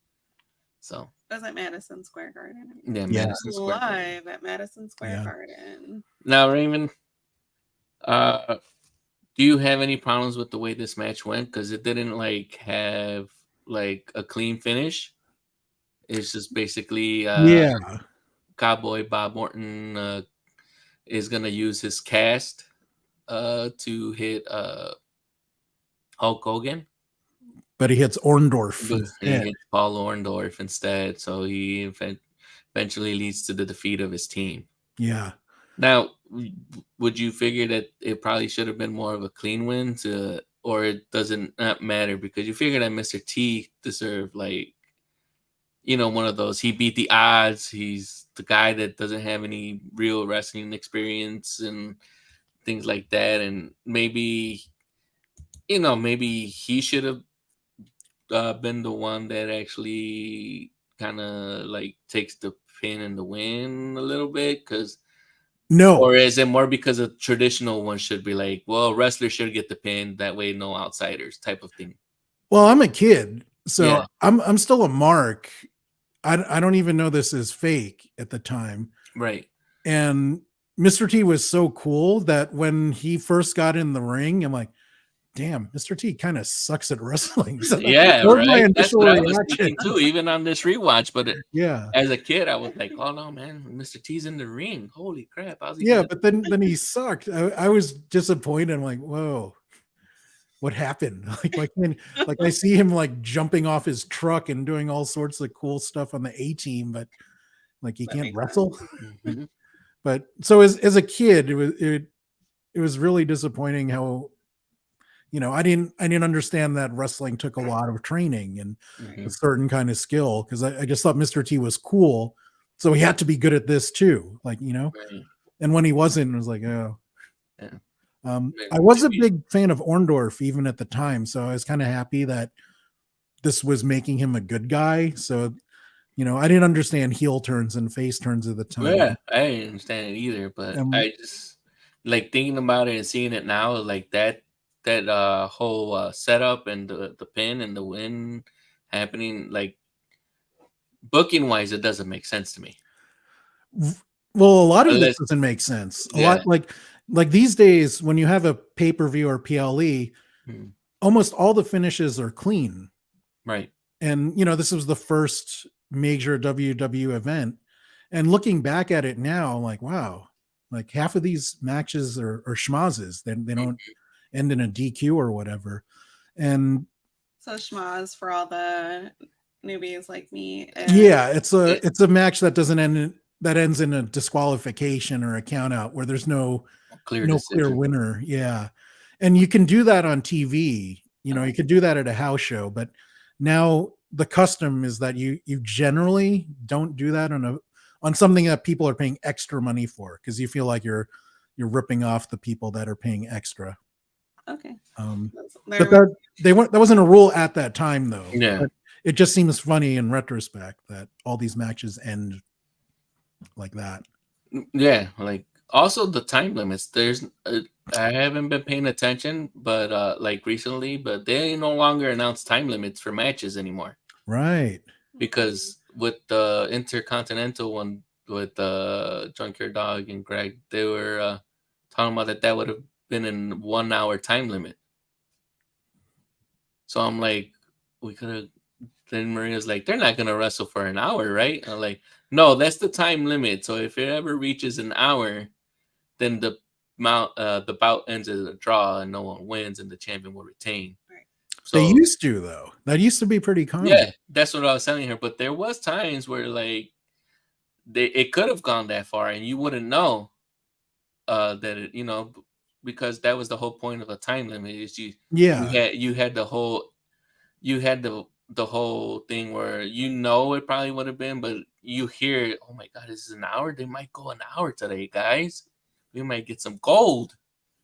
A: So
B: it was at Madison Square Garden.
A: Yeah, Madison Square
B: Garden. Live at Madison Square Garden.
A: Now, Raymond, do you have any problems with the way this match went? Because it didn't have a clean finish. It's just basically Cowboy Bob Orton is gonna use his cast to hit Hulk Hogan.
C: But he hits Orndorff.
A: He hits Paul Orndorff instead, so he eventually leads to the defeat of his team.
C: Yeah.
A: Now, would you figure that it probably should have been more of a clean win, or it doesn't not matter because you figure that Mr. T deserved one of those? He beat the odds. He's the guy that doesn't have any real wrestling experience and things like that, and maybe he should have been the one that actually kind of takes the pin and the win a little bit, or is it more because a traditional one should be like, well, wrestler should get the pin, that way no outsiders type of thing?
C: Well, I'm a kid, so I'm still a mark. I don't even know this is fake at the time,
A: right?
C: And Mr. T was so cool that when he first got in the ring, I'm like, damn, Mr. T kind of sucks at wrestling. So
A: right. That's what I was thinking too, even on this rewatch. But as a kid, I was like, oh no, man, Mr. T's in the ring. Holy crap.
C: But then he sucked. I was disappointed. I'm like, whoa, what happened? Like I see him jumping off his truck and doing all sorts of cool stuff on the A-team, but he can't wrestle.
A: Mm-hmm.
C: But so as a kid, it was really disappointing how, I didn't understand that wrestling took a lot of training and a certain kind of skill, because I just thought Mr. T was cool, so he had to be good at this too, and when he wasn't, it was like, oh. I was a big fan of Orndorff even at the time, so I was kind of happy that this was making him a good guy. So I didn't understand heel turns and face turns at the time.
A: I didn't understand it either, but like thinking about it and seeing it now, like that whole setup and the pin and the win happening, like booking wise, it doesn't make sense to me.
C: Well, a lot of
A: Unless,
C: this doesn't make sense. A
A: yeah,
C: lot like these days when you have a pay-per-view or PLE, almost all the finishes are clean.
A: right.
C: And this was the first major WW event. And looking back at it now, I'm like, wow, like half of these matches are schmazes. They don't end in a DQ or whatever. And
B: So schmaz for all the newbies like me.
C: yeah, it's a match that doesn't end that ends in a disqualification or a count out where there's no clear winner. Yeah. And you can do that on TV. You can do that at a house show, but now the custom is that you generally don't do that on something that people are paying extra money for, because you feel like you're ripping off the people that are paying extra.
B: Okay.
C: But that wasn't a rule at that time though.
A: Yeah.
C: But it just seems funny in retrospect that all these matches end like that.
A: Yeah, like also the time limits. There's I haven't been paying attention, but like recently, but they no longer announce time limits for matches anymore.
C: Right.
A: Because with the Intercontinental one with Junkyard Dog and Greg, they were talking about that would have been in 1 hour time limit. So I'm like, we could have. Then Maria's like, they're not gonna wrestle for an hour, right? I'm like, no, that's the time limit. So if it ever reaches an hour, then the bout ends as a draw and no one wins and the champion will retain.
B: Right.
C: So, they used to though. That used to be pretty common.
A: Yeah, that's what I was telling her. But there was times where like it could have gone that far and you wouldn't know that it, because that was the whole point of a time limit. Is you had the whole the whole thing where it probably would have been, but you hear, oh my god, this is an hour. They might go an hour today, guys. We might get some gold,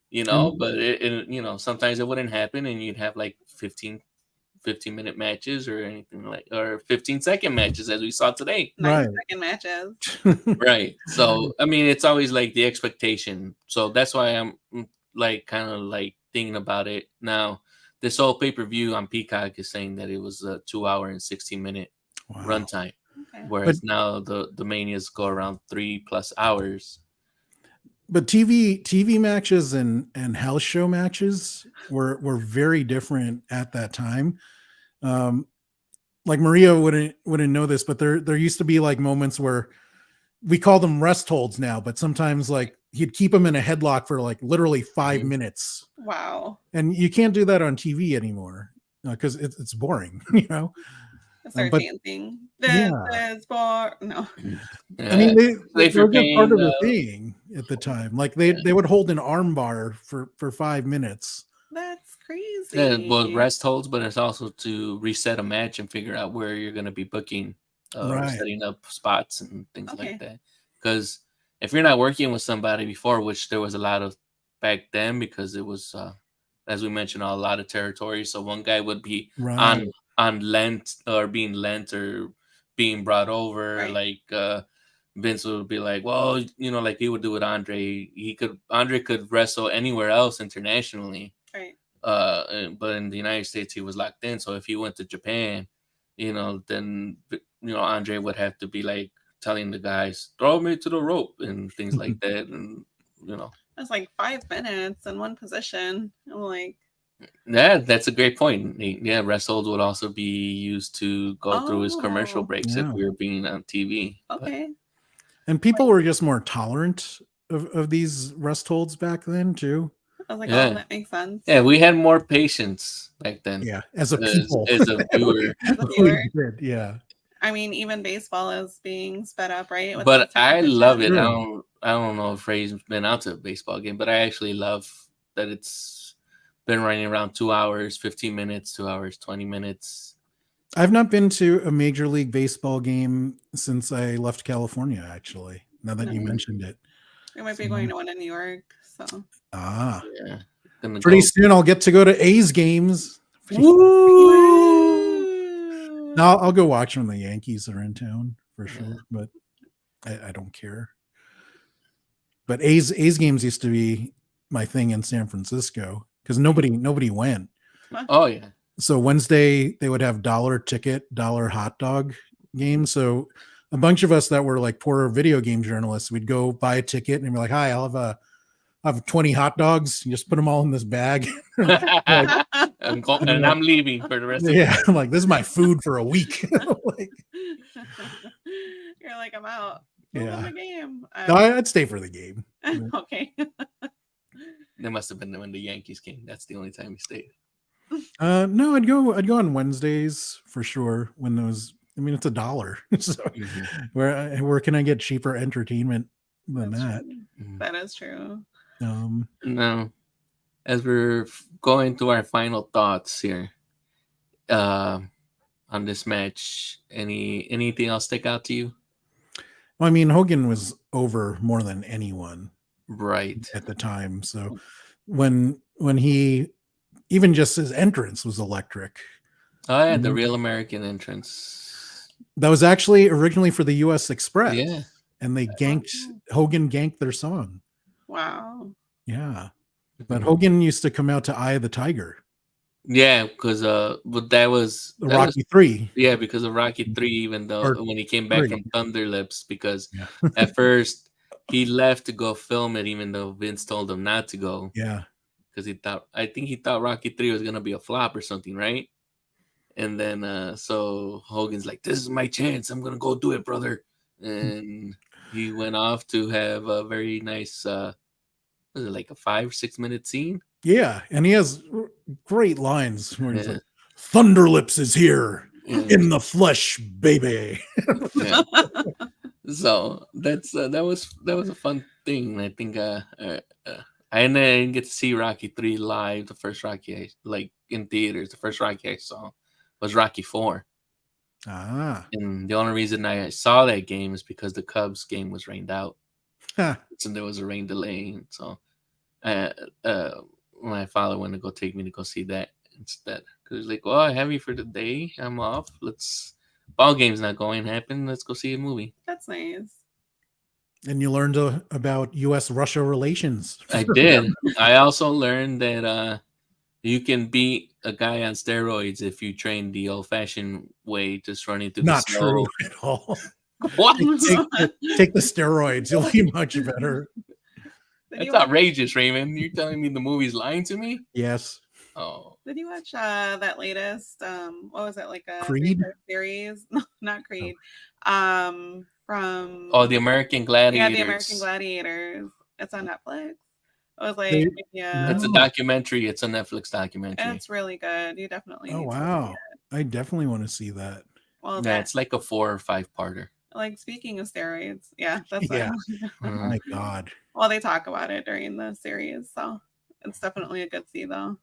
A: But it sometimes it wouldn't happen, and you'd have like 15-minute matches or anything or 15-second matches as we saw today.
B: 9-second matches.
A: Right. So I mean, it's always like the expectation. So that's why I'm like kind of like thinking about it now. This whole pay-per-view on Peacock is saying that it was a 2 hour and 16-minute runtime, whereas now the manias go around 3+ hours.
C: But TV matches and house show matches were very different at that time. Like Maria wouldn't know this, but there used to be like moments where we call them rest holds now, but sometimes like he'd keep them in a headlock for like literally 5 minutes.
B: Wow.
C: And you can't do that on TV anymore because it's boring,
B: The 13th thing. It's boring. No.
C: I mean, they were part of the thing at the time. Like they would hold an arm bar for 5 minutes.
B: That's crazy.
A: Yeah, well, rest holds, but it's also to reset a match and figure out where you're going to be booking, or setting up spots and things like that. Because if you're not working with somebody before, which there was a lot of back then, because it was, as we mentioned, a lot of territory. So one guy would be on Lent or being lent or being brought over. Like Vince would be like, well, like he would do with Andre. Andre could wrestle anywhere else internationally.
B: Right.
A: But in the United States, he was locked in. So if he went to Japan, then Andre would have to be like telling the guys, throw me to the rope and things like that. And
B: it's like 5 minutes in one position. I'm like,
A: yeah, that's a great point. Yeah, rest holds would also be used to go through his commercial breaks if we were being on TV.
B: Okay.
C: And people were just more tolerant of these rest holds back then too.
B: I was like, that makes sense.
A: Yeah, we had more patience back then.
C: Yeah, as a people.
A: As a viewer.
C: Yeah.
B: I mean, even baseball is being sped up, right?
A: But I love it. I don't know if Ray's been out to a baseball game, but I actually love that it's been running around 2 hours, 15 minutes, 2 hours, 20 minutes.
C: I've not been to a Major League Baseball game since I left California, actually, now that you mentioned it.
B: We might be going to one in New York. So.
A: Yeah.
C: Pretty soon I'll get to go to A's games.
B: Woo!
C: No, I'll go watch when the Yankees are in town for sure, but I don't care. But A's games used to be my thing in San Francisco because nobody went.
A: Oh yeah.
C: So Wednesday they would have $1 ticket, $1 hot dog games. So a bunch of us that were like poor video game journalists, we'd go buy a ticket and be like, "Hi, I'll have 20 hot dogs. You just put them all in this bag."
A: And I'm leaving for the rest of
C: Yeah, I'm like, this is my food for a week. Like,
B: You're like, I'm out.
C: Yeah.
B: The game.
C: no, I'd stay for the game.
B: Okay.
A: There must have been when the Yankees came. That's the only time we stayed.
C: No, I'd go on Wednesdays for sure. When those, I mean, it's $1. So where can I get cheaper entertainment than that?
B: True. That is true.
A: No, as we're going to our final thoughts here, on this match, anything else stick out to you?
C: Well, I mean, Hogan was over more than anyone,
A: right,
C: at the time. So when he, even just his entrance was electric.
A: Oh yeah, the Real American entrance.
C: That was actually originally for the U.S. Express.
A: Yeah,
C: and they Hogan ganked their song.
B: Wow.
C: Yeah, but Hogan used to come out to Eye of the Tiger.
A: Yeah, because but that was
C: Rocky 3.
A: Yeah, because of Rocky 3, even though when he came back from Thunder Lips, because at first he left to go film it, even though Vince told him not to go.
C: Yeah,
A: because I think he thought Rocky 3 was gonna be a flop or something, right? And then so Hogan's like, "This is my chance. I'm gonna go do it, brother." And he went off to have a very nice, was it like a 5-6 minute scene?
C: Yeah, and he has great lines where he's like, "Thunder Lips is here in the flesh, baby."
A: So that was a fun thing. I think I didn't get to see Rocky 3 live. The first Rocky in theaters. The first Rocky I saw was Rocky 4. And the only reason I saw that game is because the Cubs game was rained out. So there was a rain delay. So my father wanted to go take me to go see that instead. Because he's like, "Well, I have you for the day. I'm off. Ball game's not going to happen. Let's go see a movie."
B: That's nice.
C: And you learned about U.S.-Russia relations.
A: I did. I also learned that you can beat a guy on steroids if you train the old-fashioned way, just running through
C: Not
A: the snow.
C: true at all.
A: What?
C: Take the steroids. You'll be much better.
A: That's outrageous, Raymond. You're telling me the movie's lying to me?
C: Yes.
A: Oh.
B: Did you watch that latest? What was it, like a
C: Creed
B: series? No, not Creed. From
A: the American Gladiators.
B: Yeah, the American Gladiators. It's on Netflix. It was like
A: It's a documentary. It's a Netflix documentary.
B: And it's really good. You definitely.
C: Oh wow! I definitely want to see that.
B: Well,
A: it's like a 4 or 5-parter.
B: Like, speaking of steroids, that's
C: Oh my god.
B: Well, they talk about it during the series, so it's definitely a good see, though.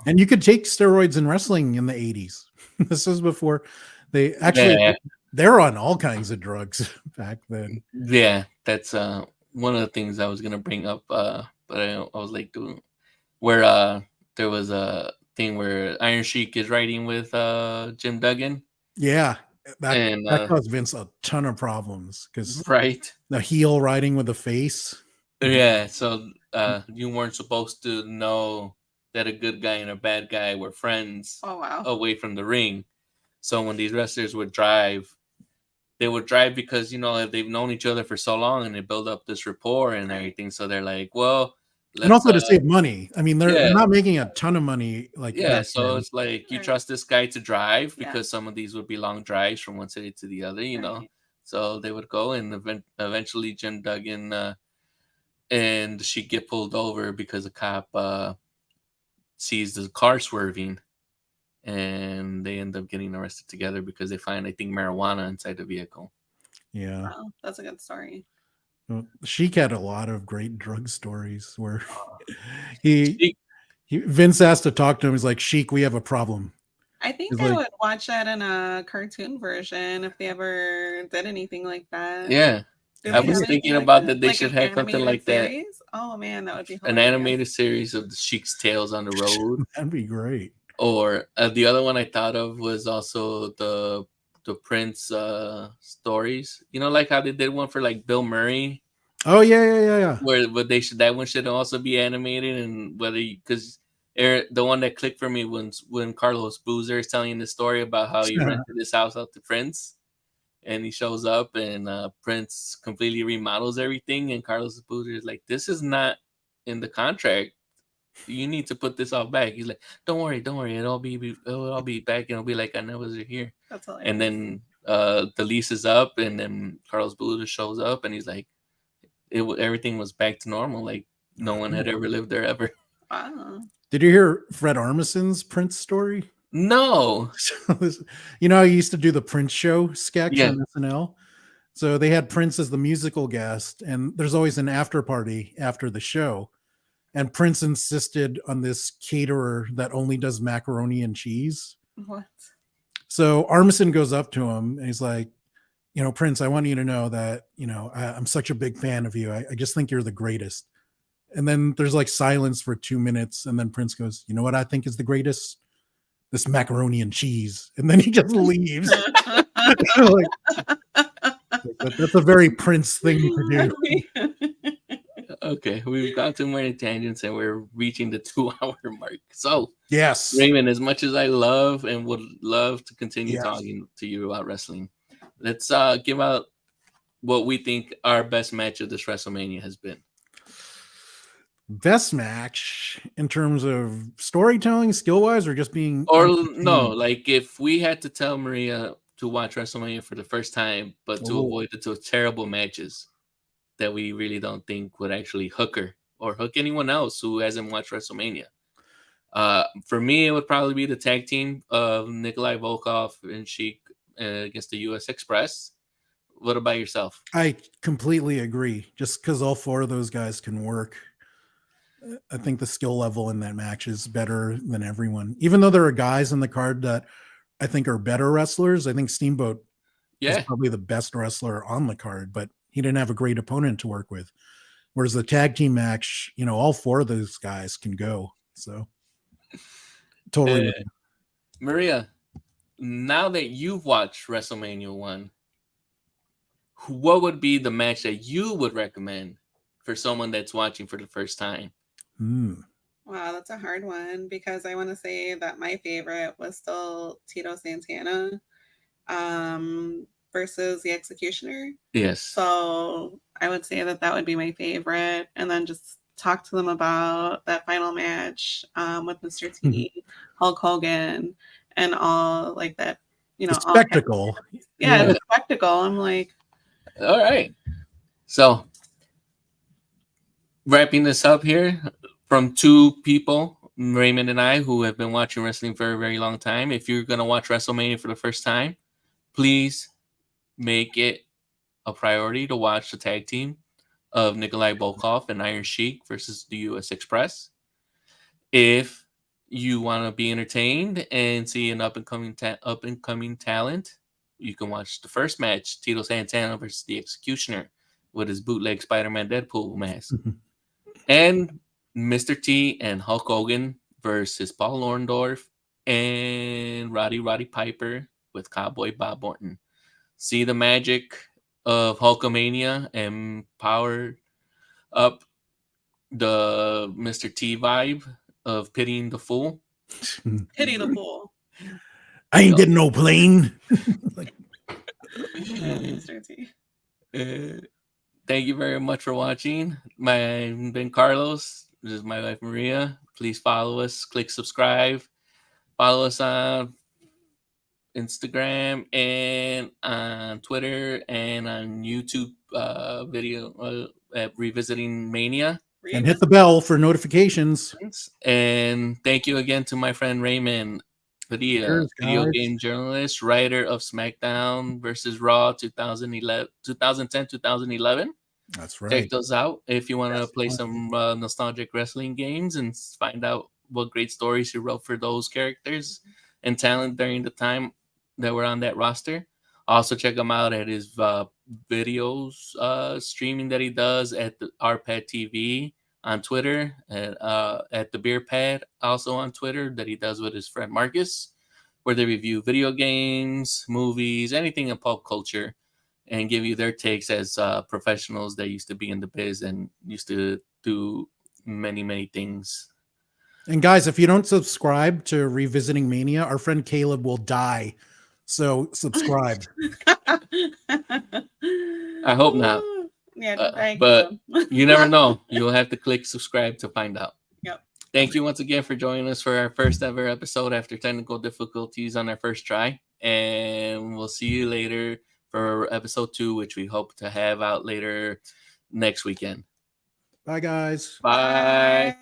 C: And you could take steroids in wrestling in the 80s. This was before they actually they're on all kinds of drugs back then.
A: Yeah, that's one of the things I was gonna bring up. But I was like doing where there was a thing where Iron Sheik is riding with Jim Duggan.
C: Yeah, that caused Vince a ton of problems because the heel riding with the face.
A: Yeah, so you weren't supposed to know that a good guy and a bad guy were friends.
B: Oh wow!
A: Away from the ring. So when these wrestlers would drive, they would drive because they've known each other for so long and they build up this rapport and everything. So they're like, well.
C: And also to save money. I mean, they're not making a ton of money.
A: So it's like you trust this guy to drive because some of these would be long drives from one city to the other, know. So they would go, and eventually Jim Duggan and Sheik get pulled over because a cop sees the car swerving, and they end up getting arrested together because they find, I think, marijuana inside the vehicle.
C: Yeah,
B: wow, that's a good story.
C: Sheik had a lot of great drug stories where Vince asked to talk to him. He's like, "Sheik, we have a problem."
B: I think I would watch that in a cartoon version if they ever did anything like that.
A: Yeah. I was thinking about that they should have something like that.
B: Oh man, that would be hilarious.
A: An animated series of the Sheik's Tales on the Road.
C: That'd be great.
A: Or the other one I thought of was also the Prince stories. Like how they did one for like Bill Murray
C: Oh yeah.
A: But that one should also be animated, and whether because the one that clicked for me was when Carlos Boozer is telling the story about how he rented his house out to Prince, and he shows up and Prince completely remodels everything, and Carlos Boozer is like, "This is not in the contract. You need to put this all back." He's like, don't worry, it'll all be back, and it'll be like I never was here.
B: That's hilarious.
A: And then the lease is up, and then Carlos Boozer shows up, and he's like, everything was back to normal, like no one had ever lived there ever.
B: Wow.
C: Did you hear Fred Armisen's Prince story?
A: No.
C: You know, I used to do the Prince show sketch
A: Yeah.
C: on SNL. So they had Prince as the musical guest, and there's always an after party after the show. And Prince insisted on this caterer that only does macaroni and cheese.
B: What?
C: So Armisen goes up to him and he's like, you know, Prince, I want you to know that, you know, I'm such a big fan of you. I just think you're the greatest. And then there's like silence for 2 minutes. And then Prince goes, you know what I think is the greatest? This macaroni and cheese. And then he just leaves. That's a very Prince thing to do.
A: Okay, we've gone too many tangents and we're reaching the 2-hour mark. So,
C: yes,
A: Raymond, as much as I love and would love to continue talking to you about wrestling, let's give out what we think our best match of this WrestleMania has been.
C: Best match in terms of storytelling, skill wise, or just being,
A: or no, like if we had to tell Maria to watch WrestleMania for the first time, but to avoid the 2 terrible matches that we really don't think would actually hook her or hook anyone else who hasn't watched WrestleMania. For me, it would probably be the tag team of Nikolai, Volkoff, and Sheik against the US Express. What about yourself?
C: I completely agree. Just because all 4 of those guys can work, I think the skill level in that match is better than everyone. Even though there are guys in the card that I think are better wrestlers, I think Steamboat is probably the best wrestler on the card, but he didn't have a great opponent to work with. Whereas the tag team match, you know, all 4 of those guys can go. So totally.
A: Maria, now that you've watched WrestleMania 1, what would be the match that you would recommend for someone that's watching for the first time?
B: Wow, that's a hard one because I want to say that my favorite was still Tito Santana versus the Executioner.
A: Yes.
B: So I would say that would be my favorite. And then just talk to them about that final match with Mr. T, Hulk Hogan, and all like that, you know,
C: the spectacle.
B: The spectacle. I'm like,
A: all right. So wrapping this up here from 2 people, Raymond and I, who have been watching wrestling for a very long time. If you're going to watch WrestleMania for the first time, please make it a priority to watch the tag team of Nikolai Volkoff and Iron Sheik versus the US Express. If you want to be entertained and see an up-and-coming talent, you can watch the first match, Tito Santana versus the Executioner, with his bootleg Spider-Man Deadpool mask. And Mr. T and Hulk Hogan versus Paul Orndorff and Roddy Piper with Cowboy Bob Orton. See the magic of Hulkamania and power up the Mr. T vibe of pitying the fool.
B: Pity the fool.
C: I ain't getting no plane.
B: Mr. T.
A: Thank you very much for watching. I've been Carlos. This is my wife, Maria. Please follow us. Click subscribe. Follow us on Instagram and on Twitter and on YouTube video at Revisiting Mania.
C: And hit the bell for notifications.
A: And thank you again to my friend Raymond Padilla, video game journalist, writer of SmackDown versus Raw 2010-2011.
C: That's right.
A: Check those out if you want to play some nostalgic wrestling games and find out what great stories he wrote for those characters and talent during the time that were on that roster. Also check him out at his videos streaming that he does at the RPad TV on Twitter, at the Beer Pad also on Twitter that he does with his friend Marcus, where they review video games, movies, anything in pop culture. and give you their takes as professionals that used to be in the biz and used to do many things.
C: And guys, if you don't subscribe to Revisiting Mania, our friend Caleb will die. So subscribe.
A: I hope not.
B: Yeah,
A: but you never know. You'll have to click subscribe to find out.
B: Yep.
A: Thank you once again for joining us for our first ever episode after technical difficulties on our first try. And we'll see you later for episode 2, which we hope to have out later next weekend.
C: Bye, guys.
A: Bye.